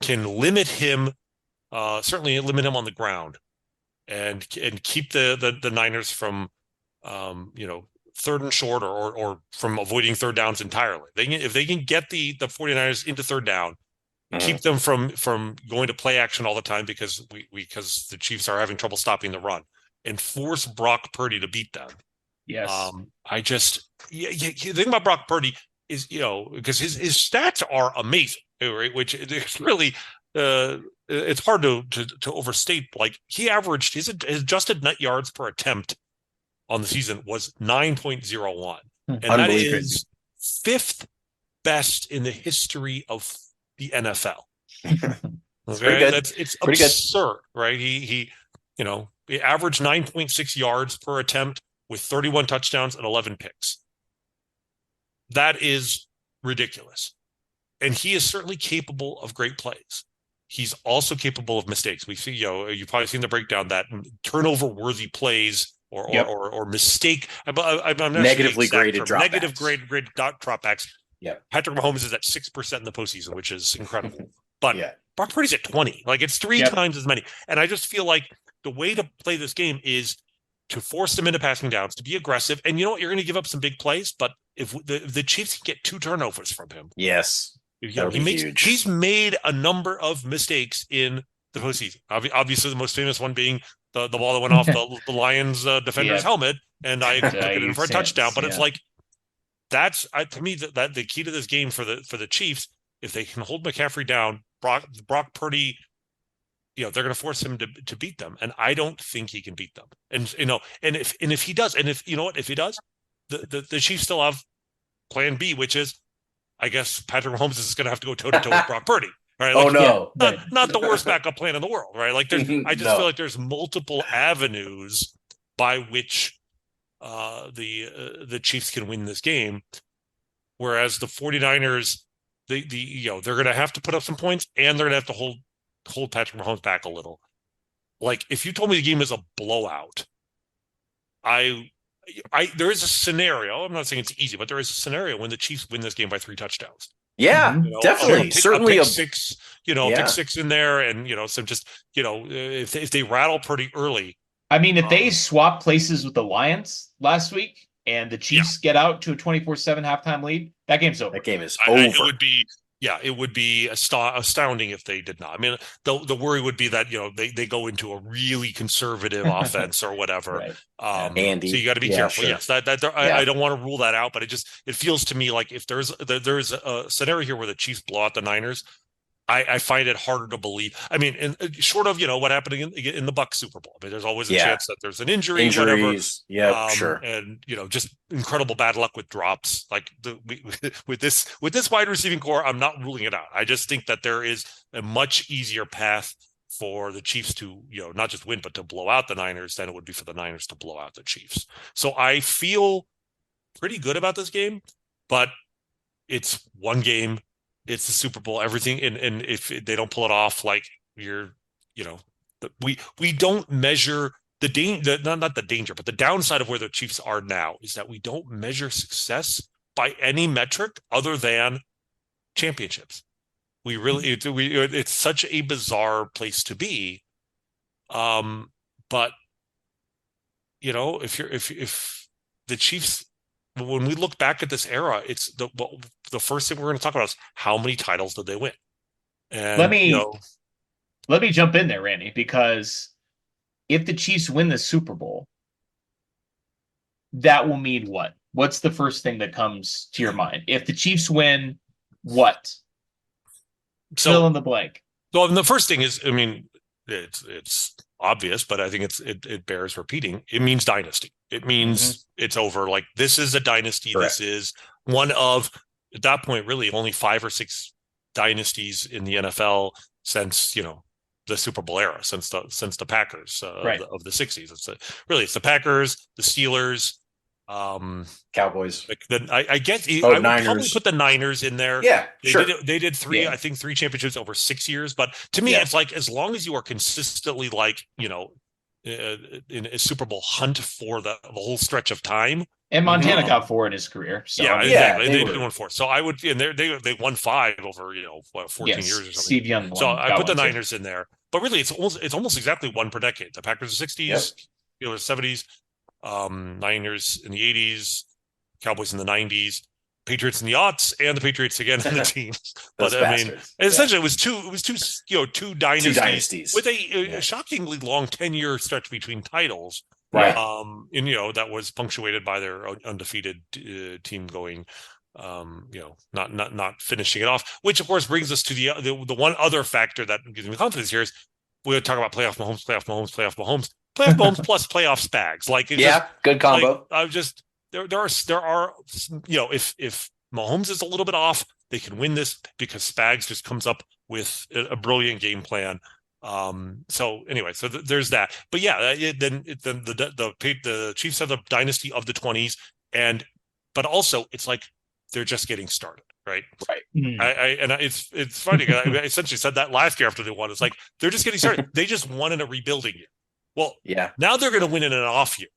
limit him, certainly limit him on the ground, and keep the Niners from third and short, or from avoiding third downs entirely. If they can get the 49ers into third down, keep them from going to play action all the time, because the Chiefs are having trouble stopping the run, and force Brock Purdy to beat them. Yes. The thing about Brock Purdy is, because his stats are amazing, right? Which is really, it's hard to overstate. Like, he averaged his adjusted net yards per attempt on the season was 9.01, and that is 5th best in the history of the NFL. pretty good. It's Pretty good. absurd, right? He he averaged 9.6 yards per attempt with 31 touchdowns and 11 picks. That is ridiculous. And he is certainly capable of great plays. He's also capable of mistakes. We see, you've probably seen the breakdown that turnover-worthy plays or mistake. I'm not Negatively sure graded dropbacks. Negative grade dropbacks. Yeah. Patrick Mahomes is at 6% in the postseason, which is incredible. But Brock Purdy's at 20. Like, it's three times as many. And I just feel like the way to play this game is to force them into passing downs, to be aggressive. And you know what? You're going to give up some big plays, but if the Chiefs can get 2 turnovers from him. Yes. He's made a number of mistakes in the postseason. Obviously, the most famous one being the ball that went off the Lions defender's helmet, and I took it in for a touchdown. But it's like, that's to me that the key to this game for the Chiefs. If they can hold McCaffrey down, Brock Purdy, they're going to force him to beat them, and I don't think he can beat them. And if he does, if he does, the Chiefs still have Plan B, which is, I guess Patrick Mahomes is going to have to go toe-to-toe with Brock Purdy. Right? Like, not the worst backup plan in the world, right? Like, I just feel like there's multiple avenues by which the Chiefs can win this game, whereas the 49ers, they're going to have to put up some points, and they're going to have to hold Patrick Mahomes back a little. Like, if you told me the game is a blowout, there is a scenario. I'm not saying it's easy, but there is a scenario when the Chiefs win this game by 3 touchdowns. Yeah, definitely. Certainly a pick six, pick 6 in there, and some just if they rattle pretty early. I mean, if they swap places with the Lions last week and the Chiefs get out to a 24-7 halftime lead, that game's over. That game is over. It would be astounding if they did not. I mean, the worry would be that they go into a really conservative offense or whatever. Right. Andy, so you got to be careful. Sure. Yes, I don't want to rule that out, but it feels to me like if there's a scenario here where the Chiefs blow out the Niners, I find it harder to believe. I mean, short of what happened in the Bucs Super Bowl. I mean, there's always a chance that there's an injury, injuries. Yeah, sure. And just incredible bad luck with drops. Like with this wide receiving core, I'm not ruling it out. I just think that there is a much easier path for the Chiefs to not just win, but to blow out the Niners than it would be for the Niners to blow out the Chiefs. So I feel pretty good about this game, but it's one game. It's the Super Bowl, everything. And if they don't pull it off, like we don't measure the danger, not the danger, but the downside of where the Chiefs are now is that we don't measure success by any metric other than championships. It's such a bizarre place to be. But if the Chiefs, when we look back at this era, it's the first thing we're going to talk about is how many titles did they win? And let me jump in there, Rany, because if the Chiefs win the Super Bowl, that will mean what? What's the first thing that comes to your mind? If the Chiefs win, what? Fill in the blank. So the first thing is, I mean, it's obvious, but I think it bears repeating. It means dynasty. It means it's over. Like, this is a dynasty. Correct. This is one of, at that point, really only 5 or 6 dynasties in the NFL since the Super Bowl era, since the Packers of the 60s. It's the Packers, the Steelers, Cowboys. I guess I would Niners. probably put the Niners in there. Yeah, they did 3. I think 3 championships over 6 years. But to me, it's like, as long as you are consistently in a Super Bowl hunt for the whole stretch of time. And Montana got 4 in his career. So exactly. They did won 4. So I would, and they won 5 over 14 years or something. Steve Young. So I put the Niners in there. But really, it's almost exactly one per decade. The Packers in the 60s, Steelers 70s, Niners in the 80s, Cowboys in the 90s, Patriots in the aughts, and the Patriots again in the teens. But I mean, essentially, it was two dynasties with a shockingly long 10-year stretch between titles. Right. And that was punctuated by their undefeated team going, not finishing it off, which of course brings us to the one other factor that gives me confidence here is we'll talk about playoff Mahomes plus playoff Spags. Like, good combo. Like, there are if Mahomes is a little bit off, they can win this because Spags just comes up with a brilliant game plan. So anyway, so there's that. But yeah, then the Chiefs have the dynasty of the 20s, but also it's like they're just getting started, right? Right. It's funny. I essentially said that last year after they won. It's like they're just getting started. They just won in a rebuilding year. Well, Yeah. now they're going to win in an off year,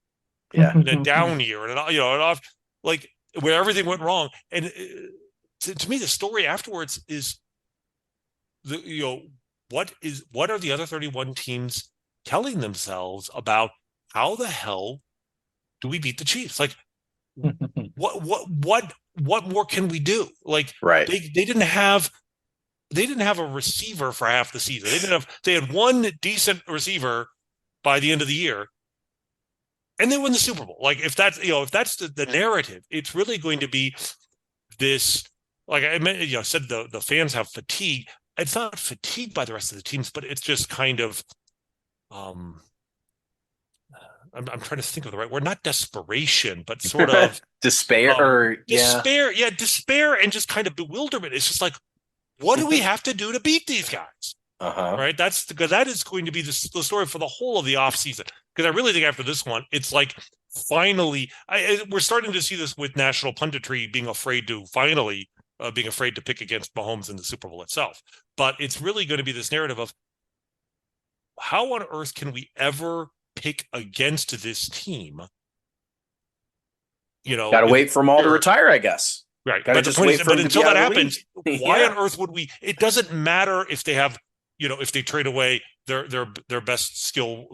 Yeah. in a down year, and an off, like where everything went wrong. And to me, the story afterwards is what are the other 31 teams telling themselves about how the hell do we beat the Chiefs? Like, what more can we do? Like, right. They didn't have a receiver for half the season. They had one decent receiver by the end of the year, and they win the Super Bowl. Like, if that's the narrative, it's really going to be this. Like I said, the fans have fatigue. It's not fatigue by the rest of the teams, but it's just kind of, I'm trying to think of the right word, not desperation, but sort of despair. Despair and just kind of bewilderment. It's just like, what do we have to do to beat these guys? Right? That's because that is going to be the story for the whole of the offseason. Because I really think after this one, it's like finally, we're starting to see this with national punditry being afraid to pick against Mahomes in the Super Bowl itself. But it's really going to be this narrative of how on earth can we ever pick against this team? Got to wait for them all to retire, I guess. Right. But until that happens, why on earth would we? It doesn't matter if they have, if they trade away their best skill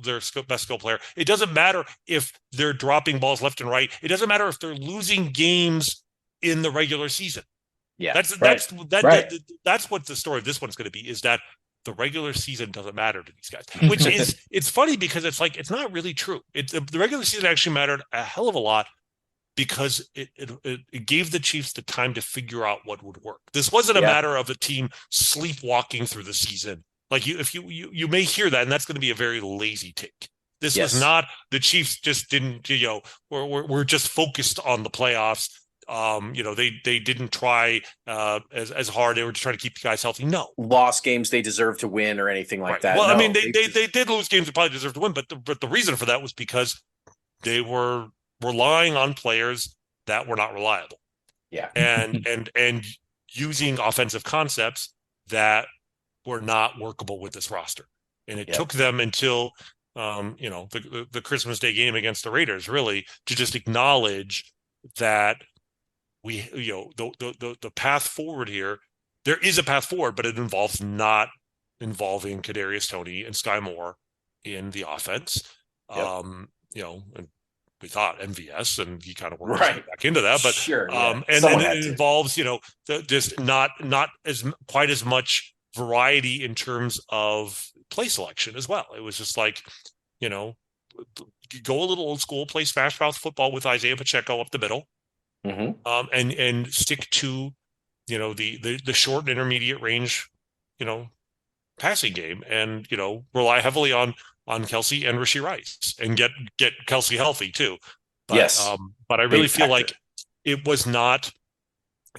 player. It doesn't matter if they're dropping balls left and right. It doesn't matter if they're losing games in the regular season. Yeah, that's what the story of this one's going to be, is that the regular season doesn't matter to these guys, which is, it's funny because it's like, it's not really true. The regular season actually mattered a hell of a lot because it gave the Chiefs the time to figure out what would work. This wasn't a matter of a team sleepwalking through the season. Like you may hear that, and that's going to be a very lazy take. This was not, the Chiefs just didn't, we're just focused on the playoffs. They didn't try as hard. They were just trying to keep the guys healthy. No, lost games they deserve to win or anything like that. Well, no, I mean, they did lose games they probably deserved to win, but the reason for that was because they were relying on players that were not reliable. Yeah, and using offensive concepts that were not workable with this roster, and it took them until the Christmas Day game against the Raiders really to just acknowledge that the path forward here, there is a path forward, but it involves not involving Kadarius Toney and Sky Moore in the offense. And we thought MVS, and he kind of worked back into that, but and it involves just not as quite as much variety in terms of play selection as well. It was just like go a little old school, play smash mouth football with Isaiah Pacheco up the middle. And stick to the short and intermediate range passing game, and rely heavily on Kelsey and Rashee Rice, and get Kelsey healthy too. But but I really feel like it was not,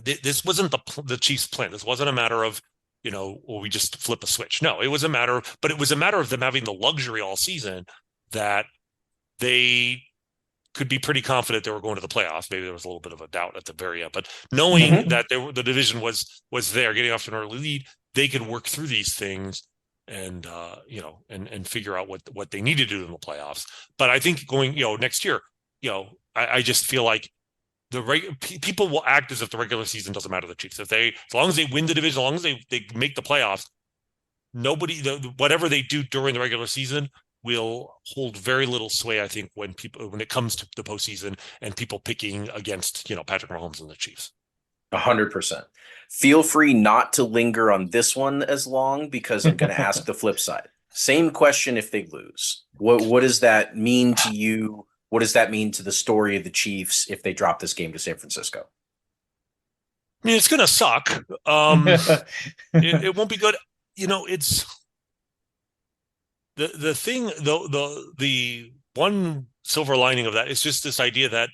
this wasn't the Chiefs' plan. This wasn't a matter of we just flip a switch. No, it was a matter of them having the luxury all season that they could be pretty confident they were going to the playoffs. Maybe there was a little bit of a doubt at the very end, but knowing that the division was there, getting off to an early lead, they could work through these things and and figure out what they need to do in the playoffs. But I think going next year, I just feel like people will act as if the regular season doesn't matter to the Chiefs. As long as they win the division, as long as they make the playoffs, whatever they do during the regular season will hold very little sway, I think, when it comes to the postseason and people picking against Patrick Mahomes and the Chiefs. 100%. Feel free not to linger on this one as long, because I'm going to ask the flip side. Same question: if they lose, what does that mean to you? What does that mean to the story of the Chiefs if they drop this game to San Francisco? I mean, it's going to suck. It won't be good. It's the thing, though. The one silver lining of that is just this idea that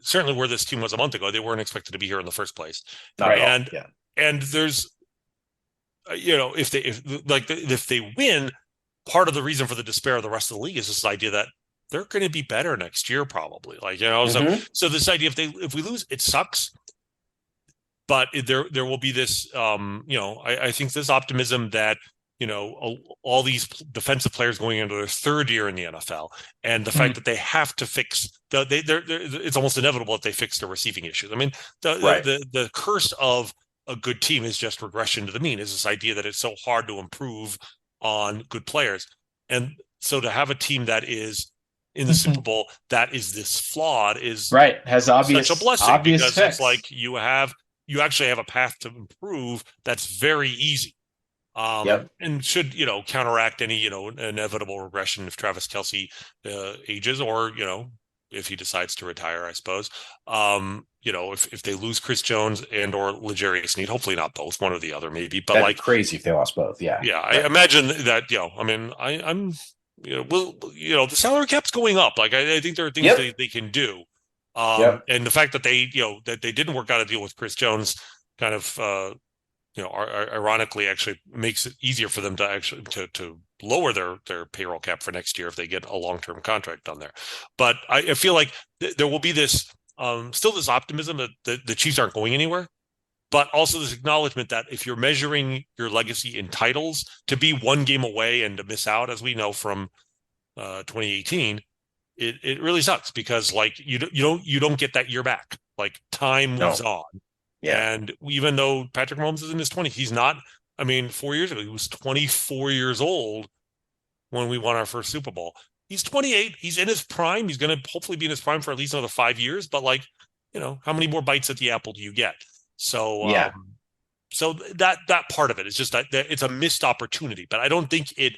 certainly where this team was a month ago, they weren't expected to be here in the first place. Not at all. And Yeah. and there's if they win, part of the reason for the despair of the rest of the league is this idea that they're going to be better next year, probably. So this idea if we lose, it sucks. But there will be this, I think this optimism that, all these defensive players going into their third year in the NFL, and the fact that they have to fix it's almost inevitable that they fix their receiving issues. I mean, the curse of a good team is just regression to the mean, is this idea that it's so hard to improve on good players. And so to have a team that is in the Super Bowl that is this flawed is has obvious such a blessing, because fix. it's like you actually have a path to improve that's very easy. And should, counteract any, inevitable regression if Travis Kelce ages, or, if he decides to retire, I suppose. If they lose Chris Jones and or L'Jarius Sneed, hopefully not both, one or the other maybe, but that'd be crazy if they lost both. Yeah. I imagine that, I'm the salary cap's going up. Like, I think there are things they can do. And the fact that they didn't work out a deal with Chris Jones kind of, ironically actually makes it easier for them to actually to lower their payroll cap for next year if they get a long-term contract done there. But I feel like there will be this still this optimism that the Chiefs aren't going anywhere, but also this acknowledgement that if you're measuring your legacy in titles, to be one game away and to miss out, as we know from 2018, it really sucks, because like you don't get that year back. Like, time moves on. Yeah. And even though Patrick Mahomes is in his 20s, he's not. I mean, 4 years ago, he was 24 years old when we won our first Super Bowl. He's 28. He's in his prime. He's going to hopefully be in his prime for at least another 5 years. But like, how many more bites at the apple do you get? So so that part of it is just that it's a missed opportunity. But I don't think it.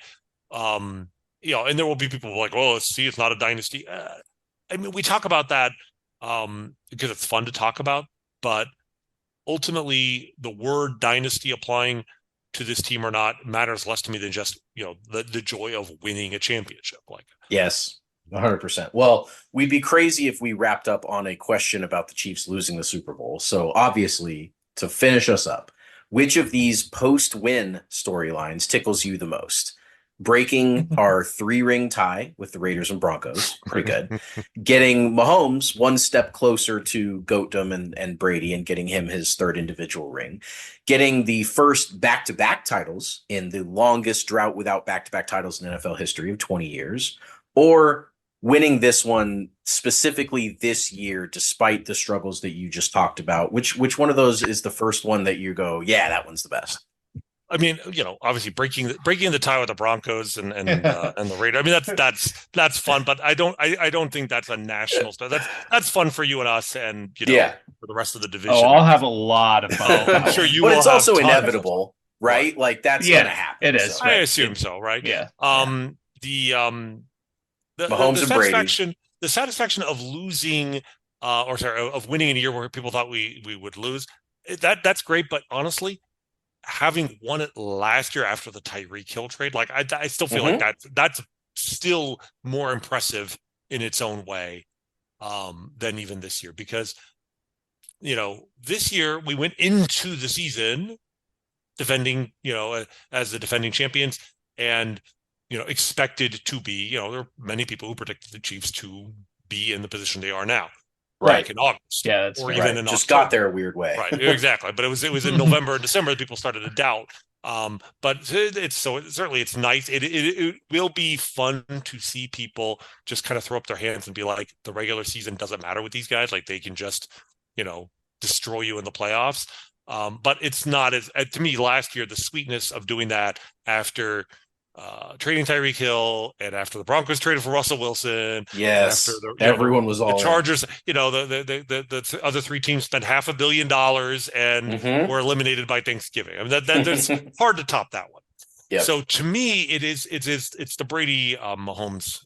And there will be people who are like, "Oh, see, it's not a dynasty." I mean, we talk about that because it's fun to talk about, but ultimately, the word dynasty applying to this team or not matters less to me than just, the joy of winning a championship. Like, yes, 100%. Well, we'd be crazy if we wrapped up on a question about the Chiefs losing the Super Bowl. So obviously, to finish us up, which of these post-win storylines tickles you the most? Breaking our 3-ring tie with the Raiders and Broncos, pretty good. Getting Mahomes one step closer to GOATdom and Brady, and getting him his third individual ring. Getting the first back-to-back titles in the longest drought without back-to-back titles in NFL history of 20 years. Or winning this one specifically this year, despite the struggles that you just talked about. Which one of those is the first one that you go, yeah, that one's the best? I mean, obviously breaking the tie with the Broncos and the Raiders. I mean, that's fun, but I don't think that's a national star. That's fun for you and us, and for the rest of the division. Oh, I'll have a lot of fun. I'm sure you. But will it's have also inevitable, right? Like, that's going to happen. It is. So. I assume so, right? Yeah. The Mahomes and Brady. The satisfaction of losing, of winning in a year where people thought we would lose. That's great, but honestly, having won it last year after the Tyreek Hill trade, like I still feel like that's still more impressive in its own way than even this year, because this year we went into the season defending, as the defending champions, and expected to be, there are many people who predicted the Chiefs to be in the position they are now. Right. In August. Yeah, that's or right. even in just October. Got there a weird way. Right, exactly. But it was in November and December that people started to doubt. But certainly it's nice. It will be fun to see people just kind of throw up their hands and be like, the regular season doesn't matter with these guys. Like, they can just, destroy you in the playoffs. But it's not as, to me, last year, the sweetness of doing that after trading Tyreek Hill, and after the Broncos traded for Russell Wilson. Yes, after everyone was all the Chargers. The other three teams spent $500 million and were eliminated by Thanksgiving. I mean, that's hard to top that one. Yep. So to me, it's the Brady Mahomes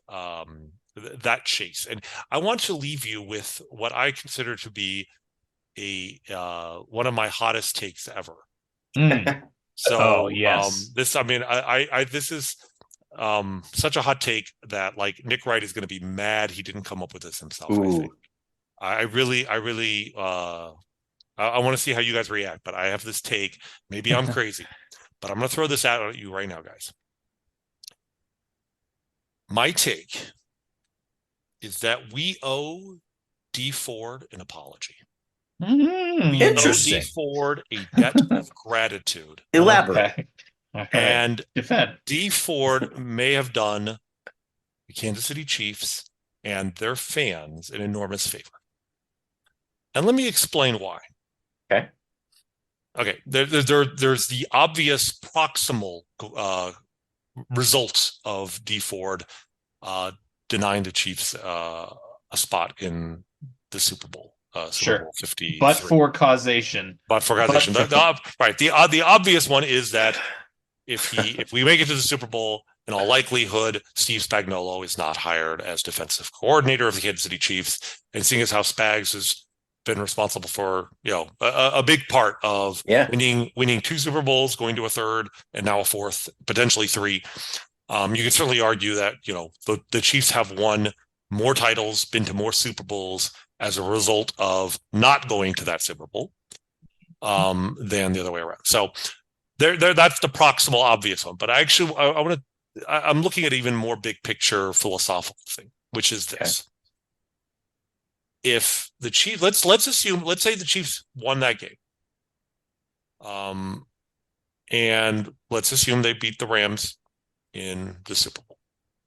that chase, and I want to leave you with what I consider to be one of my hottest takes ever. So yes. This is such a hot take that, like, Nick Wright is going to be mad he didn't come up with this himself. I think. I really, I want to see how you guys react, but I have this take. Maybe I'm crazy, but I'm going to throw this out at you right now, guys. My take is that we owe D Ford an apology. We owe D Ford a debt of gratitude. Elaborate. Okay. All right. And Defend. D Ford may have done the Kansas City Chiefs and their fans an enormous favor. And let me explain why. Okay. There's the obvious proximal results of D Ford denying the Chiefs a spot in the Super Bowl. Super Bowl 53. But for causation. The obvious one is that if we make it to the Super Bowl, in all likelihood, Steve Spagnuolo is not hired as defensive coordinator of the Kansas City Chiefs. And seeing as how Spags has been responsible for, a big part of winning 2 Super Bowls, going to a third, and now a fourth, potentially 3. You can certainly argue that, the Chiefs have won more titles, been to more Super Bowls as a result of not going to that Super Bowl than the other way around. So that's the proximal obvious one. But I'm looking at even more big picture philosophical thing, which is this. If the Chiefs, let's say the Chiefs won that game. And let's assume they beat the Rams in the Super Bowl.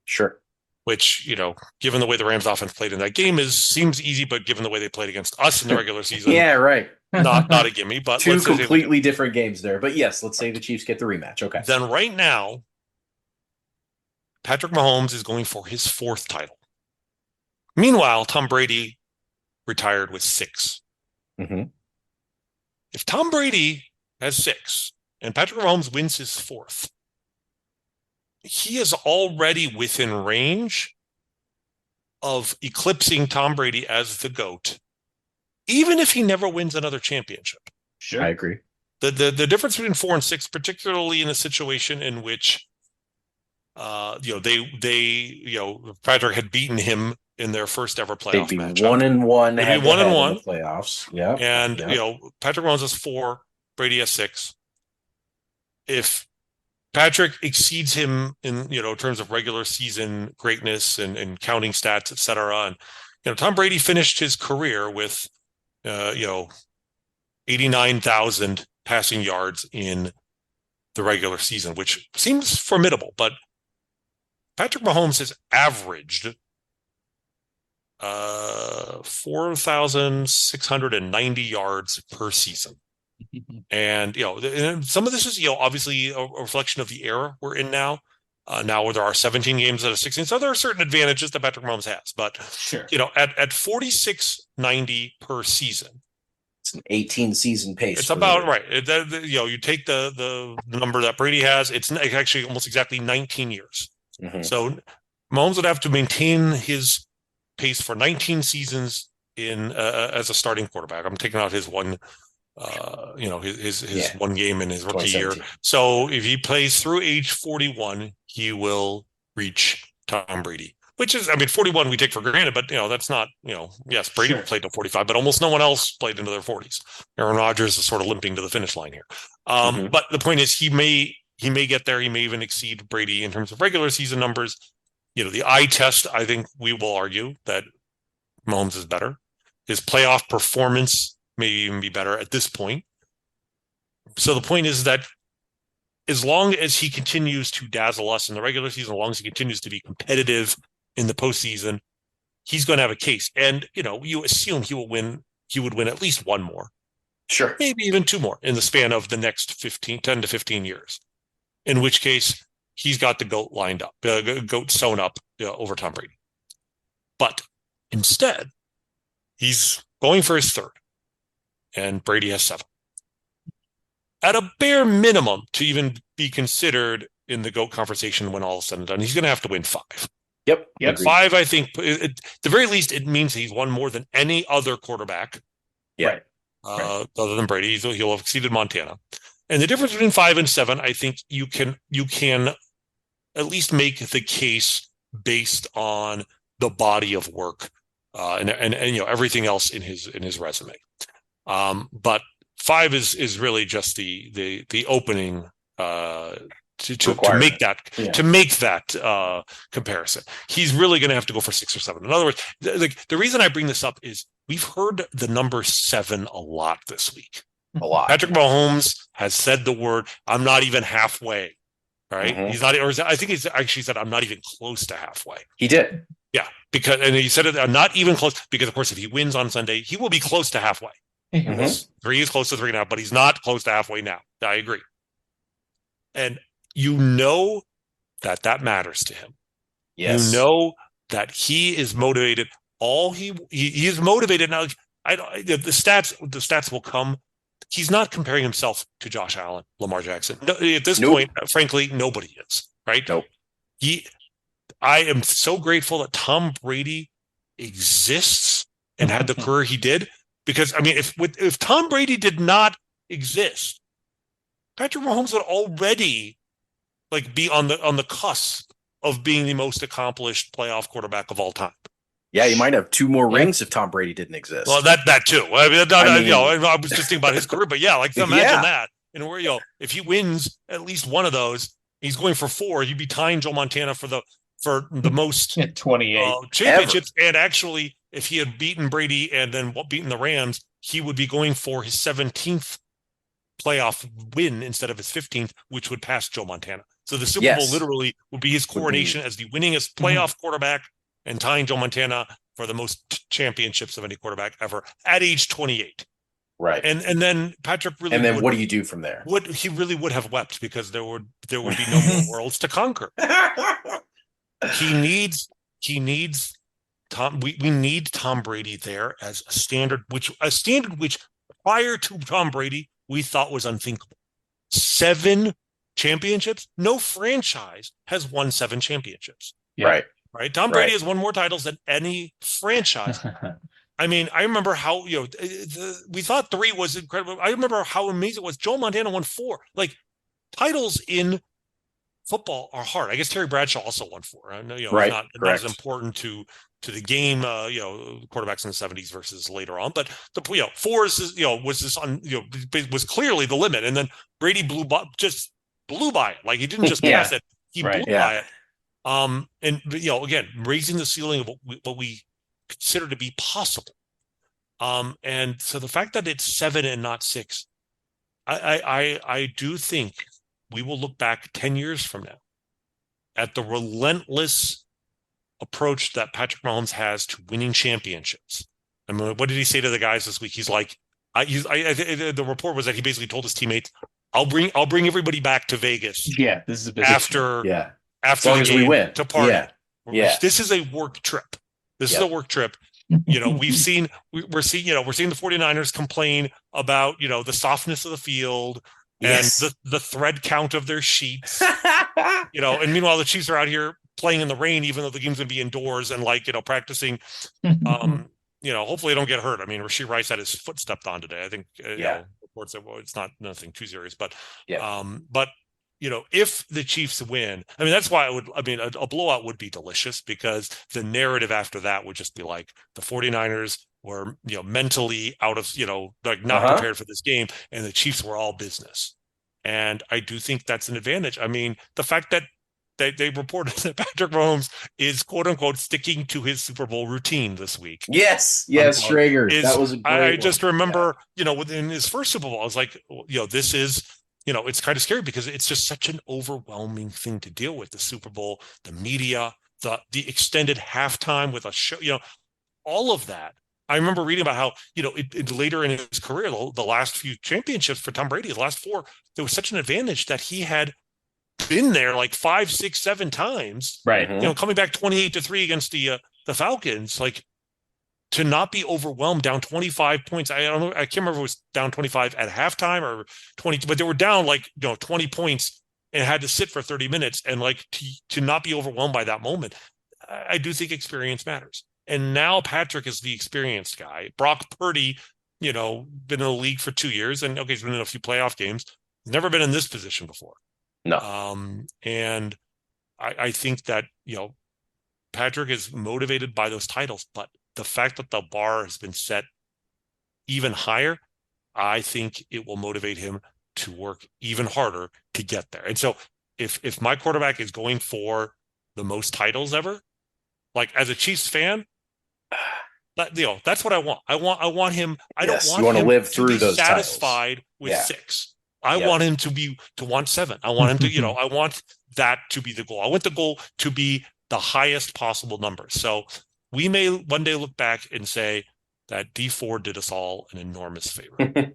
Sure. Which, given the way the Rams offense played in that game seems easy, but given the way they played against us in the regular season, not a gimme. But 2 completely different games there. But yes, let's say the Chiefs get the rematch. Okay. Then right now, Patrick Mahomes is going for his 4th title. Meanwhile, Tom Brady retired with 6. Mm-hmm. If Tom Brady has 6 and Patrick Mahomes wins his 4th, he is already within range of eclipsing Tom Brady as the GOAT, even if he never wins another championship. Sure. I agree. The difference between 4 and 6, particularly in a situation in which Patrick had beaten him in their first ever playoff matchup. They'd be 1-1. They'd be 1-1 in the playoffs. Yeah. And Patrick Mahomes has 4, Brady has 6. If Patrick exceeds him in terms of regular season greatness and counting stats, etc. And Tom Brady finished his career with 89,000 passing yards in the regular season, which seems formidable. But Patrick Mahomes has averaged 4,690 yards per season. And, some of this is, obviously a reflection of the era we're in now. Now there are 17 games out of 16. So there are certain advantages that Patrick Mahomes has. But, at 4,690 per season. It's an 18-season pace. It's about right. You take the number that Brady has, it's actually almost exactly 19 years. Mm-hmm. So Mahomes would have to maintain his pace for 19 seasons as a starting quarterback. I'm taking out his one his one game in his rookie year. So if he plays through age 41, he will reach Tom Brady, which is, 41 we take for granted, but that's not, yes, Brady played to 45, but almost no one else played into their 40s. Aaron Rodgers is sort of limping to the finish line here. But the point is he may get there. He may even exceed Brady in terms of regular season numbers. The eye test, I think we will argue that Mahomes is better. His playoff performance may even be better at this point. So the point is that as long as he continues to dazzle us in the regular season, as long as he continues to be competitive in the postseason, he's going to have a case. And, you assume he would win at least 1 more. Sure. Maybe even 2 more in the span of the next 10 to 15 years. In which case, he's got the GOAT lined up, GOAT sewn up over Tom Brady. But instead, he's going for his 3rd. And Brady has 7. At a bare minimum, to even be considered in the GOAT conversation when all is said and done, he's going to have to win 5. Yep. 5, I think, at the very least, it means he's won more than any other quarterback. Yeah. Other than Brady. He'll have exceeded Montana. And the difference between 5 and 7, I think you can at least make the case based on the body of work and everything else in his resume. But 5 is really just the opening to make that comparison. He's really going to have to go for 6 or 7. In other words, the reason I bring this up is we've heard the number 7 a lot this week. A lot. Patrick Mahomes has said the word, "I'm not even halfway." Right? Mhm. He's not, or I think he's actually said, "I'm not even close to halfway." He did. Yeah, and he said it, "I'm not even close," because of course, if he wins on Sunday, he will be close to halfway. Mhm. 3 is close to 3 now, but he's not close to halfway now. I agree. And you know that matters to him. Yes. You know that he is motivated. He is motivated now. The stats will come. He's not comparing himself to Josh Allen, Lamar Jackson. No, at this point, frankly, nobody is, right? Nope. I am so grateful that Tom Brady exists and had the career he did, because I mean, if Tom Brady did not exist, Patrick Mahomes would already be on the cusp of being the most accomplished playoff quarterback of all time. Yeah, you might have 2 more rings if Tom Brady didn't exist. Well, that too. I was just thinking about his career, but imagine that. And where if he wins at least one of those, he's going for 4. He'd be tying Joe Montana for the most 28 championships. Ever. And actually, if he had beaten Brady and then beaten the Rams, he would be going for his 17th playoff win instead of his 15th, which would pass Joe Montana. So the Super Bowl literally would be his coronation as the winningest playoff quarterback and tying Joe Montana for the most championships of any quarterback ever at age 28. Right. And then Patrick really. And then what do you do from there? He really would have wept, because there would be no more worlds to conquer. He needs Tom. We need Tom Brady there as a standard which prior to Tom Brady we thought was unthinkable. 7 championships. No franchise has won 7 championships. Yeah. Right. Tom Brady has won more titles than any franchise. I mean, I remember how we thought 3 was incredible. I remember how amazing it was. Joe Montana won 4. Titles in football are hard. I guess Terry Bradshaw also won 4. I know, not as important to the game, quarterbacks in the 70s versus later on. But 4 was clearly the limit, and then Brady blew by it. He didn't just pass it; he blew by it. And again, raising the ceiling of what we consider to be possible. And so the fact that it's 7 and not 6, I do think we will look back 10 years from now at the relentless approach that Patrick Mahomes has to winning championships. I mean, what did he say to the guys this week? He's like, the report was that he basically told his teammates, I'll bring everybody back to Vegas. Yeah, this is a big after as long the as game we win to party. Yeah. This is a work trip. This is a work trip. We're seeing the 49ers complain about, the softness of the field and the thread count of their sheets. And meanwhile the Chiefs are out here playing in the rain, even though the game's going to be indoors, and practicing. Hopefully they don't get hurt. I mean, Rashee Rice had his foot stepped on today. I think reports that it's not nothing too serious, but if the Chiefs win, I mean, that's why a blowout would be delicious, because the narrative after that would just be like the 49ers were, mentally out of, not prepared for this game, and the Chiefs were all business. And I do think that's an advantage. I mean, the fact that they reported that Patrick Mahomes is quote unquote sticking to his Super Bowl routine this week. Yes, Schrager. That was a great I just remember, within his first Super Bowl, I was like, this is, it's kind of scary, because it's just such an overwhelming thing to deal with. The Super Bowl, the media, the extended halftime with a show, all of that. I remember reading about how, later in his career, the last few championships for Tom Brady, the last 4, there was such an advantage that he had been there 5, 6, 7 times, right? Coming back 28-3 against the Falcons, to not be overwhelmed down 25 points. I don't know. I can't remember if it was down 25 at halftime or 20, but they were down 20 points and had to sit for 30 minutes, and to not be overwhelmed by that moment. I do think experience matters. And now Patrick is the experienced guy. Brock Purdy, been in the league for 2 years, and he's been in a few playoff games. He's never been in this position before. No. And I think that, Patrick is motivated by those titles, but the fact that the bar has been set even higher, I think it will motivate him to work even harder to get there. And so if my quarterback is going for the most titles ever, like as a Chiefs fan, that's what I want. I want him. I don't Yes, you want want to him live to through be those titles. satisfied with Yeah. 6. I Yep. want him to want 7. I want him to, I want that to be the goal. I want the goal to be the highest possible number. So we may one day look back and say that D4 did us all an enormous favor.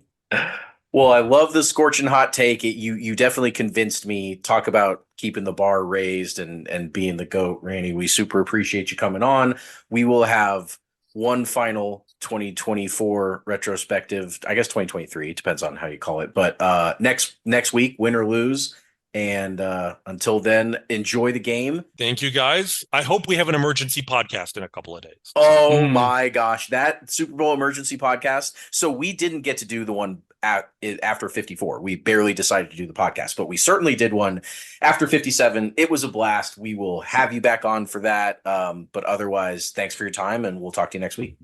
Well, I love the scorching hot take. You definitely convinced me. Talk about keeping the bar raised and being the GOAT, Rany. We super appreciate you coming on. We will have one final 2024 retrospective. I guess 2023 depends on how you call it. But next week, win or lose. And until then, enjoy the game. Thank you, guys. I hope we have an emergency podcast in a couple of days. Oh my gosh, that Super Bowl emergency podcast. So we didn't get to do the one after 54. We barely decided to do the podcast, but we certainly did one after 57. It was a blast. We will have you back on for that. But otherwise, thanks for your time, and we'll talk to you next week.